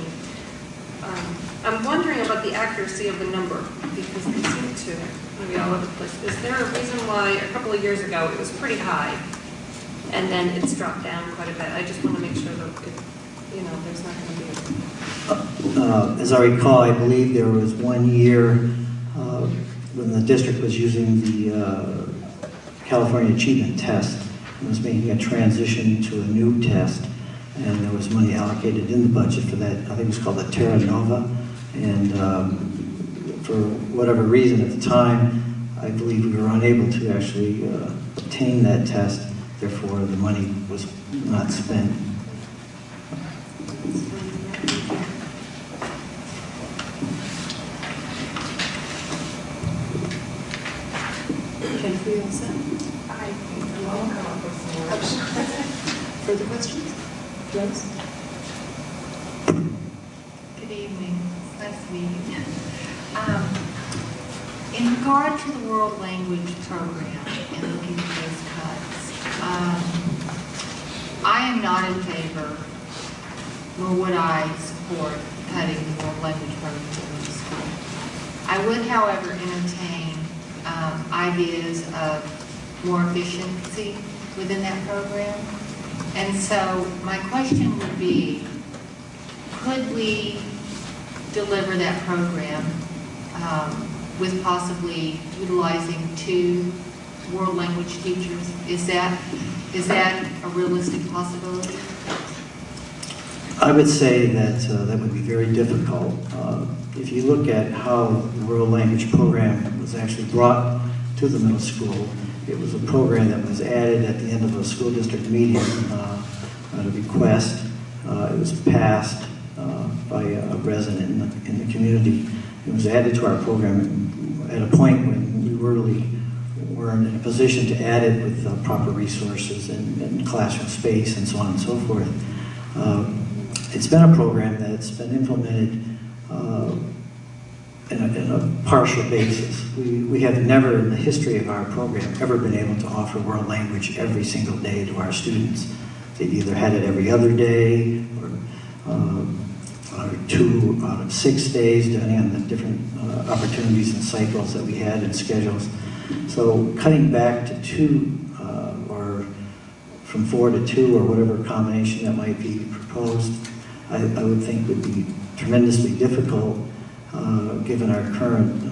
I'm wondering about the accuracy of the number, because they seem to be all over the place. Is there a reason why a couple of years ago it was pretty high, and then it's dropped down quite a bit? I just want to make sure that there's not going to be as I recall, I believe there was 1 year when the district was using the California Achievement Test and was making a transition to a new test, and there was money allocated in the budget for that. I think it was called the Terra Nova, and for whatever reason at the time, I believe we were unable to actually obtain that test, therefore the money was not spent. Jennifer, you all set? I think I'll come up with some words. Further questions? Rose? Good evening. It's nice to meet you. In regard to the World Language Program and looking at those cuts, I am not in favor, nor would I support cutting the World Language Program in the school. I would, however, entertain ideas of more efficiency within that program. And so my question would be, could we deliver that program with possibly utilizing 2 world language teachers? Is that a realistic possibility? I would say that that would be very difficult. If you look at how the World Language Program was actually brought to the middle school, it was a program that was added at the end of a school district meeting at a request. It was passed by a resident in the community. It was added to our program at a point when we really weren't in a position to add it with proper resources and classroom space and so on and so forth. It's been a program that's been implemented in a partial basis. We have never in the history of our program ever been able to offer world language every single day to our students. They've either had it every other day or 2 out of 6 days, depending on the different opportunities and cycles that we had and schedules. So cutting back to 2 or from 4 to 2 or whatever combination that might be proposed, I would think would be tremendously difficult given our current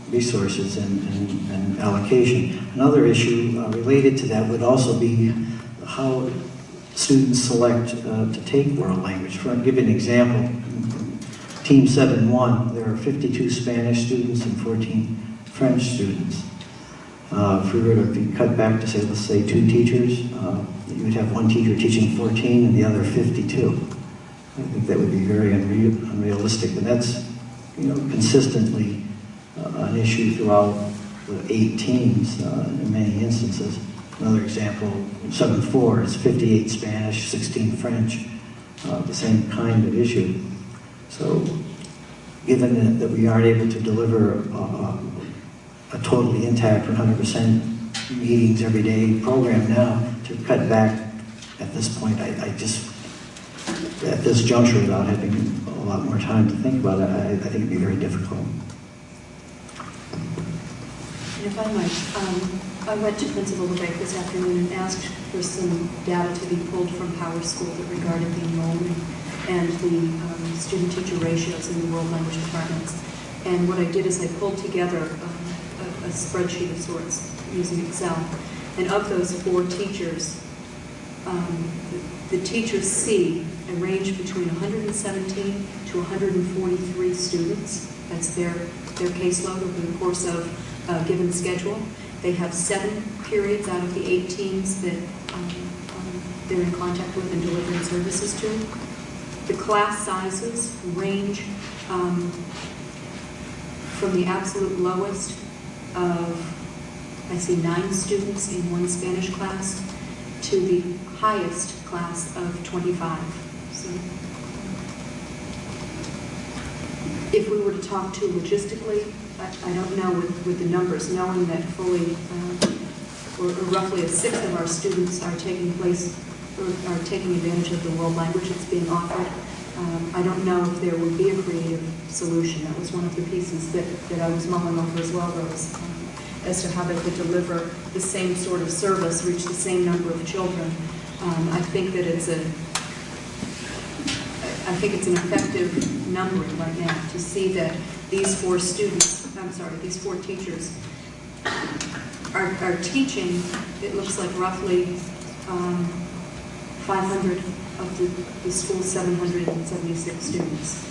resources and allocation. Another issue related to that would also be how students select to take world language. For give you an example, Team 7-1, there are 52 Spanish students and 14 French students. If we were to be cut back to say, let's say 2 teachers, you would have one teacher teaching 14 and the other 52. I think that would be very unrealistic, and that's consistently an issue throughout the 8 teams in many instances. Another example, 7-4, it's 58 Spanish, 16 French, the same kind of issue. So given that we aren't able to deliver a totally intact 100% meetings every day program now, to cut back at this point, I just, at this juncture, without having a lot more time to think about it, I think it'd be very difficult. And if I might, I went to Principal LeBake this afternoon and asked for some data to be pulled from Power School that regarded the enrollment and the student-teacher ratios in the world language departments. And what I did is I pulled together a spreadsheet of sorts using Excel. And of those 4 teachers, the teachers see a range between 117 to 143 students. That's their caseload over the course of a given schedule. They have 7 periods out of the 8 teams that they're in contact with and delivering services to. The class sizes range from the absolute lowest of, I see 9 students in one Spanish class, to the highest class of 25. So if we were to talk to logistically, I don't know with the numbers, knowing that fully, or roughly 1/6 of our students are taking advantage of the world language that's being offered. I don't know if there would be a creative solution. That was one of the pieces that I was mulling over as well, Rose, as to how they could deliver the same sort of service, reach the same number of children. I think that it's an effective numbering right now to see that these 4 teachers are teaching, it looks like roughly 500 of the school's 776 students.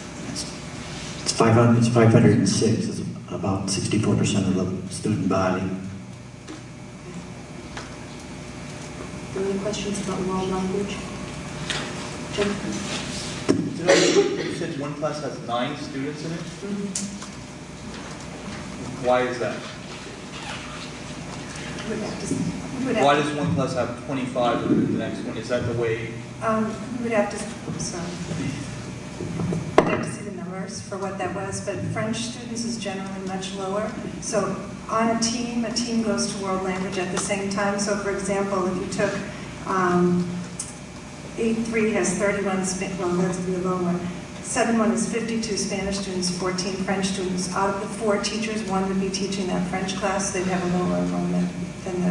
It's 506. It's about 64% of the student body. Any questions about world language? Jennifer? You said one class has 9 students in it? Mm-hmm. Why is that? Why does one class have 25 and the next one? Is that the way? We would have to see the numbers for what that was, but French students is generally much lower. So on a team goes to world language at the same time. So for example, if you took 8-3 has 31, well, that's the low one. 7-1 is 52 Spanish students, 14 French students. Out of the 4 teachers, 1 would be teaching that French class. They'd have a lower enrollment than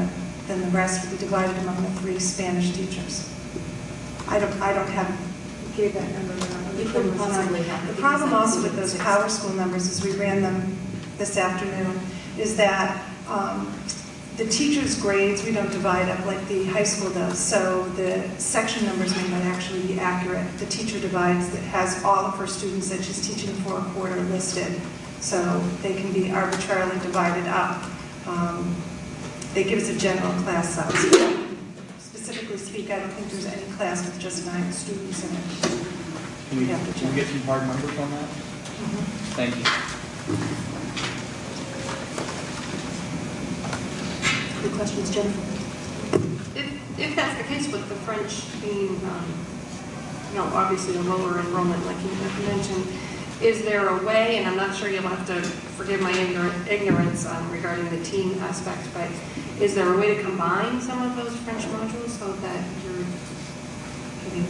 the rest would be divided among the 3 Spanish teachers. I don't gave that number. The problem also with those Power School numbers, as we ran them this afternoon, is that the teachers' grades we don't divide up like the high school does, so the section numbers may not actually be accurate. The teacher divides that has all of her students that she's teaching for a quarter listed, so they can be arbitrarily divided up. They give us a general class size. Specifically speak, I don't think there's any class with just 9 students in it. Can we get some hard numbers on that? Mm-hmm. Thank you. Any questions, Jennifer? If that's the case with the French being, obviously a lower enrollment, like you mentioned, is there a way, and I'm not sure you'll have to forgive my ignorance regarding the team aspect, but is there a way to combine some of those French modules so that you're getting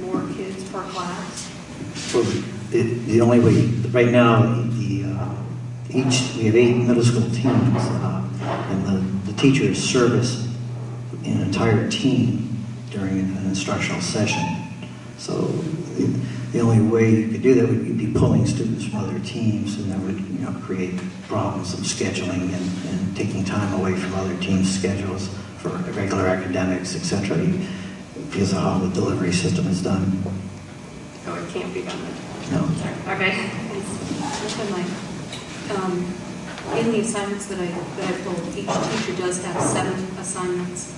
more kids per class? Well, the only way, right now, we have 8 middle school teams, and the teachers service an entire team during an instructional session. So the only way you could do that would be pulling students from other teams, and that would create problems of scheduling and taking time away from other teams' schedules for regular academics, etc. Because of how the delivery system is done. Oh, it can't be done. No. Okay. In the assignments that I pulled, each teacher does have 7 assignments.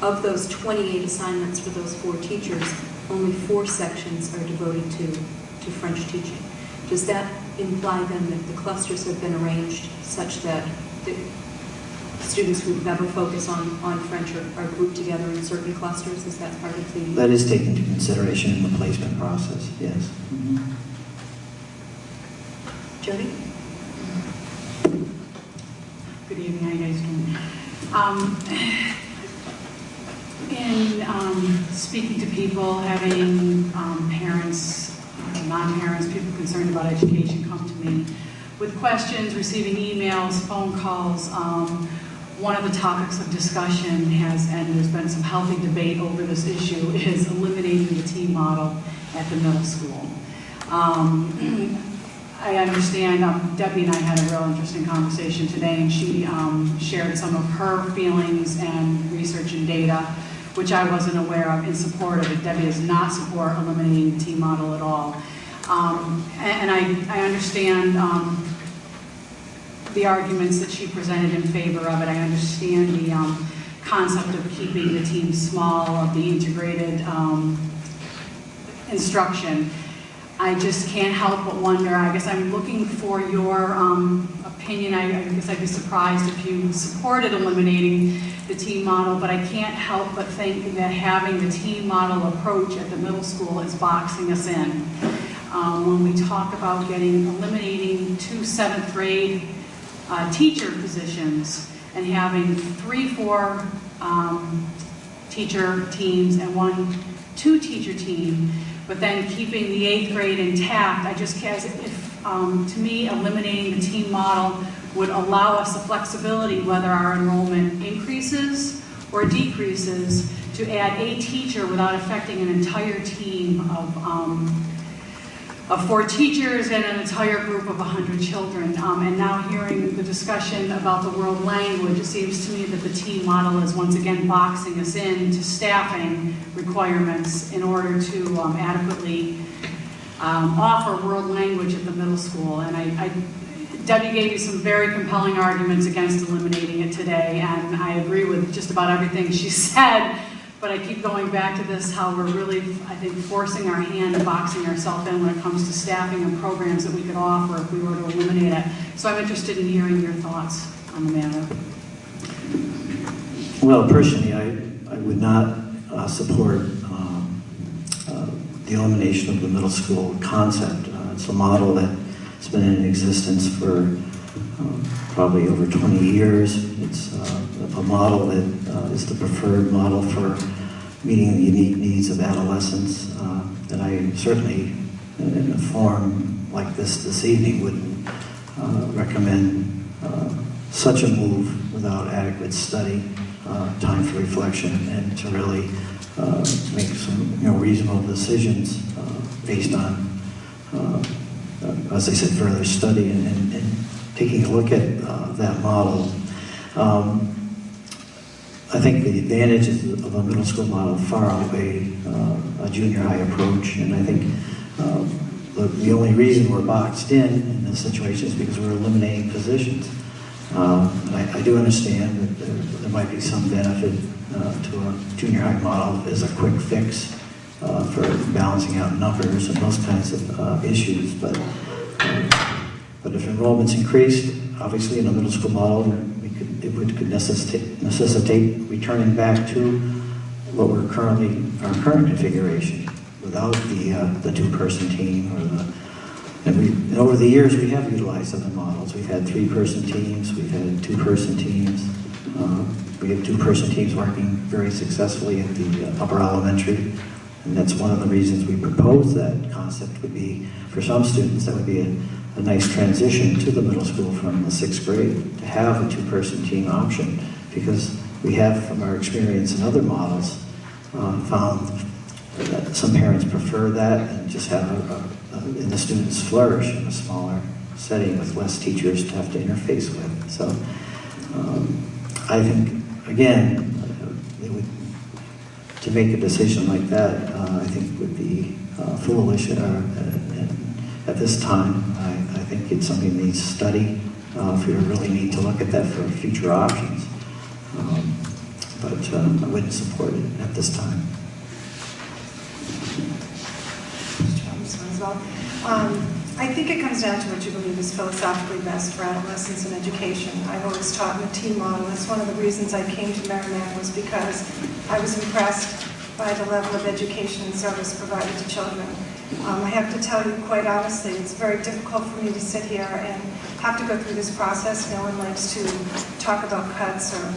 Of those 28 assignments for those 4 teachers, only 4 sections are devoted to French teaching. Does that imply then that the clusters have been arranged such that students who never focus on French are grouped together in certain clusters? Is that part of the... That is taken into consideration in the placement process, yes. Jody? Good evening, how you guys doing? In speaking to people, having parents, non-parents, people concerned about education come to me with questions, receiving emails, phone calls. One of the topics of discussion and there's been some healthy debate over this issue, is eliminating the T model at the middle school. I understand, Debbie and I had a real interesting conversation today, and she shared some of her feelings and research and data, which I wasn't aware of, in support of it. Debbie does not support eliminating the T model at all. And I understand the arguments that she presented in favor of it. I understand the concept of keeping the team small, of the integrated instruction. I just can't help but wonder, I guess I'm looking for your opinion. I guess I'd be surprised if you supported eliminating the team model, but I can't help but think that having the team model approach at the middle school is boxing us in. When we talk about eliminating 2 7th grade teacher positions and having 3-4 teacher teams and 1-2 teacher team, but then keeping the 8th grade intact, I just can't, to me, eliminating the team model would allow us the flexibility, whether our enrollment increases or decreases, to add a teacher without affecting an entire team of 4 teachers and an entire group of 100 children. And now hearing the discussion about the world language, it seems to me that the team model is once again boxing us in to staffing requirements in order to adequately offer world language at the middle school. And Debbie gave you some very compelling arguments against eliminating it today, and I agree with just about everything she said. But I keep going back to this, how we're really, I think, forcing our hand and boxing ourselves in when it comes to staffing and programs that we could offer if we were to eliminate it. So I'm interested in hearing your thoughts on the matter. Well, personally, I would not support the elimination of the middle school concept. It's a model that's been in existence for probably over 20 years. It's a model that is the preferred model for meeting the unique needs of adolescents. And I certainly, in a forum like this evening, wouldn't recommend such a move without adequate study, time for reflection, and to really make some reasonable decisions based on, as I said, further study and taking a look at that model. I think the advantages of a middle school model far outweigh a junior high approach, and I think the only reason we're boxed in this situation is because we're eliminating positions. And I do understand that there might be some benefit to a junior high model as a quick fix for balancing out numbers and those kinds of issues, but if enrollment's increased, obviously in a middle school model, it could necessitate returning back to what we're our current configuration without the 2-person team and over the years we have utilized other models. We've had 3-person teams, we've had 2-person teams. We have 2-person teams working very successfully at the upper elementary, and that's one of the reasons we proposed that concept. Would be for some students that would be a nice transition to the middle school from the 6th grade to have a 2-person team option, because we have, from our experience in other models, found that some parents prefer that and just have and the students flourish in a smaller setting with less teachers to have to interface with. So I think, again, to make a decision like that, I think would be foolish at this time. I think it's something that needs study. If we really need to look at that for future options. But I wouldn't support it at this time. I think it comes down to what you believe is philosophically best for adolescents and education. I've always taught in the T model. That's one of the reasons I came to Merrimack, was because I was impressed by the level of education and service provided to children. I have to tell you quite honestly, it's very difficult for me to sit here and have to go through this process. No one likes to talk about cuts or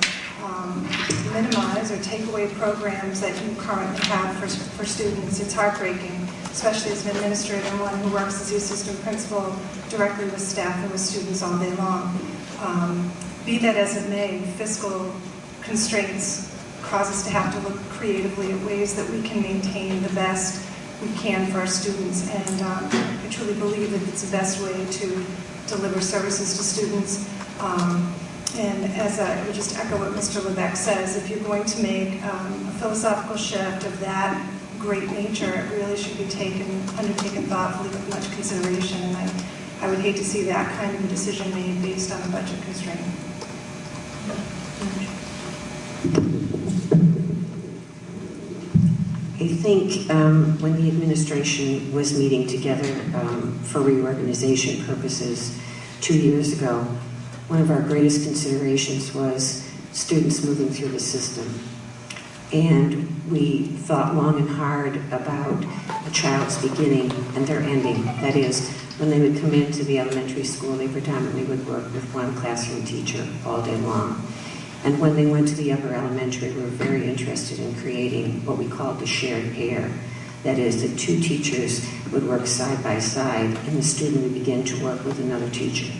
minimize or take away programs that you currently have for students. It's heartbreaking, especially as an administrator and one who works as the assistant principal directly with staff and with students all day long. Be that as it may, fiscal constraints cause us to have to look creatively at ways that we can maintain the best we can for our students, and I truly believe that it's the best way to deliver services to students. And as I would just echo what Mr. Lebec says, if you're going to make a philosophical shift of that great nature, it really should be undertaken thoughtfully with much consideration, and I would hate to see that kind of a decision made based on a budget constraint. I think when the administration was meeting together for reorganization purposes 2 years ago, one of our greatest considerations was students moving through the system. And we thought long and hard about a child's beginning and their ending. That is, when they would come into the elementary school, they predominantly would work with one classroom teacher all day long. And when they went to the upper elementary, we were very interested in creating what we called the shared pair. That is, that two teachers would work side by side, and the student would begin to work with another teacher.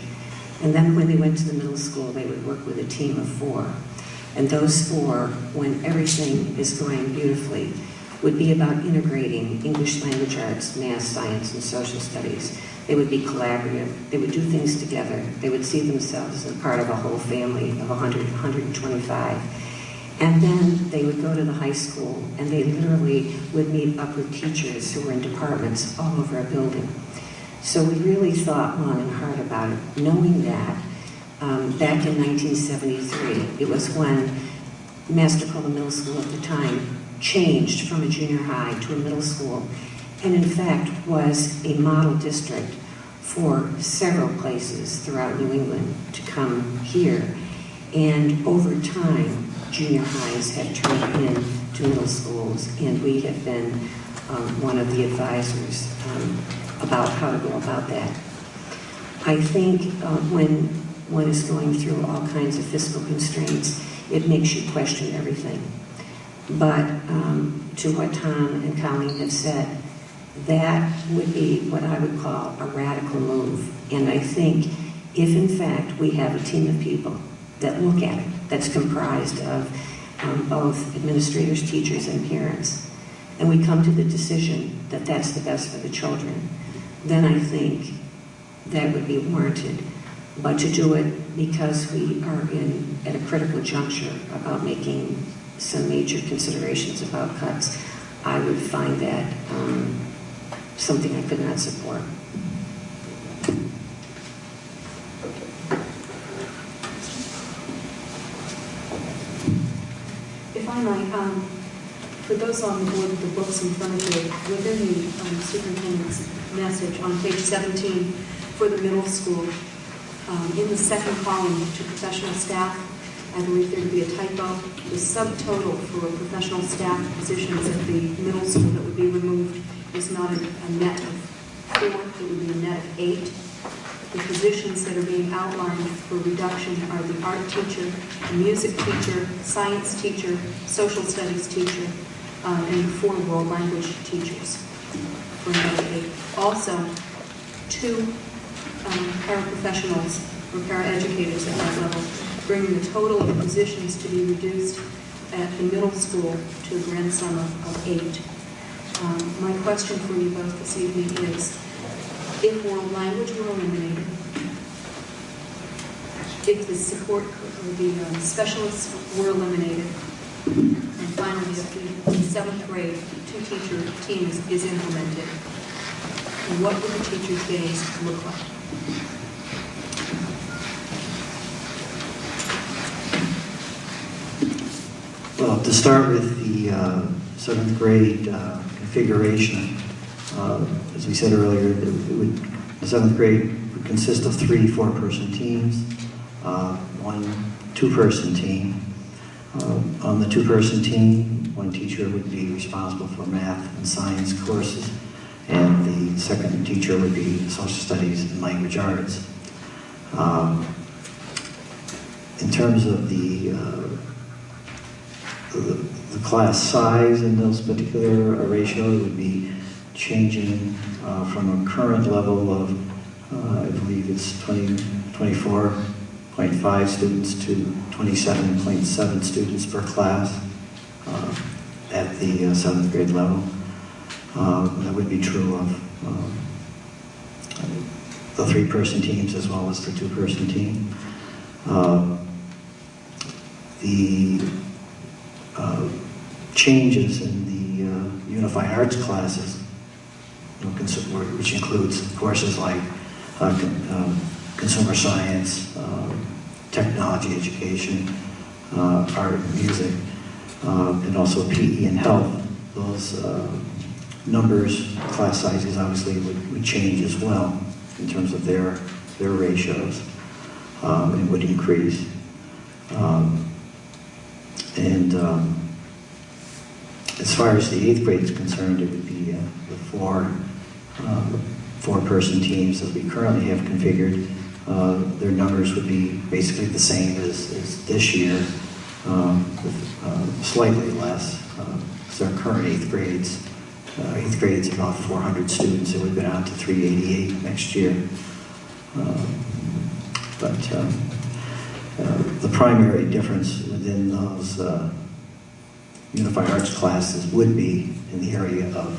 And then when they went to the middle school, they would work with a team of 4. And those 4, when everything is going beautifully, would be about integrating English language arts, math, science, and social studies. They would be collaborative. They would do things together. They would see themselves as part of a whole family of 100, 125. And then they would go to the high school, and they literally would meet up with teachers who were in departments all over a building. So we really thought long and hard about it, knowing that back in 1973, it was when Massapequa Middle School at the time changed from a junior high to a middle school, and in fact was a model district for several places throughout New England to come here. And over time, junior highs have turned into middle schools, and we have been one of the advisors about how to go about that. I think when one is going through all kinds of fiscal constraints, it makes you question everything. But to what Tom and Colleen have said, that would be what I would call a radical move. And I think if in fact we have a team of people that look at it, that's comprised of both administrators, teachers, and parents, and we come to the decision that that's the best for the children, then I think that would be warranted. But to do it because we are at a critical juncture about making some major considerations about cuts, I would find that something I could not support. If I might, for those on the board with the books in front of you, within the superintendent's message on page 17 for the middle school, in the second column to professional staff, I believe there would be a typo. The subtotal for professional staff positions at the middle school that would be removed is not a net of 4, it would be a net of 8. The positions that are being outlined for reduction are the art teacher, the music teacher, science teacher, social studies teacher, and 4 world language teachers for another 8. Also, 2 paraprofessionals or paraeducators at that level, bringing the total of the positions to be reduced at the middle school to a grand sum of 8. My question for you both this evening is, if world language were eliminated, if the support or the specialists were eliminated, and finally if the 7th grade 2-teacher team is implemented, what would the teachers' days look like? Well, to start with the 7th grade configuration, as we said earlier, it would The 7th grade would consist of 3 4-person teams, 1 2-person team. On the 2-person team, 1 teacher would be responsible for math and science courses, and the second teacher would be social studies and language arts. In terms of the class size in those particular ratios, would be changing from a current level of, I believe it's 24.5 students to 27.7 students per class at the 7th grade level. That would be true of the 3-person teams as well as the 2-person team. The changes in the Unified Arts classes, which includes courses like consumer science, technology education, art, music, and also PE and health. Those numbers, class sizes obviously would change as well in terms of their ratios. It would increase. As far as the 8th grade is concerned, it would be the 4-person teams that we currently have configured. Their numbers would be basically the same as this year, with slightly less. So our current 8th grades, 8th grade is about 400 students. It would go down to 388 next year. The primary difference within those Unified Arts classes would be in the area of,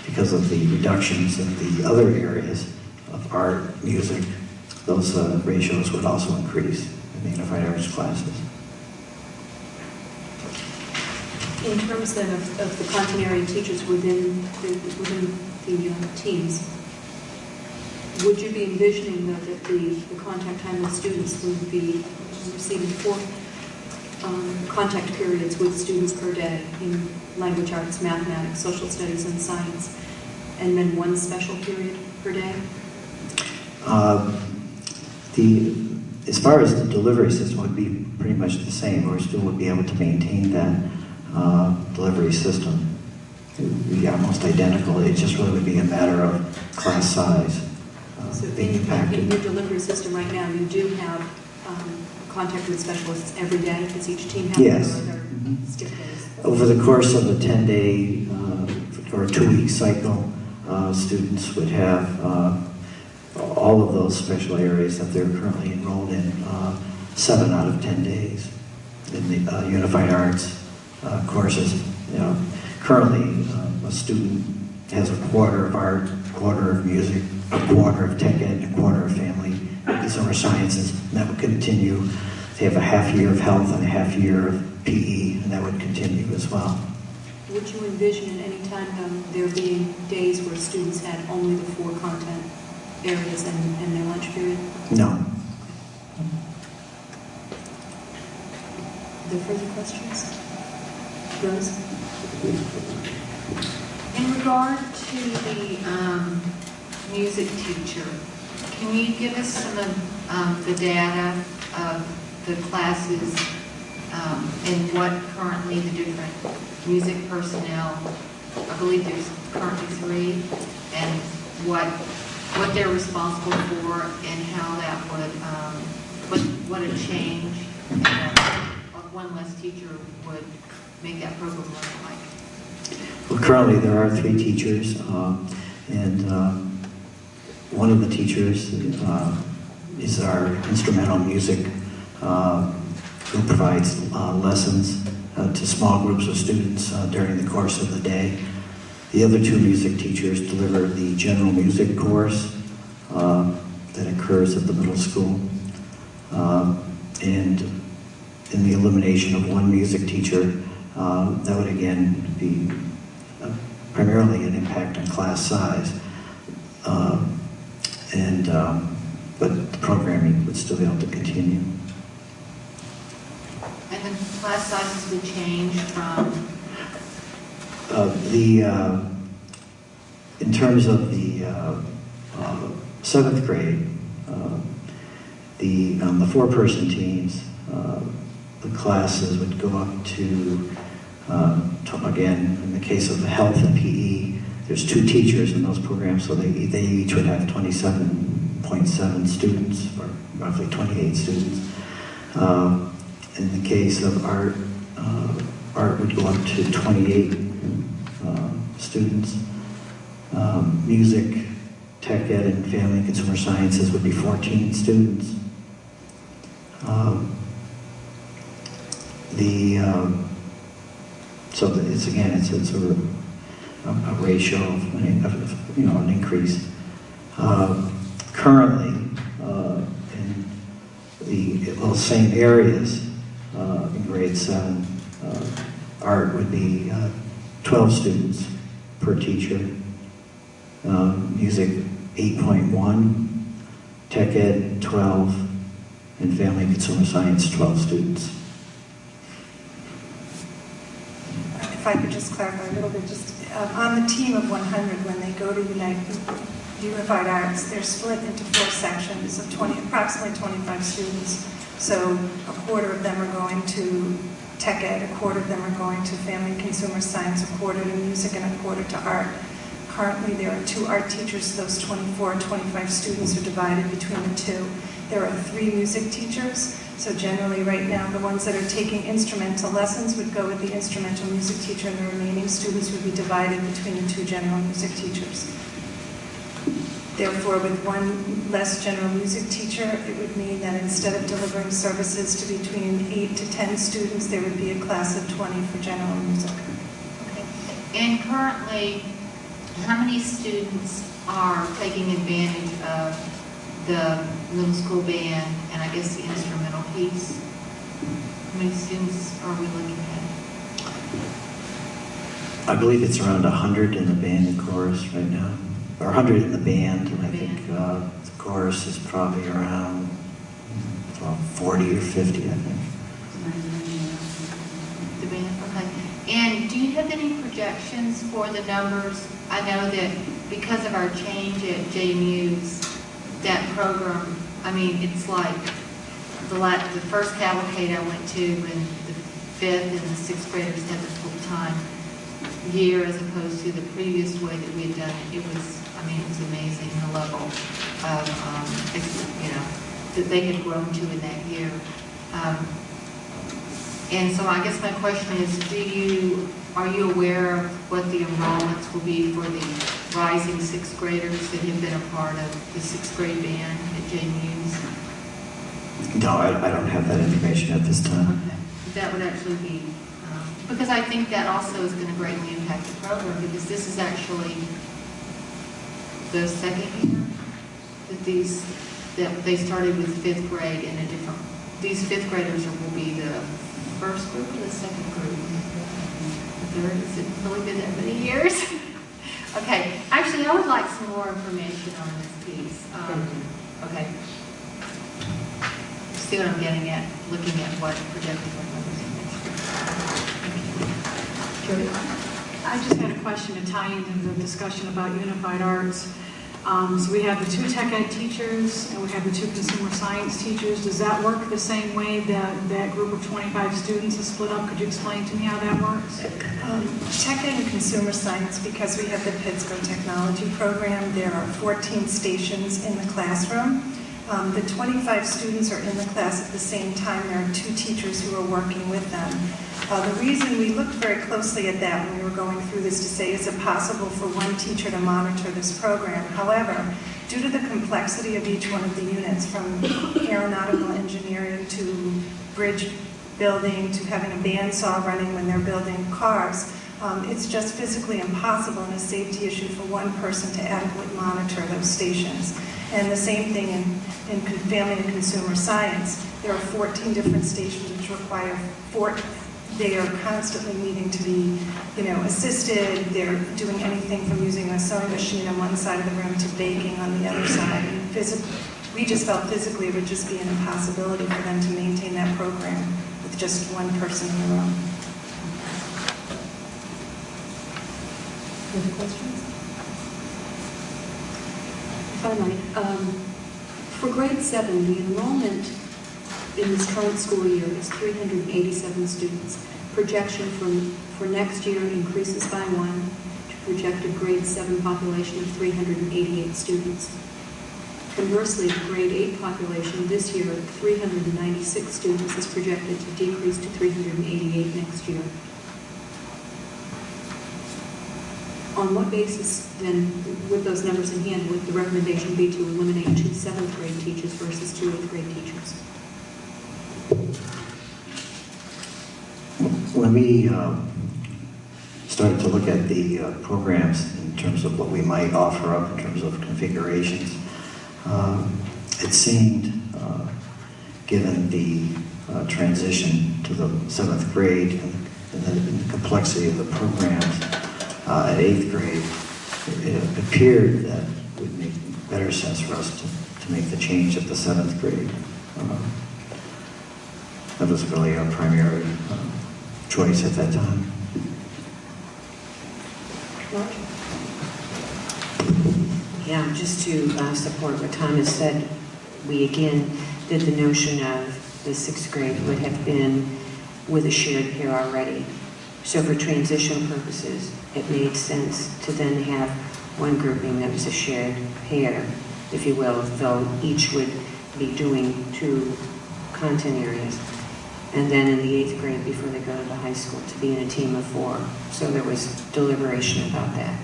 because of the reductions in the other areas of art, music, those ratios would also increase in the Unified Arts classes. In terms then of the continuity teachers within the teams, would you be envisioning though that the contact time with students would be receiving 4 contact periods with students per day in language arts, mathematics, social studies, and science, and then 1 special period per day? As far as the delivery system would be pretty much the same, or still would be able to maintain that delivery system. It would be almost identical. It just really would be a matter of class size being impacted. In your delivery system right now, you do have contact with specialists every day because each team has yes. their skip days. Over the course of a 10-day or a 2-week cycle, students would have all of those special areas that they're currently enrolled in 7 out of 10 days in the Unified Arts courses. Currently, a student has a quarter of art, a quarter of music, a quarter of tech ed, and a quarter of family and consumer sciences, and that would continue. They have a half year of health and a half year of PE, and that would continue as well. Would you envision at any time there being days where students had only the 4 content areas and their lunch period? No. Are there further questions? Rose? In regard to the music teacher, can you give us some of the data of the classes and what currently the different music personnel, I believe there's currently 3, and what they're responsible for and how that would, what a change of 1 less teacher would make that program look like? Well, currently there are 3 teachers, and one of the teachers is our instrumental music who provides lessons to small groups of students during the course of the day. The other 2 music teachers deliver the general music course that occurs at the middle school. And in the elimination of 1 music teacher, that would again be primarily an impact on class size. But the programming would still be able to continue. And the class sizes would change from? In terms of the 7th grade, the four-person teams, the classes would go up to, again, in the case of health and PE, there's 2 teachers in those programs, so they each would have 27.7 students, or roughly 28 students. In the case of art, art would go up to 28 students. Music, tech ed, and family and consumer sciences would be 14 students. So it's a sort of a ratio of an increase. Currently, in those same areas, in grade 7, art would be 12 students per teacher. Music 8.1, tech ed 12, and family and consumer science 12 students. If I could just clarify a little bit, just on the team of 100, when they go to Unified Arts, they're split into 4 sections of approximately 25 students. So a quarter of them are going to tech ed, a quarter of them are going to family and consumer science, a quarter to music, and a quarter to art. Currently, there are 2 art teachers. Those 24 and 25 students are divided between the 2. There are 3 music teachers. So generally, right now, the ones that are taking instrumental lessons would go with the instrumental music teacher, and the remaining students would be divided between the 2 general music teachers. Therefore, with 1 less general music teacher, it would mean that instead of delivering services to between 8 to 10 students, there would be a class of 20 for general music. Okay. And currently, how many students are taking advantage of the middle school band and I guess the instrumental piece? How many students are we looking at? I believe it's around 100 in the band and chorus right now, or 100 in the band, and I think the chorus is probably around 40 or 50, I think. The band, okay. And do you have any projections for the numbers? I know that because of our change at JMU's, that program, I mean, it's like the first cavalcade I went to when the 5th and the 6th graders had the full-time year as opposed to the previous way that we had done it. It was amazing, the level of, that they had grown to in that year. And so I guess my question is, are you aware of what the enrollments will be for the rising 6th graders that have been a part of the 6th grade band at JMU's? No, I don't have that information at this time. Okay. That would actually be, because I think that also is going to greatly impact the program, because this is actually the 2nd year that they started with 5th grade in a different, these 5th graders will be the first group or the 2nd group? The 3rd? Has it really been that many years? Okay, actually I would like some more information on this piece. Okay. See what I'm getting at, looking at what projected numbers are. I just had a question to tie into the discussion about Unified Arts. So we have the 2 tech ed teachers and we have the 2 consumer science teachers. Does that work the same way that group of 25 students is split up? Could you explain to me how that works? Tech ed and consumer science, because we have the Pittsburgh Technology Program, there are 14 stations in the classroom. The 25 students are in the class at the same time. There are 2 teachers who are working with them. The reason we looked very closely at that when we were going through this to say, is it possible for 1 teacher to monitor this program? However, due to the complexity of each one of the units, from aeronautical engineering to bridge building to having a bandsaw running when they're building cars, it's just physically impossible and a safety issue for 1 person to adequately monitor those stations. And the same thing in family and consumer science. There are 14 different stations which require they are constantly needing to be, assisted. They're doing anything from using a sewing machine on one side of the room to baking on the other side. And we just felt physically it would just be an impossibility for them to maintain that program with just 1 person in the room. Other questions? If I might, for grade 7, the enrollment in this current school year is 387 students. Projection for next year increases by 1 to projected grade 7 population of 388 students. Conversely, the grade 8 population this year of 396 students is projected to decrease to 388 next year. On what basis, then, with those numbers in hand, would the recommendation be to eliminate 2 7th grade teachers versus 2 8th grade teachers? When we started to look at the programs in terms of what we might offer up in terms of configurations, it seemed, given the transition to the 7th grade and the complexity of the programs at 8th grade, it appeared that it would make better sense for us to make the change at the 7th grade. That was really our primary choice at that time. Yeah, just to support what Thomas said, we again did the notion of the 6th grade would have been with a shared pair already. So for transition purposes, it made sense to then have one grouping that was a shared pair, if you will, though each would be doing 2 content areas. And then in the 8th grade, before they go to the high school, to be in a team of 4. So there was deliberation about that.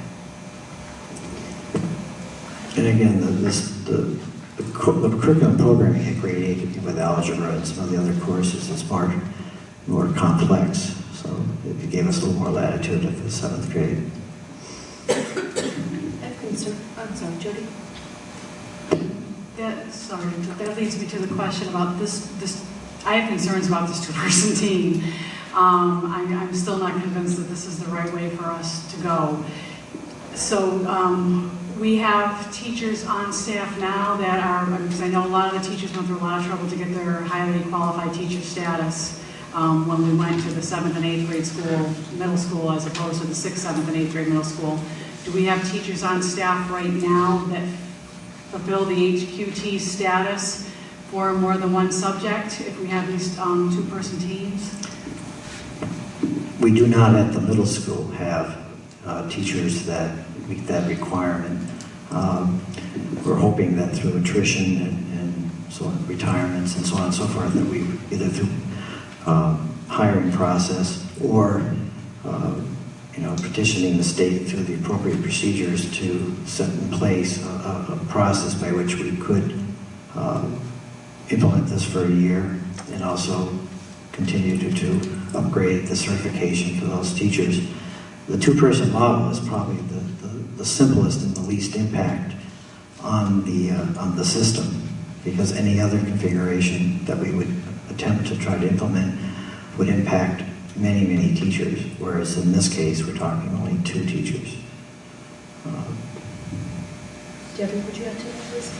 And again, the curriculum programming at grade 8 with algebra and some of the other courses is more complex. So it gave us a little more latitude at the 7th grade. I'm sorry, Jody? That leads me to the question about this. I have concerns about this 2-person team. I'm still not convinced that this is the right way for us to go. So we have teachers on staff now that are, because I know a lot of the teachers went through a lot of trouble to get their highly qualified teacher status when we went to the 7th and 8th grade school, middle school, as opposed to the 6th, 7th, and 8th grade middle school. Do we have teachers on staff right now that fulfill the HQT status for more than one subject if we have these 2-person teams? We do not at the middle school have teachers that meet that requirement. We're hoping that through attrition and so on, retirements and so on and so forth, that we either through hiring process or petitioning the state through the appropriate procedures to set in place a process by which we could implement this for a year and also continue to upgrade the certification for those teachers. The 2-person model is probably the simplest and the least impact on the system, because any other configuration that we would attempt to try to implement would impact many, many teachers, whereas in this case we're talking only 2 teachers. Debbie, would you have to please?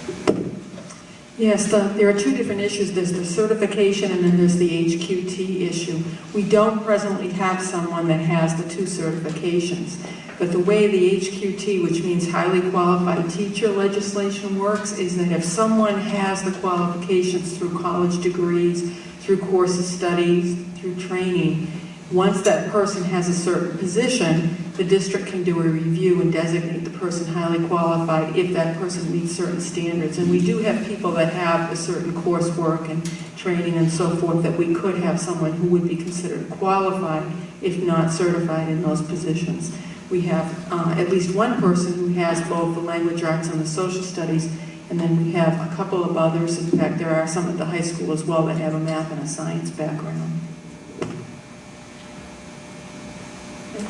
Yes, there are 2 different issues. There's the certification and then there's the HQT issue. We don't presently have someone that has the 2 certifications, but the way the HQT, which means highly qualified teacher legislation, works is that if someone has the qualifications through college degrees, through courses studied, through training, once that person has a certain position, the district can do a review and designate the person highly qualified if that person meets certain standards. And we do have people that have a certain coursework and training and so forth that we could have someone who would be considered qualified, if not certified, in those positions. We have at least one person who has both the language arts and the social studies, and then we have a couple of others. In fact, there are some at the high school as well that have a math and a science background.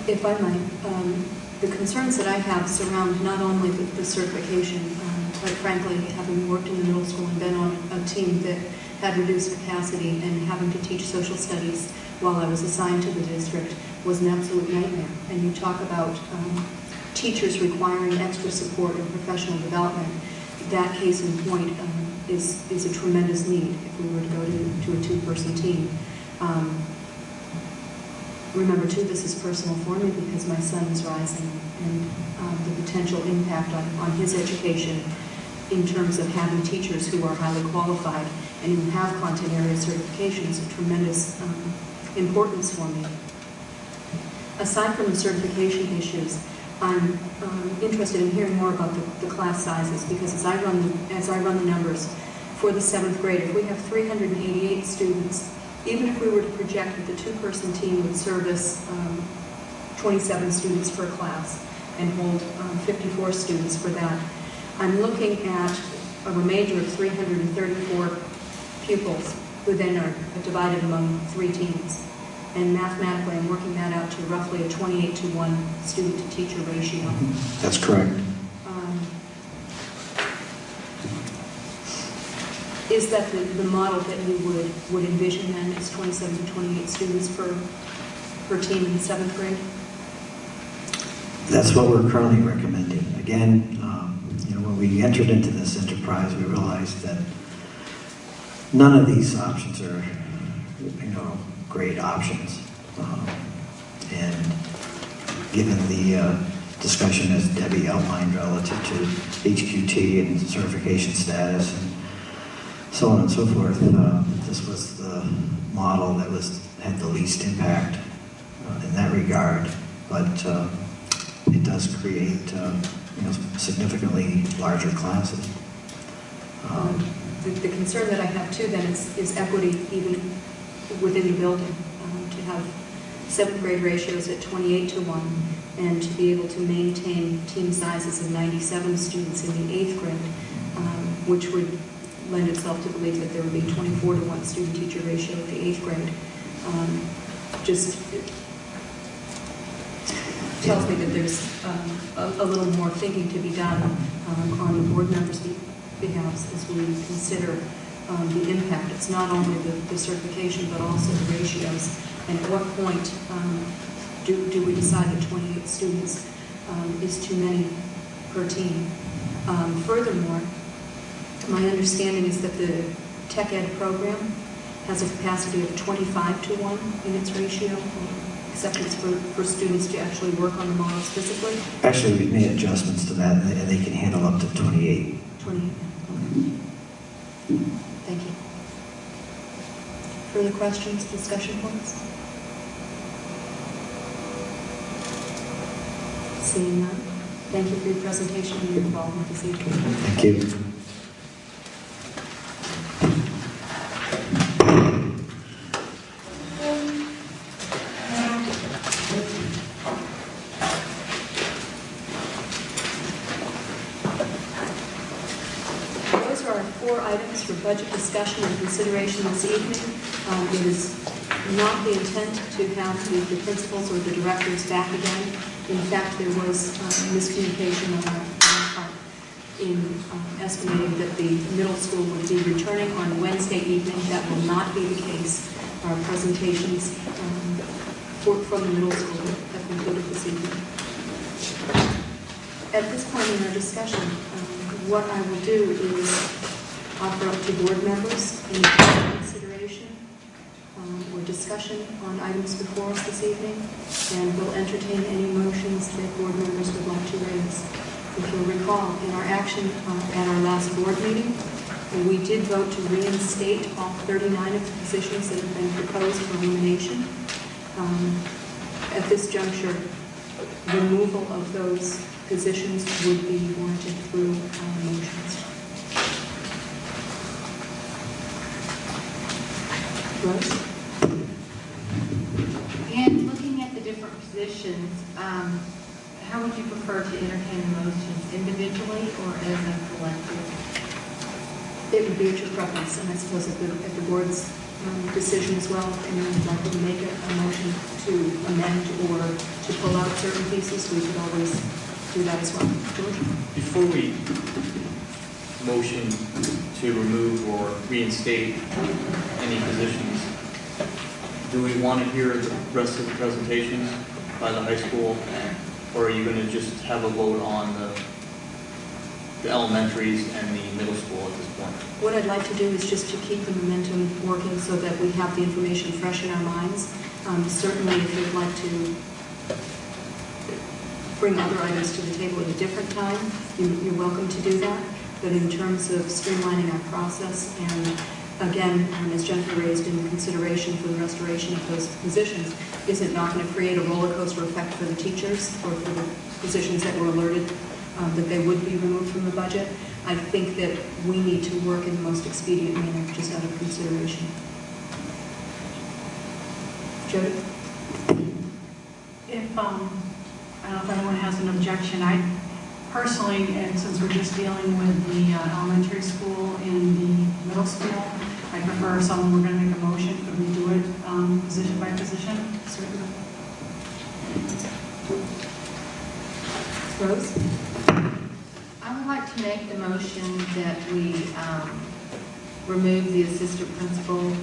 If I might, the concerns that I have surround not only the certification, quite frankly, having worked in the middle school and been on a team that had reduced capacity and having to teach social studies while I was assigned to the district was an absolute nightmare. And you talk about teachers requiring extra support and professional development. That case in point is a tremendous need if we were to go to a 2-person team. Remember, too, this is personal for me because my son is rising, and the potential impact on his education in terms of having teachers who are highly qualified and who have content area certifications of tremendous importance for me. Aside from the certification issues, I'm interested in hearing more about the class sizes, because as I run the numbers for the 7th grade, if we have 388 students, even if we were to project that the 2-person team would service 27 students per class and hold 54 students for that, I'm looking at a remainder of 334 pupils who then are divided among 3 teams. And mathematically, I'm working that out to roughly a 28-to-1 student-to-teacher ratio. That's correct. Is that the model that you would envision then, is 27 to 28 students per team in 7th grade? That's what we're currently recommending. Again, when we entered into this enterprise, we realized that none of these options are, great options. And given the discussion, as Debbie outlined, relative to HQT and certification status and so on and so forth, this was the model that had the least impact in that regard. But it does create significantly larger classes. The concern that I have too then is equity even within the building, to have 7th grade ratios at 28-to-1 and to be able to maintain team sizes of 97 students in the 8th grade, which would lend itself to believe that there would be 24-to-1 student-teacher ratio at the 8th grade. Just tells me that there's a little more thinking to be done on the board members' behalf as we consider the impact. It's not only the certification, but also the ratios. And at what point do we decide that 28 students is too many per team? Furthermore, my understanding is that the tech ed program has a capacity of 25-to-1 in its ratio, acceptance for students to actually work on the models physically. Actually, we've made adjustments to that, and they can handle up to 28. 28. Thank you. Further questions, discussion points? Seeing none. Thank you for your presentation and your involvement this evening. Thank you. For budget discussion and consideration this evening. It is not the intent to have the principals or the directors back again. In fact, there was miscommunication on our part in estimating that the middle school would be returning on Wednesday evening. That will not be the case. Our presentations from the middle school have concluded this evening. At this point in our discussion, what I will do is offer up to board members any consideration or discussion on items before us this evening, and we'll entertain any motions that board members would like to raise. If you'll recall, in our action at our last board meeting, we did vote to reinstate all 39 of the positions that have been proposed for elimination. At this juncture, removal of those positions would be warranted through motions. And looking at the different positions, how would you prefer to entertain the motions, individually or as a collective? It would be at your preference, and I suppose at the board's decision as well. If anyone would like to make a motion to amend or to pull out certain pieces, we could always do that as well. George? Before we motion to remove or reinstate any positions, do we want to hear the rest of the presentations by the high school, or are you going to just have a vote on the elementaries and the middle school at this point? What I'd like to do is just to keep the momentum working so that we have the information fresh in our minds. Certainly, if you'd like to bring other items to the table at a different time, you're welcome to do that. but in terms of streamlining our process and, again, as Jennifer raised, in consideration for the restoration of those positions, is it not going to create a roller coaster effect for the teachers or for the positions that were alerted that they would be removed from the budget? I think that we need to work in the most expedient manner, just out of consideration. Jody? If, I don't know if anyone has an objection, I personally, and since we're just dealing with the elementary school and the middle school, I prefer if someone were going to make a motion, could we do it position by position? Certainly. Rose? I would like to make the motion that we remove the assistant principal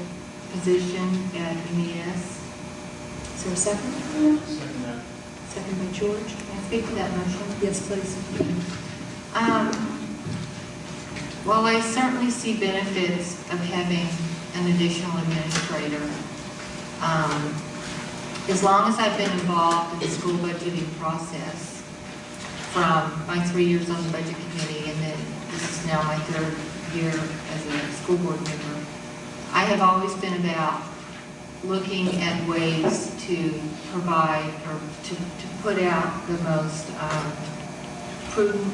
position at MES. Is there a second? Second that. Second by George. Can I speak to that motion? Yes, please. Well, I certainly see benefits of having an additional administrator. As long as I've been involved in the school budgeting process, from my 3 years on the budget committee, and then this is now my 3rd year as a school board member, I have always been about looking at ways to provide or to put out the most prudent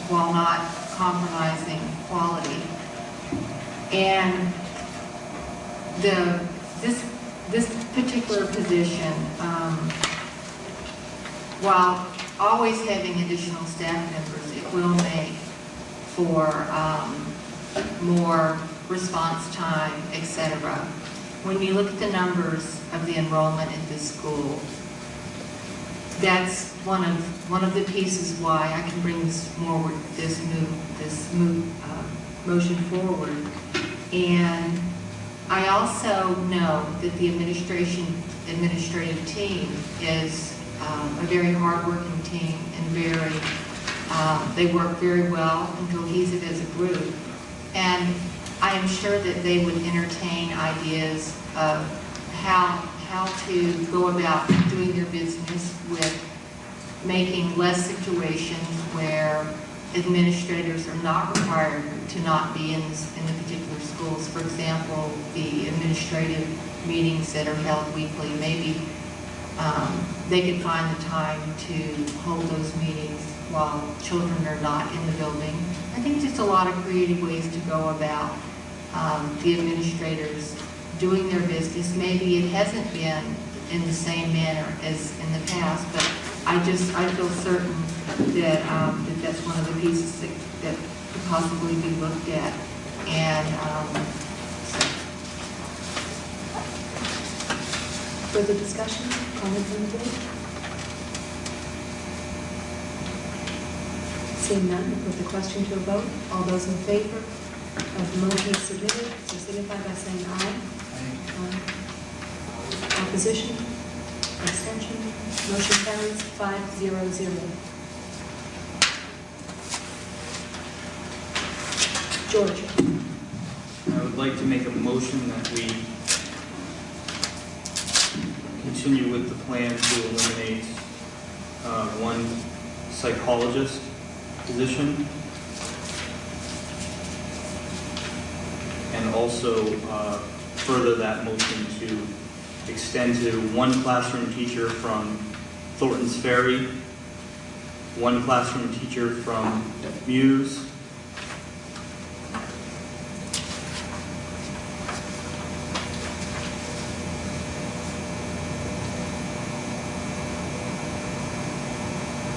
while not compromising quality. And this particular position, while always having additional staff members, it will make for more response time, etc. When you look at the numbers of the enrollment at this school, that's one of the pieces why I can bring this motion forward. And I also know that the administrative team is a very hard-working team and they work very well and cohesive as a group. And I am sure that they would entertain ideas of how to go about doing their business with making less situations where administrators are not required to not be in the particular schools. For example, the administrative meetings that are held weekly, maybe they could find the time to hold those meetings while children are not in the building. I think just a lot of creative ways to go about the administrators doing their business. Maybe it hasn't been in the same manner as in the past, but I feel certain that that's one of the pieces that could possibly be looked at. And further discussion? Comment from the board? Seeing none, we'll put the question to a vote. All those in favor of the motion submitted, so signify by saying aye. Opposition? Abstention? Motion carries 5-0-0. George? I would like to make a motion that we continue with the plan to eliminate one psychologist position, and also further that motion to extend to one classroom teacher from Thornton's Ferry, one classroom teacher from Muse,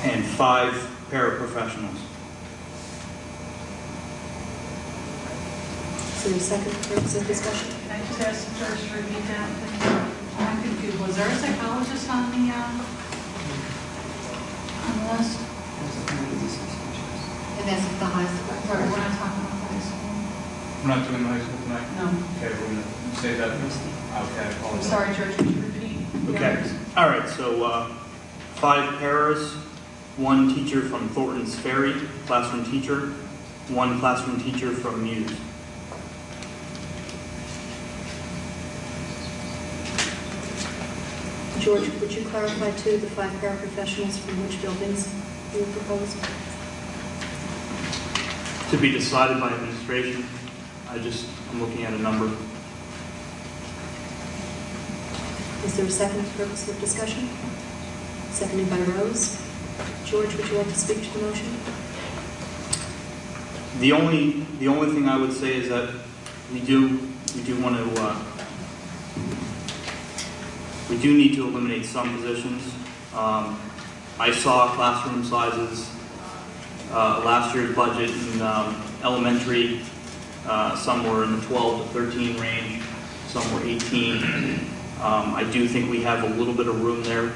and 5 paraprofessionals. Is there a second for the discussion? Can I just ask the first to repeat that, please? I'm confused. Was there a psychologist on the list? and that's at the high school. Sorry, we're not talking about the high school. We're not doing the high school tonight? No. Okay, we're going to say that. Okay, I I'm apologize. sorry, George, would you repeat? Okay. All right, so 5 paras, 1 teacher from Thornton's Ferry, classroom teacher, 1 classroom teacher from Muse. George, would you clarify too the 5 paraprofessionals from which buildings you proposed? to be decided by administration. I'm looking at a number. Is there a second purpose of discussion? Seconded by Rose. George, would you like to speak to the motion? The only thing I would say is that we do want to we do need to eliminate some positions. I saw classroom sizes last year's budget in elementary. Some were in the 12 to 13 range. Some were 18. I do think we have a little bit of room there.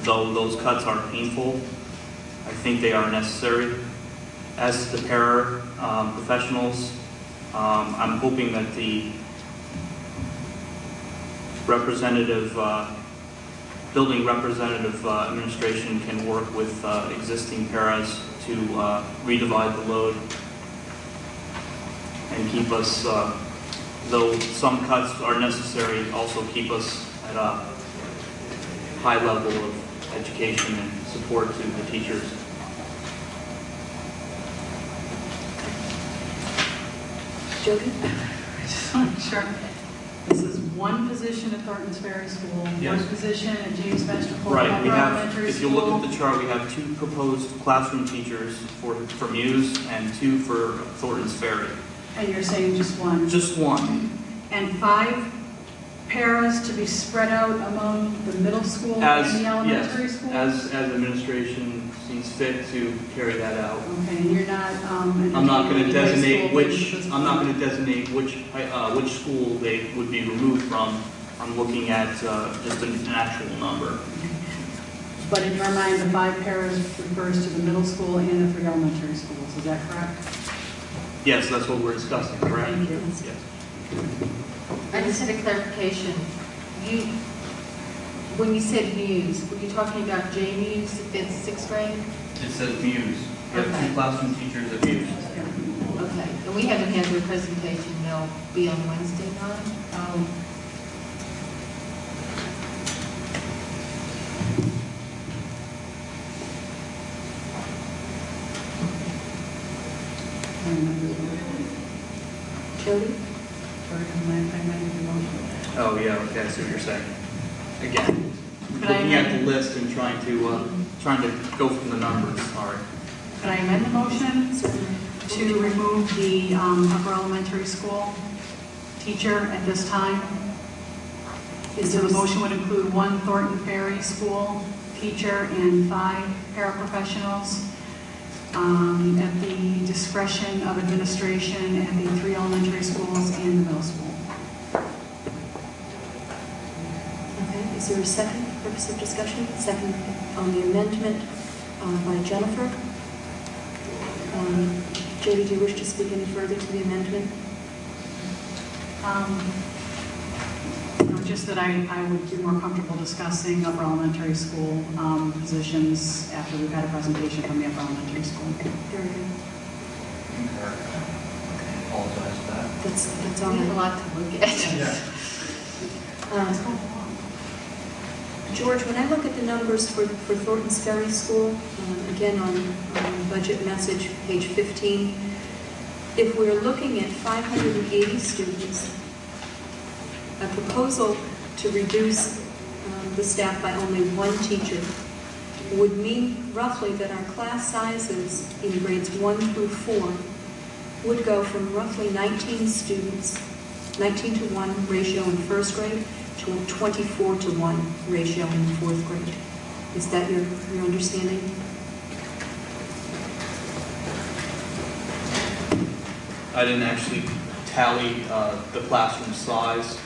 Though those cuts are painful, I think they are necessary. As the professionals, I'm hoping that the building representative administration can work with existing paras to redivide the load and keep us, though some cuts are necessary, also keep us at a high level of education and support to the teachers. Jody? I just want to make sure. This is one position at Thornton's Ferry School, Yes. one position at James Master Fuller Right. We have, Elementary if you School. look at the chart, we have 2 proposed classroom teachers for Muse and 2 for Thornton's Ferry. And you're saying just one? Just one. And 5 paras to be spread out among the middle school and the elementary school? As administration sees fit to carry that out. Okay, and you're not. I'm not going to designate which. I'm I'm not going to designate which school they would be removed from. I'm looking at just an actual number. But in your mind, the 5 paras refers to the middle school and the 3 elementary schools. Is that correct? Yes, that's what we're discussing. Correct. Thank you. Yes. I just had a clarification. When you said Muse, were you talking about J Muse in 6th grade? It says Muse. We have 2 classroom teachers at Muse. Okay, and we haven't had their presentation. They'll be on Wednesday night. Jody? Oh yeah. Okay. I see what you're saying. Again, Could I looking at amend- the list and trying to go from the numbers. Sorry. Could I amend the motion to remove the upper elementary school teacher at this time? So the motion would include 1 Thornton Ferry School teacher and 5 paraprofessionals at the discretion of administration at the 3 elementary schools and the middle school. Okay, is there a second purpose of discussion? Second on the amendment by Jennifer. Jody, do you wish to speak any further to the amendment? No, just that I would be more comfortable discussing upper elementary school positions after we've had a presentation from the upper elementary school. Very good. Apologize for that. That's all. We have a lot to look at. Yeah. George, when I look at the numbers for Thornton's Ferry School, again on budget message, page 15, if we're looking at 580 students, a proposal to reduce the staff by only 1 teacher would mean roughly that our class sizes in grades 1 through 4 would go from roughly 19 students, 19 to 1 ratio in 1st grade, to a 24 to 1 ratio in 4th grade. Is that your understanding? I didn't actually tally the classroom size,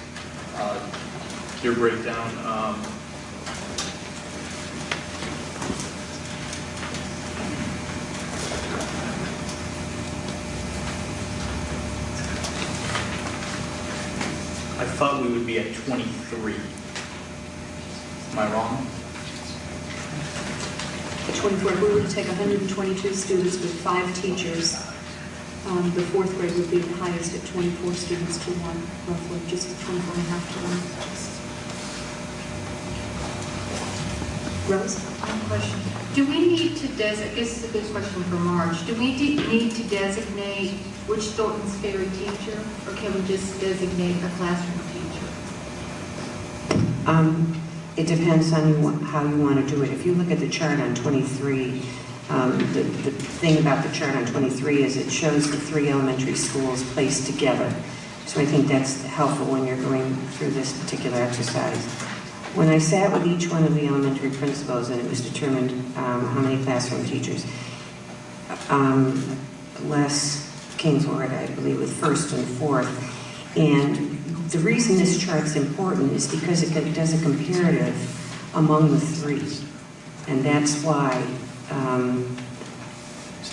your breakdown. I thought we would be at 23. Am I wrong? At 24, if we were to take 122 students with 5 teachers, the 4th grade would be the highest at 24 students to 1, roughly, just 24 and a half to 1. Rose? Question. Do we need to designate, this is a good question for Marge, do we need to designate which Thornton's Ferry teacher, or can we just designate a classroom teacher? It depends on how you want to do it. If you look at the chart on 23, the thing about the chart on 23 is it shows the 3 elementary schools placed together. So I think that's helpful when you're going through this particular exercise. When I sat with each one of the elementary principals and it was determined how many classroom teachers, Les Kingsword, I believe, with first and fourth. And the reason this chart's important is because it does a comparative among the 3. And that's why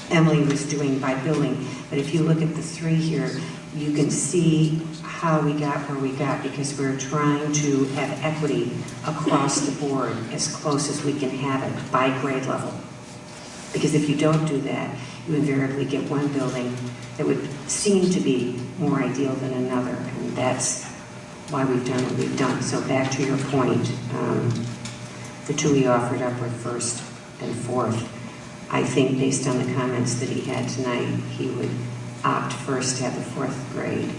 Emily was doing by building. But if you look at the 3 here, you can see how we got where we got because we're trying to have equity across the board as close as we can have it by grade level. Because if you don't do that, you invariably get one building that would seem to be more ideal than another, and that's why we've done what we've done. So back to your point, the 2 we offered up were first and fourth. I think based on the comments that he had tonight, he would opt first to have the 4th grade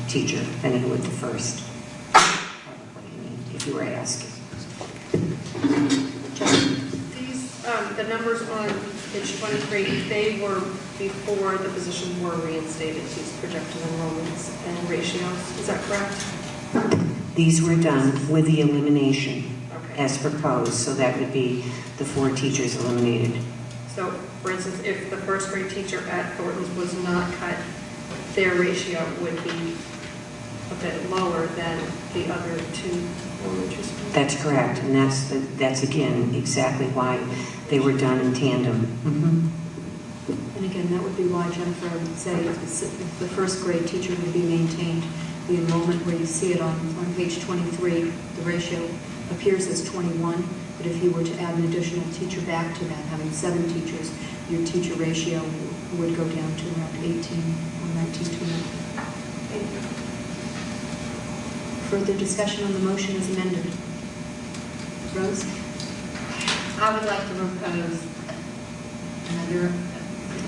teacher than he would the first, probably, if you were asking. These, the numbers on page 23, they were before the positions were reinstated, these projected enrollments and ratios. Is that correct? These were done with the elimination as proposed, so that would be the 4 teachers eliminated. So, for instance, if the first grade teacher at Thornton's was not cut, their ratio would be a bit lower than the other 2 elementary schools. That's correct, and that's again exactly why they were done in tandem. And again, that would be why Jennifer would say if the first grade teacher would be maintained, the enrollment where you see it on page 23, the ratio appears as 21, but if you were to add an additional teacher back to that, having 7 teachers, your teacher ratio would go down to around 18 or 19 to 19. Further discussion on the motion as amended. Rose? I would like to propose another,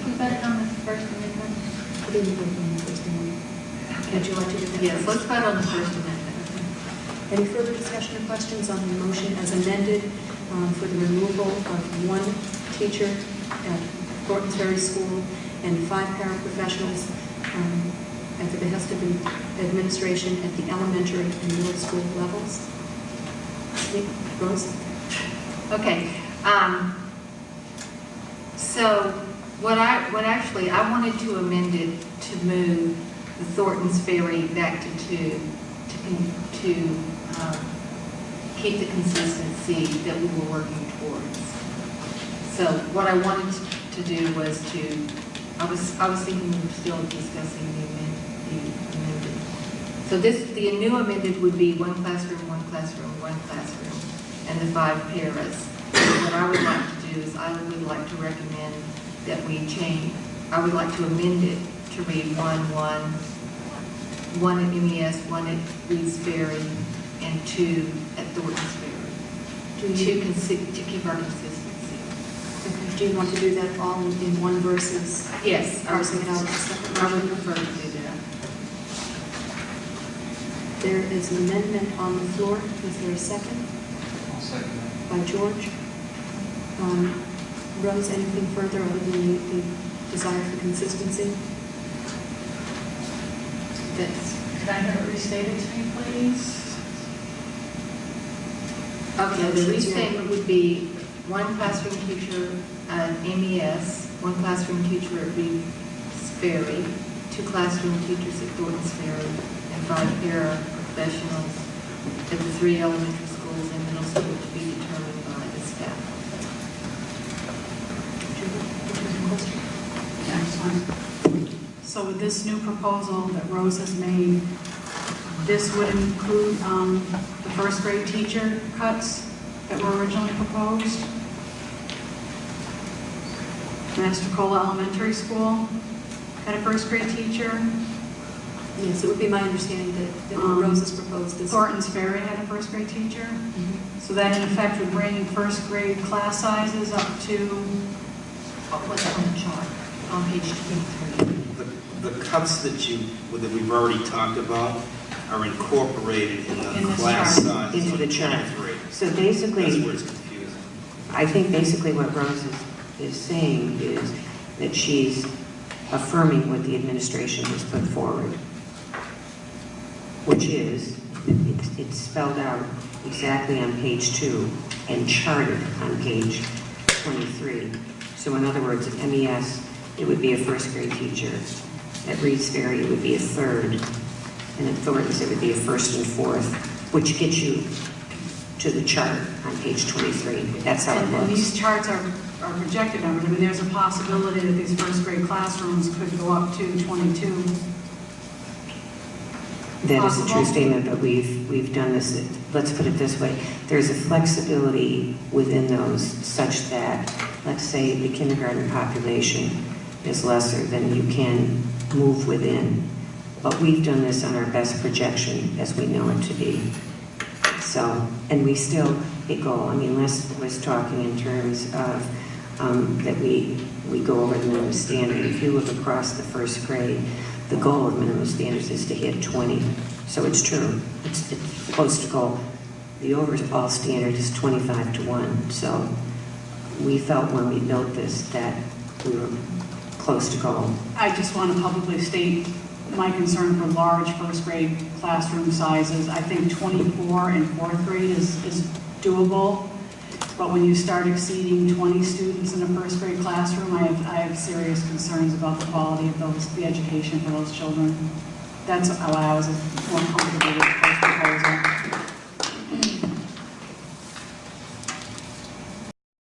we voted on the first amendment? I didn't vote on the first amendment. Would you like to do that? Yes, let's vote on the first amendment. Any further discussion or questions on the motion as amended for the removal of 1 teacher at Thornton's Ferry School and 5 paraprofessionals at the behest of the administration at the elementary and middle school levels? Rose? Okay. So what actually I wanted to amend it to move the Thornton's Ferry back to 2 to keep the consistency that we were working towards. So what I wanted to do was I was thinking we were still discussing the amended. So the new amended would be 1 classroom, 1 classroom, 1 classroom, and the 5 paras. What I would like to do is I would like to recommend that we change, I would like to amend it to read 1 at MES, 1 at Reed's Ferry, and 2 at Thornton's Ferry, to keep our consistency. Okay. Do you want to do that all in one versus? Yes. Parsing it out as a separate I would motion? prefer to do that. There is an amendment on the floor. Is there a second? I'll second that. By George. Rose, anything further other than the desire for consistency? Could I have it restated to me, please? Okay, the restatement would be 1 classroom teacher at MES, 1 classroom teacher at Reed's Ferry, 2 classroom teachers at Thornton's Ferry, and 5 paraprofessionals at the 3 elementary schools and middle school to be determined by the staff. So with this new proposal that Rose has made, this would include the first grade teacher cuts that were originally proposed. Master Cola Elementary School had a first grade teacher. Yes, it would be my understanding that Rose has proposed this. Thornton's Ferry had a first grade teacher. So that in effect would bring first grade class sizes up to... What's on the chart on page 23? The cuts that we've already talked about are incorporated in the class size into the chart. 23. So basically, that's where it's confusing. I think basically what Rose is saying is that she's affirming what the administration has put forward, which is, it's spelled out exactly on page 2 and charted on page 23. So in other words, at MES, it would be a first grade teacher. At Reed's Ferry, it would be a third. And at Thornton's, it would be a first and fourth, which gets you to the chart on page 23. That's how it And looks. these charts are projected numbers. I mean, there's a possibility that these first grade classrooms could go up to 22. That is a true statement, but we've done this, let's put it this way, there's a flexibility within those such that, let's say the kindergarten population is lesser than you can move within. But we've done this on our best projection as we know it to be. So, and we still hit goal. I mean, Les was talking in terms of that we go over the minimum standard. If you look across the first grade, the goal of minimum standards is to hit 20. So it's true. It's close to goal. The overall standard is 25-1. So we felt when we built this that we were close to goal. I just want to publicly state my concern for large first grade classroom sizes. I think 24 in fourth grade is doable. But when you start exceeding 20 students in a first grade classroom, I have serious concerns about the quality of the education for those children. That's how I was more comfortable with